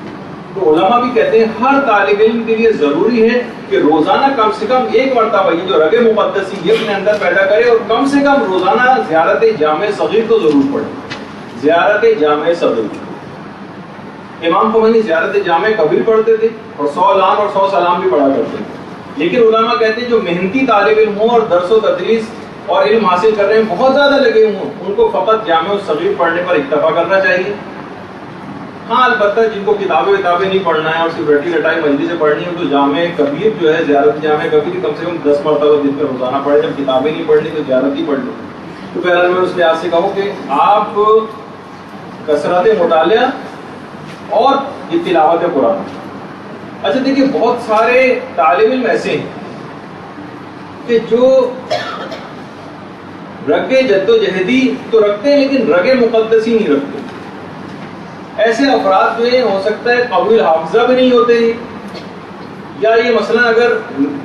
تو علماء بھی کہتے ہیں ہر طالب علم کے لیے ضروری ہے کہ روزانہ کم سے کم ایک مرتبہ یہ جو رگ مقدسی یہ اپنے اندر پیدا کرے، اور کم سے کم روزانہ زیارت جامع صغیر تو ضرور پڑھے، زیارت جامع صغیر۔ امام خمینی زیارت جامع کبیر پڑھتے تھے اور 100 لعن اور 100 سلام بھی پڑھا کرتے تھے، لیکن علماء کہتے ہیں جو محنتی طالب علم ہوں اور درس و تدریس اور علم حاصل کر رہے ہیں بہت زیادہ لگے ہوں، ان کو فقط جامع صغیر پڑھنے پر اکتفا کرنا چاہیے۔ ہاں البتہ جن کو کتابیں نہیں پڑھنا ہے اور صرف رٹی رٹائی مجلس سے پڑھنی ہے، تو جامع کبیر جو ہے، زیارت جامع کبیر کم سے کم 10 مرتبہ دن میں روزانہ پڑھے۔ جب کتابیں نہیں پڑھنی تو زیارت ہی پڑھ لیں۔ تو بہرحال میں اس لحاظ سے کہوں کہ آپ کثرت مطالعہ اور یہ تلاوت قرآن۔ اچھا دیکھیے، بہت سارے طالب علم ایسے ہیں کہ جو رگ جد و جہدی تو رکھتے ہیں لیکن رگ مقدسی نہیں رکھتے۔ ایسے افراد جو ہو سکتا ہے قابل حافظہ بھی نہیں ہوتے، یا یہ مثلا اگر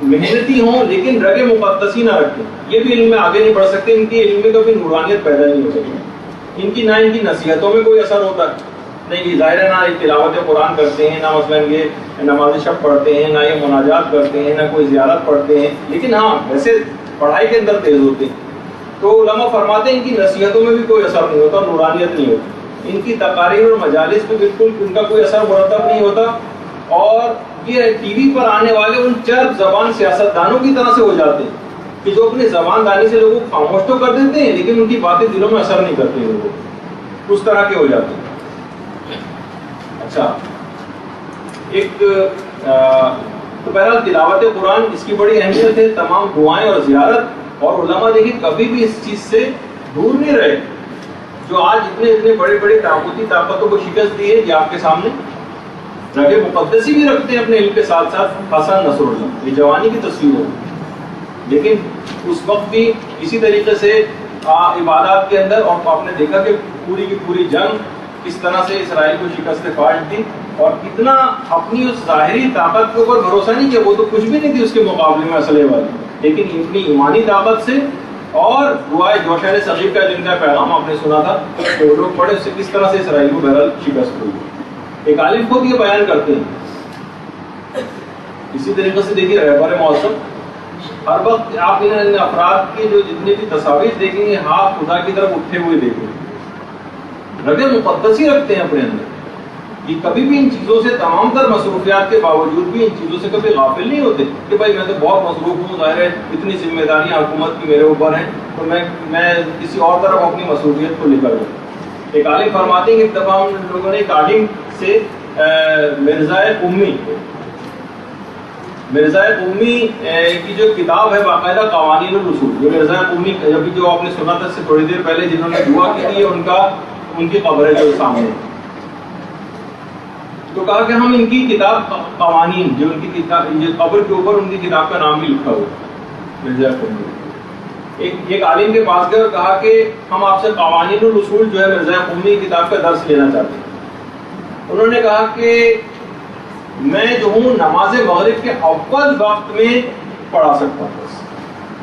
محنتی ہوں لیکن رگ مقدسی نہ رکھیں، یہ بھی علم میں آگے نہیں بڑھ سکتے، ان کی علم میں کبھی نورانیت پیدا نہیں ہو سکتی، ان کی نصیحتوں میں کوئی اثر ہوتا ہے نہیں، یہ ظاہر ہے نہ تلاوت قرآن کرتے ہیں، نہ مثلا یہ نماز شب پڑھتے ہیں، نہ یہ مناجات کرتے ہیں، نہ کوئی زیارت پڑھتے ہیں، لیکن ہاں ویسے پڑھائی کے اندر تیز ہوتے ہیں۔ تو علماء فرماتے ہیں ان کی نصیحتوں میں بھی کوئی اثر نہیں ہوتا، نورانیت نہیں ہوتی، ان کی تقاریر اور مجالس میں بالکل ان کا کوئی اثر مرتب نہیں ہوتا، اور یہ ٹی وی پر آنے والے ان چرب زبان سیاستدانوں کی طرح سے ہو جاتے ہیں کہ جو اپنی زبان دانی سے لوگوں کو خاموش تو کر دیتے ہیں لیکن ان کی باتیں دلوں میں اثر نہیں کرتی لوگوں کو، اس طرح کے ہو جاتے ہیں۔ اچھا، ایک تو بہرحال تلاوت قرآن اس کی بڑی اہمیت ہے، تمام دعائیں اور زیارت، اور علماء دیکھیں کبھی بھی اس چیز سے دور نہیں رہے۔ جو آج اتنے بڑے طاقتی طاقتوں کو شکست دی ہے یہ آپ کے سامنے، رگ مقدسی بھی رکھتے ہیں اپنے علم کے ساتھ ساتھ، حسن نصر اللہ، یہ جوانی کی تصویر ہے، لیکن اس وقت بھی اسی طریقے سے عبادات کے اندر، اور آپ نے دیکھا کہ پوری کی پوری جنگ کس طرح سے اسرائیل کو شکست فاش دی، اور کتنا اپنی اس ظاہری طاقت کے اوپر بھروسہ نہیں کیا، وہ تو کچھ بھی نہیں تھی اس کے مقابلے میں اسلحے والی، لیکن اپنی ایمانی طاقت سے، اور دعائے جوشن صغیر کا جن کا پیغام آپ نے سنا تھا کہ وہ لوگ پڑھے، اس سے کس طرح سے اسرائیل کو بہرحال شکست ہوئی۔ ایک عالم خود یہ بیان کرتے ہیں۔ اسی طریقے سے دیکھیے رہبر موسم، ہر وقت آپ ان افراد کی جو جتنے بھی تصاویر دیکھیں گے ہاتھ خدا کی طرف اٹھے ہوئے دیکھیں گے، رگ مقدسی رکھتے ہیں اپنے اندر، یہ کبھی بھی ان چیزوں سے، تمام تر مصروفیات کے باوجود بھی ان چیزوں سے کبھی غافل نہیں ہوتے کہ بھائی میں تو بہت مصروف ہوں، ظاہر ہے اتنی ذمہ داریاں حکومت کی میرے اوپر ہیں، تو میں کسی اور طرف اپنی مصروفیت کو لے کر جاؤں۔ ایک عالم فرماتے ہیں کہ تمام لوگوں نے ایک عالم سے مرزا قمی کی جو کتاب ہے باقاعدہ قوانین الاصول، جو مرزا قمی ابھی جو آپ نے سنا تھا اس سے تھوڑی دیر پہلے جنہوں نے دعا کی تھی، ان کی قبر ہے جو سامنے، تو کہا کہ ہم ان کی کتاب قوانین، جو ان کی کتاب قبر کے اوپر ان کی کتاب کا نام بھی لکھا ہوا مرزا قمی، ایک عالم کے پاس گئے اور کہا کہ ہم آپ سے قوانین الاصول جو ہے مرزا قمی کی کتاب کا درس لینا چاہتے ہیں۔ انہوں نے کہا کہ میں جو ہوں نماز مغرب کے اول وقت میں پڑھا سکتا ہوں،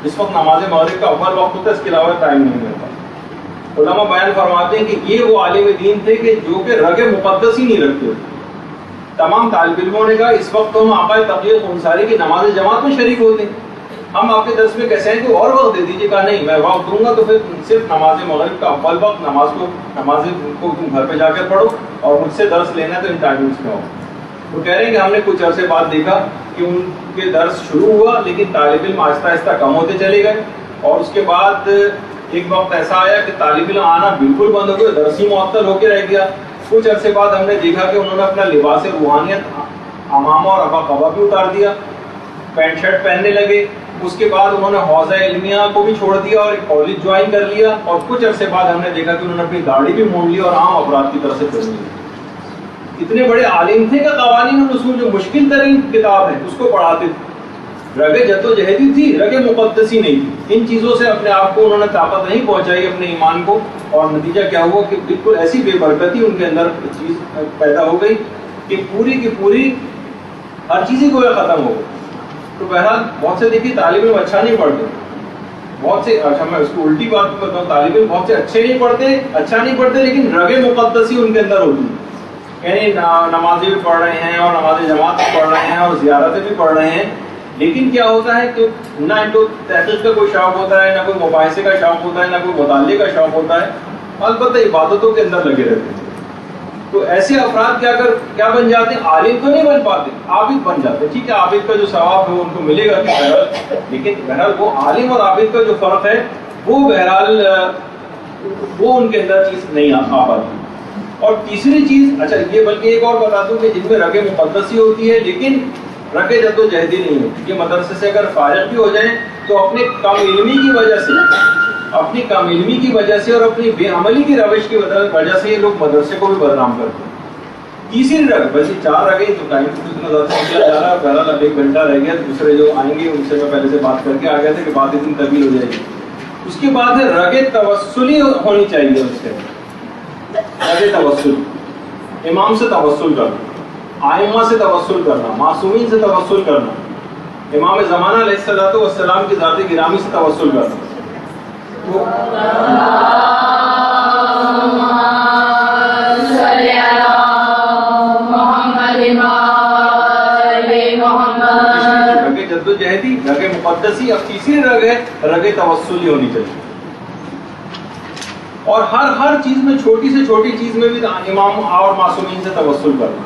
اس وقت نماز مغرب کا اول وقت ہوتا ہے، اس کے علاوہ ٹائم نہیں ملتا۔ علماء بیان فرماتے ہیں کہ یہ وہ عالم دین تھے کہ جو کہ رگ مقدس ہی نہیں رکھتے۔ تمام طالب علموں نے کہا اس وقت تو ہم آقا تقی انصاری کی نماز جماعت میں شریک ہوتے ہیں، ہم آپ کے درس میں کیسے ہیں کہ اور وقت دے دیجیے، کہا نہیں میں وقت دوں گا تو پھر صرف نماز مغرب کا اول وقت نماز کو تم گھر پہ جا کر پڑھو، اور مجھ سے درس لینا تو ان ٹائمنگس میں ہو۔ وہ کہہ رہے ہیں کہ ہم نے کچھ عرصے بعد دیکھا کہ ان کے درس شروع ہوا لیکن طالب علم آہستہ آہستہ کم ہوتے چلے گئے، اور اس کے بعد ایک وقت ایسا آیا کہ طالب علم آنا بالکل بند ہو گیا، درس ہی معطل ہو کے رہ گیا۔ کچھ عرصے بعد ہم نے دیکھا کہ انہوں نے اپنا لباس روحانیت امامہ اور ابا قبا بھی اتار دیا، پینٹ شرٹ پہننے لگے۔ اس کے بعد انہوں نے حوزہ علمیہ کو بھی چھوڑ دیا اور ایک کالج جوائن کر لیا، اور کچھ عرصے بعد ہم نے دیکھا کہ انہوں نے اپنی داڑھی بھی مونڈ لی اور عام افراد کی طرف سے پڑھ لی۔ اتنے بڑے عالم تھے کہ قوانین الاصول جو مشکل ترین کتاب ہے اس کو پڑھاتے تھے۔ رگ جدوجہدی تھی، رگ مقدسی نہیں تھی، ان چیزوں سے اپنے آپ کو انہوں نے طاقت نہیں پہنچائی اپنے ایمان کو، اور نتیجہ کیا ہوا کہ بالکل ایسی بے برکتی ان کے اندر چیز پیدا ہو گئی کہ پوری کی پوری ہر چیز ہی گویا ختم ہو گئی۔ تو بہرحال بہت سے دیکھیے طالب علم اچھا نہیں پڑھتے، بہت سے، اچھا میں اس کو الٹی بات بتاؤں، طالب علم بہت سے اچھے نہیں پڑھتے، اچھا نہیں پڑھتے، لیکن رگ مقدسی ان کے اندر ہوتی ہے، یعنی نمازیں بھی پڑھ رہے ہیں اور نماز جماعت بھی پڑھ رہے ہیں اور زیارتیں بھی پڑھ رہے ہیں، لیکن کیا ہوتا ہے کہ نہ ان کو تحقیق کا کوئی شوق ہوتا ہے، نہ کوئی مباحثے کا شوق ہوتا ہے، نہ کوئی مطالعے کا شوق ہوتا ہے، البتہ عبادتوں کے اندر لگے رہتے ہیں۔ تو ایسے افراد کیا بن جاتے ہیں؟ عالم تو نہیں بن پاتے، عابد بن جاتے ہیں۔ ٹھیک ہے، عابد کا جو ثواب ہے ان کو ملے گا کہ لیکن بہرحال وہ عالم اور عابد کا جو فرق ہے وہ بہرحال وہ ان کے اندر چیز نہیں آ پاتی۔ اور تیسری چیز، اچھا یہ بلکہ ایک اور بتا دوں کہ جن میں رگ مقدسی ہوتی ہے لیکن رگ جدوجہدی نہیں ہوتی، یہ مدرسے سے اگر فارغ بھی ہو جائیں تو اپنے کم علمی کی وجہ سے اور اپنی بے عملی کی روش کی وجہ سے یہ لوگ مدرسے کو بھی بدنام کرتے ہیں۔ تیسری رگ، بس یہ 4 رگیں تو ٹائم اتنا زیادہ نکلا جا رہا ہے، بہرحال اب 1 گھنٹہ رہ گیا، دوسرے جو آئیں گے ان سے میں پہلے سے بات کر کے آ گیا تھا کہ بات اتنی طویل ہو جائے گی۔ اس کے بعد ہے رگ توسلی ہونی چاہیے، اس کے رگ توسلی امام سے توسل کرنا، آئمہ سے توسل کرنا، معصومین سے توسل کرنا، امام زمانہ علیہ السلام کی ذات گرامی سے توسل کرنا. رگ جدوجہدی، رگ مقدسی، اب تیسری رگ ہے رگ توسلی ہونی چاہیے. اور ہر چیز میں، چھوٹی سے چھوٹی چیز میں بھی امام اور معصومین سے توسل کرنا.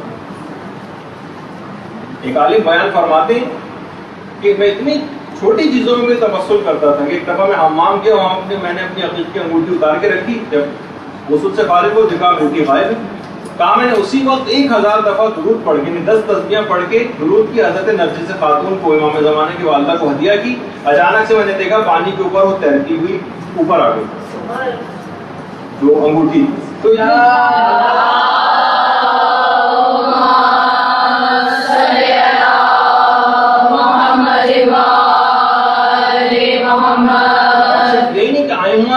ایک عالم بیان فرماتے ہیں کہ میں اتنی چھوٹی چیزوں میں بھی توسل کرتا تھا کہ ایک دفعہ میں حمام گیا، وہاں میں نے اپنی عقیق کی انگوٹھی اتار کے رکھی، جب غسل سے فارغ ہو دیکھا انگوٹھی غائب ہے. کہا میں نے اسی وقت 1000 دفعہ درود پڑھ کے، 10 تسبیحاں پڑھ کے درود کی حضرت نرجس خاتون کو، امام زمانے کی والدہ کو ہدیہ کی. اچانک سے میں نے دیکھا پانی کے اوپر وہ تیرتی ہوئی اوپر آ گئی جو انگوٹھی. تو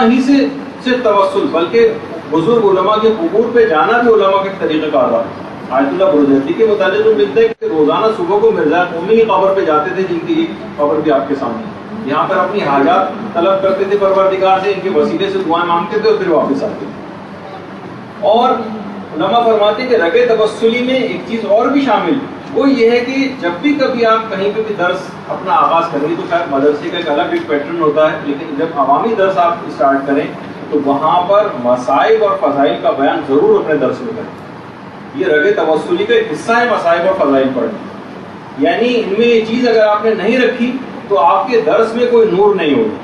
ہی سے صرف توسل، بلکہ بزرگ علماء کے قبور پہ جانا بھی علماء کے طریقہ کار رہا. آیت اللہ بروجردی کے متعلق جو ملتا ہے کہ روزانہ صبح کو مرزا قومی کی قبر پہ جاتے تھے، جن کی قبر بھی آپ کے سامنے، یہاں پر اپنی حاجات طلب کرتے تھے پروردگار سے، ان کے وسیلے سے دعائیں مانگتے تھے اور پھر واپس آتے. اور علماء فرماتے ہیں کہ رگ توسلی میں ایک چیز اور بھی شامل، وہ یہ ہے کہ جب بھی کبھی آپ کہیں پہ بھی درس اپنا آغاز کریں تو خیر مدرسے کا ایک الگ ایک پیٹرن ہوتا ہے، لیکن جب عوامی درس آپ اسٹارٹ کریں تو وہاں پر مصائب اور فضائل کا بیان ضرور اپنے درس میں کریں. یہ رگ توسلی کا ایک حصہ ہے مصائب اور فضائل پڑھنا. یعنی ان میں یہ چیز اگر آپ نے نہیں رکھی تو آپ کے درس میں کوئی نور نہیں ہوگا.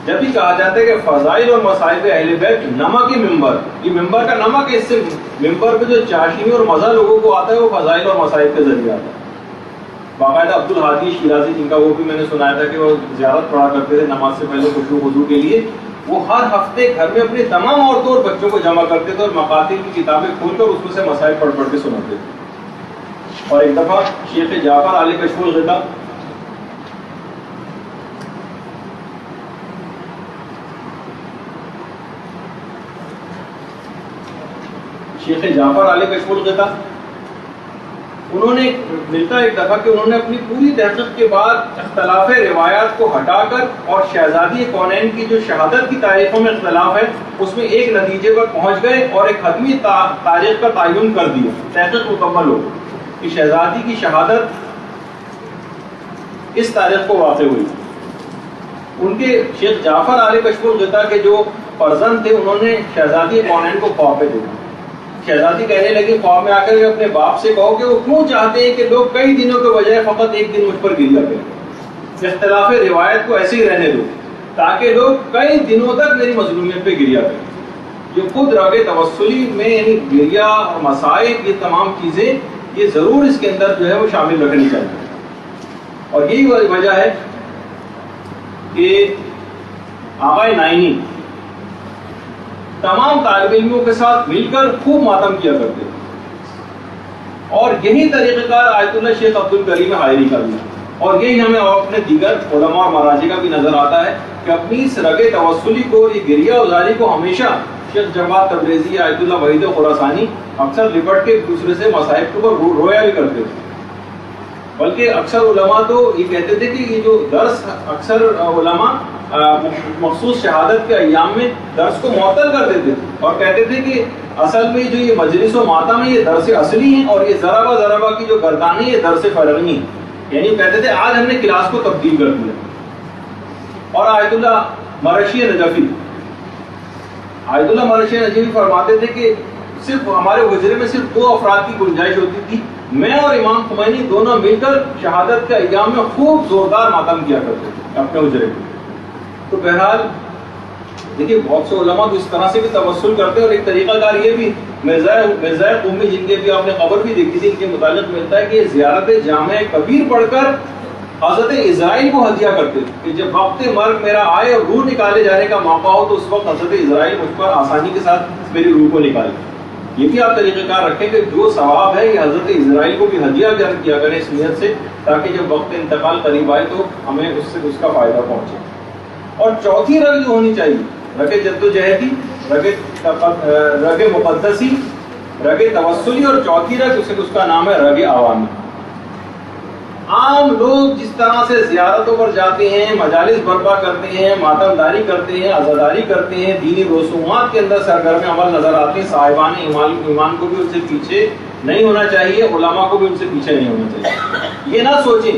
جب بھی کہا جاتا ہے کہ فضائل اور مصائب اہل بیت نمک ممبر، یہ ممبر کا نمک ہے، اس سے ممبر پہ جو چاشنی اور مزہ لوگوں کو آتا ہے وہ فضائل اور مصائب کے ذریعے آتا ہے. باقاعدہ عبد الحادی شیرازی، جن کا وہ بھی میں نے سنایا تھا کہ وہ زیارت پڑھا کرتے تھے نماز سے پہلے خشوع وضو کے لیے، وہ ہر ہفتے گھر میں اپنی تمام عورتوں اور بچوں کو جمع کرتے تھے اور مقاتل کی کتابیں کھول کر اس میں سے مسائل پڑھ کے سناتے تھے. اور ایک دفعہ شیخ جعفر علی کشف الغطا انہوں نے ملتا ایک دفعہ کہ انہوں نے اپنی پوری تحقیق کے بعد اختلاف روایات کو ہٹا کر اور شہزادی کونین کی جو شہادت کی تاریخوں میں اختلاف ہے اس میں ایک نتیجے پر پہنچ گئے اور ایک حتمی تاریخ کا تعین کر دیا. تحقیق مکمل ہو کہ شہزادی کی شہادت اس تاریخ کو واقع ہوئی. ان کے شیخ جعفر علی کشف الغطا کے جو فرزند تھے انہوں نے شہزادی کونین کو خواب میں دیکھا. شہزادی کہنے لگی خواب میں آ کر اپنے باپ سے کہو کہ وہ کیوں چاہتے ہیں کہ لوگ کئی دنوں کے بجائے فقط ایک دن مجھ پر گریا کریں. اختلاف روایت کو ایسے ہی رہنے دو تاکہ لوگ کئی دنوں تک میری مظلومیت پہ گریا کریں. جو خود رگ توسلی میں یعنی گریا اور مصائب، یہ تمام چیزیں یہ ضرور اس کے اندر جو ہے وہ شامل رکھنی چاہیے. اور یہی وجہ ہے کہ آقا نائنی تمام طالب علموں کے ساتھ مل کر خوب ماتم کیا کرتے تھے. اور یہی طریقہ کار آیت اللہ شیخ عبد الکریم حائری کا بھی، اور یہی ہمیں اپنے دیگر علماء اور مراجع کا بھی نظر آتا ہے کہ اپنی اس رگ توسلی کو، یہ گریہ ازاری کو ہمیشہ شیخ جواد تبریزی، آیت اللہ وحید خراسانی اکثر لپٹ کے ایک دوسرے سے مصائب کے اوپر رویا بھی کرتے تھے. بلکہ اکثر علماء تو یہ کہتے تھے کہ یہ جو درس، اکثر علماء مخصوص شہادت کے ایام میں درس کو معطل کر دیتے تھے اور کہتے تھے کہ اصل میں جو یہ مجلس و ماتم ہے یہ درس اصلی ہیں اور یہ ضربہ کی جو گردانیں یہ درس فرعی ہیں. یعنی کہتے تھے آج ہم نے کلاس کو تبدیل کر دیا. اور آیت اللہ مرشی نجفی فرماتے تھے کہ صرف ہمارے حجرے میں صرف 2 افراد کی گنجائش ہوتی تھی، میں اور امام خمینی دونوں مل کر شہادت کے ایام میں خوب زوردار ماتم کیا کرتے تھے اپنے حجرے میں. تو بہرحال دیکھیے بہت سے علماء تو اس طرح سے بھی توسل کرتے ہیں. اور ایک طریقہ کار یہ بھی مرزا قومی، جن کے بھی آپ نے خبر بھی دیکھی تھی، ان کے متعلق ملتا ہے کہ یہ زیارت جامع کبیر پڑھ کر حضرت اسرائیل کو ہدیہ کرتے تھے کہ جب وقت مرگ میرا آئے اور روح نکالے جانے کا موقع ہو تو اس وقت حضرت اسرائیل مجھ پر آسانی کے ساتھ میری روح کو نکالے. یہ بھی آپ طریقہ کار رکھیں کہ جو ثواب ہے یہ حضرت اسرائیل کو بھی ہدیہ کیا کریں اس نیت سے، تاکہ جب وقت انتقال قریب آئے تو ہمیں اس کا فائدہ پہنچے. اور چوتھی رگ جو ہونی چاہیے رگ جدوجہدی، رگ مقدسی، رگ توسلی اور چوتھی رگ اس کا نام ہے رگ عوامی. عام لوگ جس طرح سے زیارتوں پر جاتے ہیں، مجالس برپا کرتے ہیں، ماتم داری کرتے ہیں، عزاداری کرتے ہیں، دینی رسومات کے اندر سرگرم عمل نظر آتے ہیں، صاحبان ایمان کو بھی ان سے پیچھے نہیں ہونا چاہیے، علماء کو بھی ان سے پیچھے نہیں ہونا چاہیے. یہ نہ سوچیں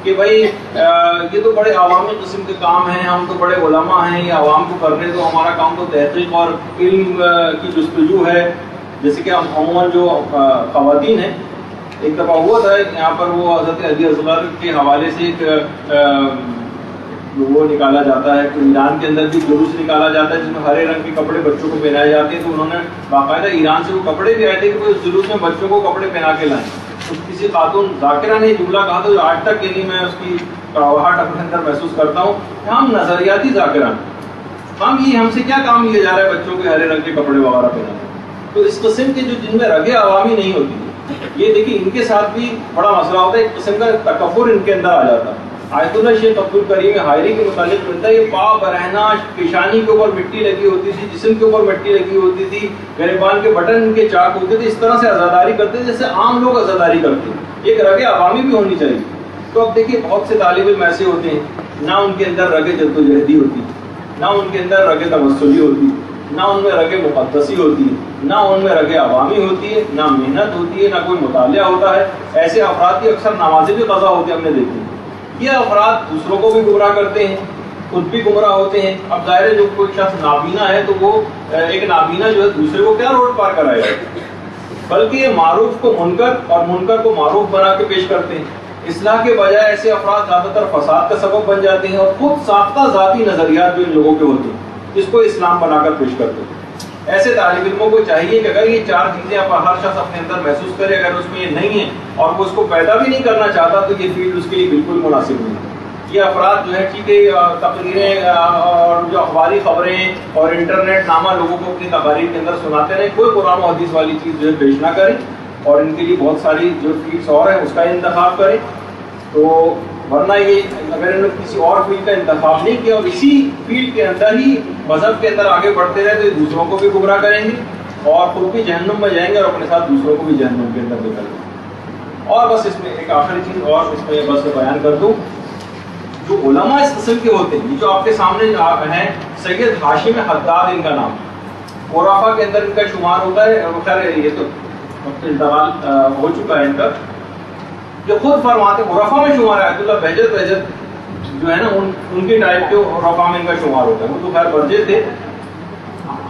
کہ بھائی یہ تو بڑے عوامی قسم کے کام ہیں، ہم تو بڑے علماء ہیں، یہ عوام کو کرنے تو ہمارا کام تو تحقیق اور علم کی جستجو ہے. جیسے کہ عموماً جو خواتین ہیں، ایک دفعہ ہوا تھا یہاں پر وہ حضرت علی اصغر کے حوالے سے ایک وہ نکالا جاتا ہے کہ ایران کے اندر بھی جلوس نکالا جاتا ہے جس میں ہرے رنگ کے کپڑے بچوں کو پہنائے جاتے ہیں. تو انہوں نے باقاعدہ ایران سے وہ کپڑے بھی آئے تھے کہ وہ اس جلوس میں بچوں کو کپڑے پہنا کے لائیں. تو کسی خاتون ذاکرہ نے جملہ کہا تھا جو آج تک کے نہیں میں اس کی کڑواہٹ اپنے اندر محسوس کرتا ہوں کہ ہم نظریاتی ذاکرہ ہم سے کیا کام لیا جا رہا ہے بچوں کے ہرے رنگ کے کپڑے وغیرہ پہنا. تو اس قسم کے جو جن میں رگیں عوامی نہیں ہوتی، یہ دیکھیں ان کے ساتھ بھی بڑا مسئلہ ہوتا ہے. ایک قسم کا تکبر ان کے اندر آ جاتا ہے. آیت اللہ شیخ عبد الکریم حائری کے متعلق ملتا ہے یہ پا برہنہ پیشانی کے اوپر مٹی لگی ہوتی تھی، جسم کے اوپر مٹی لگی ہوتی تھی، گریبان کے بٹن ان کے چاک ہوتے تھے، اس طرح سے عزاداری کرتے تھے جیسے عام لوگ عزاداری کرتے ہیں. ایک رگ عوامی بھی ہونی چاہیے. تو اب دیکھیے بہت سے طالب علم ایسے ہوتے ہیں نہ ان کے اندر رگ جدوجہدی ہوتی، نہ ان کے اندر رگ توسلی ہوتی، نہ ان میں رگ مقدسی ہوتی ہے، نہ ان میں رگ عوامی ہوتی ہے، نہ محنت ہوتی ہے، نہ کوئی مطالعہ ہوتا ہے. ایسے افراد کی اکثر نمازیں بھی قضا ہوتی ہیں، ہم نے دیکھی. یہ افراد دوسروں کو بھی گمراہ کرتے ہیں، خود بھی گمراہ ہوتے ہیں. اب ظاہر ہے جو کوئی شخص نابینا ہے تو وہ ایک نابینا جو ہے دوسرے کو کیا روڈ پار کرائے گا، بلکہ یہ معروف کو منکر اور منکر کو معروف بنا کے پیش کرتے ہیں. اصلاح کے بجائے ایسے افراد زیادہ تر فساد کا سبب بن جاتے ہیں اور خود ساختہ ذاتی نظریات جو ان لوگوں کے ہوتے ہیں اس کو اسلام بنا کر پیش کرتے ہیں. ایسے طالب علموں کو چاہیے کہ اگر یہ چار چیزیں ہر شخص اپنے اندر محسوس کرے، اگر اس میں یہ نہیں ہے اور وہ اس کو پیدا بھی نہیں کرنا چاہتا تو یہ فیلڈ اس کے لیے بالکل مناسب نہیں ہے. یہ افراد جو ہے ٹھیک ہے تقریریں اور جو اخباری خبریں اور انٹرنیٹ نامہ لوگوں کو اپنی تقاریر کے اندر سناتے رہے، کوئی قرآن و حدیث والی چیز جو ہے پیش نہ کریں اور ان کے لیے بہت ساری جو فیلڈس اور ہیں اس کا انتخاب کریں. تو ورنہ یہ اگر انہوں نے کسی اور فیلڈ کا انتخاب نہیں کیا اور اسی فیلڈ کے اندر ہی مذہب کے اندر آگے بڑھتے رہے تو یہ دوسروں کو بھی گمراہ کریں گے اور خود بھی جہنم میں جائیں گے اور اپنے ساتھ دوسروں کو بھی جہنم کے اندر نکل گے. اور بس اس میں ایک آخری چیز اور اس میں بس بیان کر دوں، جو علماء اس قسم کے ہوتے ہیں جو آپ کے سامنے ہیں، سید ہاشم حداد ان کا نام، قرافہ کے اندر ان کا شمار ہوتا ہے. خیر یہ تو انتقال ہو چکا ہے ان کا، جو خود فرماتے غرفہ میں شمار ہے. آیت اللہ بہجت جو ہے نا ان کی ٹائپ کے غرفہ میں ان کا شمار ہوتا ہے. وہ تو خیر برجے تھے.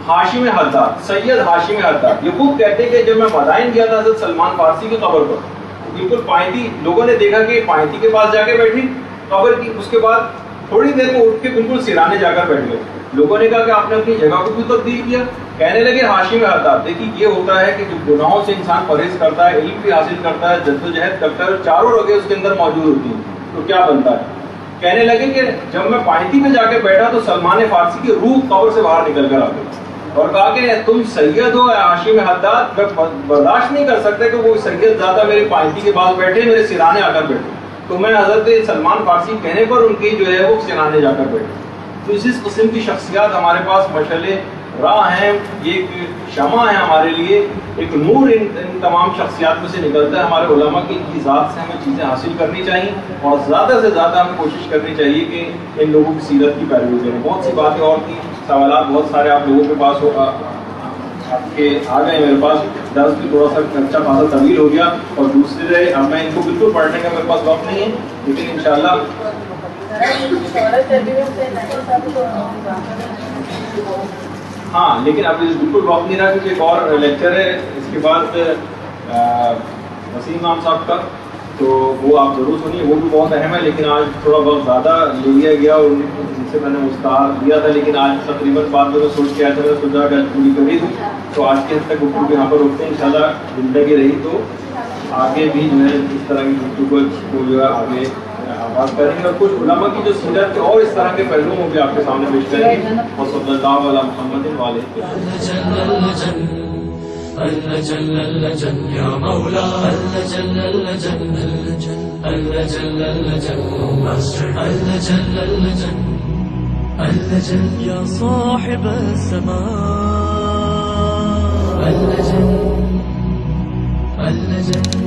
ہاشم حداد، سید ہاشم حداد یہ خود کہتے ہیں کہ جب میں مدائن گیا تھا حضرت سلمان فارسی کی قبر پر، بالکل پائنتی لوگوں نے دیکھا کہ پائنتی کے پاس جا کے بیٹھی قبر کی، اس کے بعد تھوڑی دیر کو اٹھ کے بالکل سرانے جا کر بیٹھ گئے. لوگوں نے کہا کہ آپ نے اپنی جگہ کو بھی تبدیل کیا. کہنے لگے ہاشم حداد دیکھیے یہ ہوتا ہے کہ جو گناہوں سے انسان پرہیز کرتا ہے، علم بھی حاصل کرتا ہے، جدوجہد کرتا ہے، چاروں رگیں اس کے اندر موجود ہوتی ہیں تو کیا بنتا ہے. کہنے لگے کہ جب میں پائنتی میں جا کے بیٹھا تو سلمان فارسی کی روح قبر سے باہر نکل کر آ گئی اور کہا کہ تم سید ہو ہاشم حداد، میں برداشت نہیں کر سکتا کہ وہ سید زیادہ میرے پائنتی کے پاس بیٹھے، میرے سرانے آ کر بیٹھے. تو میں حضرت سلمان فارسی کہنے پر ان کی جو ہے وہ سرانے جا کر بیٹھے. تو اس قسم کی شخصیات ہمارے پاس مشعل راہ ہیں، یہ ایک شمع ہے ہمارے لیے، ایک نور ان تمام شخصیات میں سے نکلتا ہے. ہمارے علماء کی ان کی ذات سے ہمیں چیزیں حاصل کرنی چاہیے اور زیادہ سے زیادہ ہمیں کوشش کرنی چاہیے کہ ان لوگوں کی سیرت کی پیروی کریں. بہت سی باتیں اور تھیں، سوالات بہت سارے آپ لوگوں کے پاس ہوگا، آپ کے آ گئے میرے پاس. درس بھی تھوڑا سا اچھا خاصا طویل ہو گیا اور دوسرے اب میں ان کو بالکل پڑھنے کا میرے پاس وقت نہیں ہے، لیکن انشاءاللہ ہاں لیکن اب بالکل وقت نہیں رہا کیونکہ ایک اور لیکچر ہے اس کے بعد وسیم امام صاحب کا، تو وہ آپ ضرور سنیے، وہ بھی بہت اہم ہے. لیکن آج تھوڑا بہت زیادہ لے لیا گیا اور ان سے میں نے مستعار دیا تھا، لیکن آج تقریباً بات میں سوچ کے آیا تھا، میں نے سوچا کہ پوری کری دوں. تو آج کے حد تک گفتگو یہاں پر روکتے ہیں. انشاءاللہ زندگی رہی تو آگے بھی جو ہے اس طرح کی گفتگو کو جو ہے آگے آغاز کریں گے اور کچھ علماء کی جو سیرت کے اور اس طرح کے پہلوؤں کو بھی آپ کے سامنے پیش کریں گے. وصلی اللہ علی محمد وعلیہ يا صاحب السماء اللجنة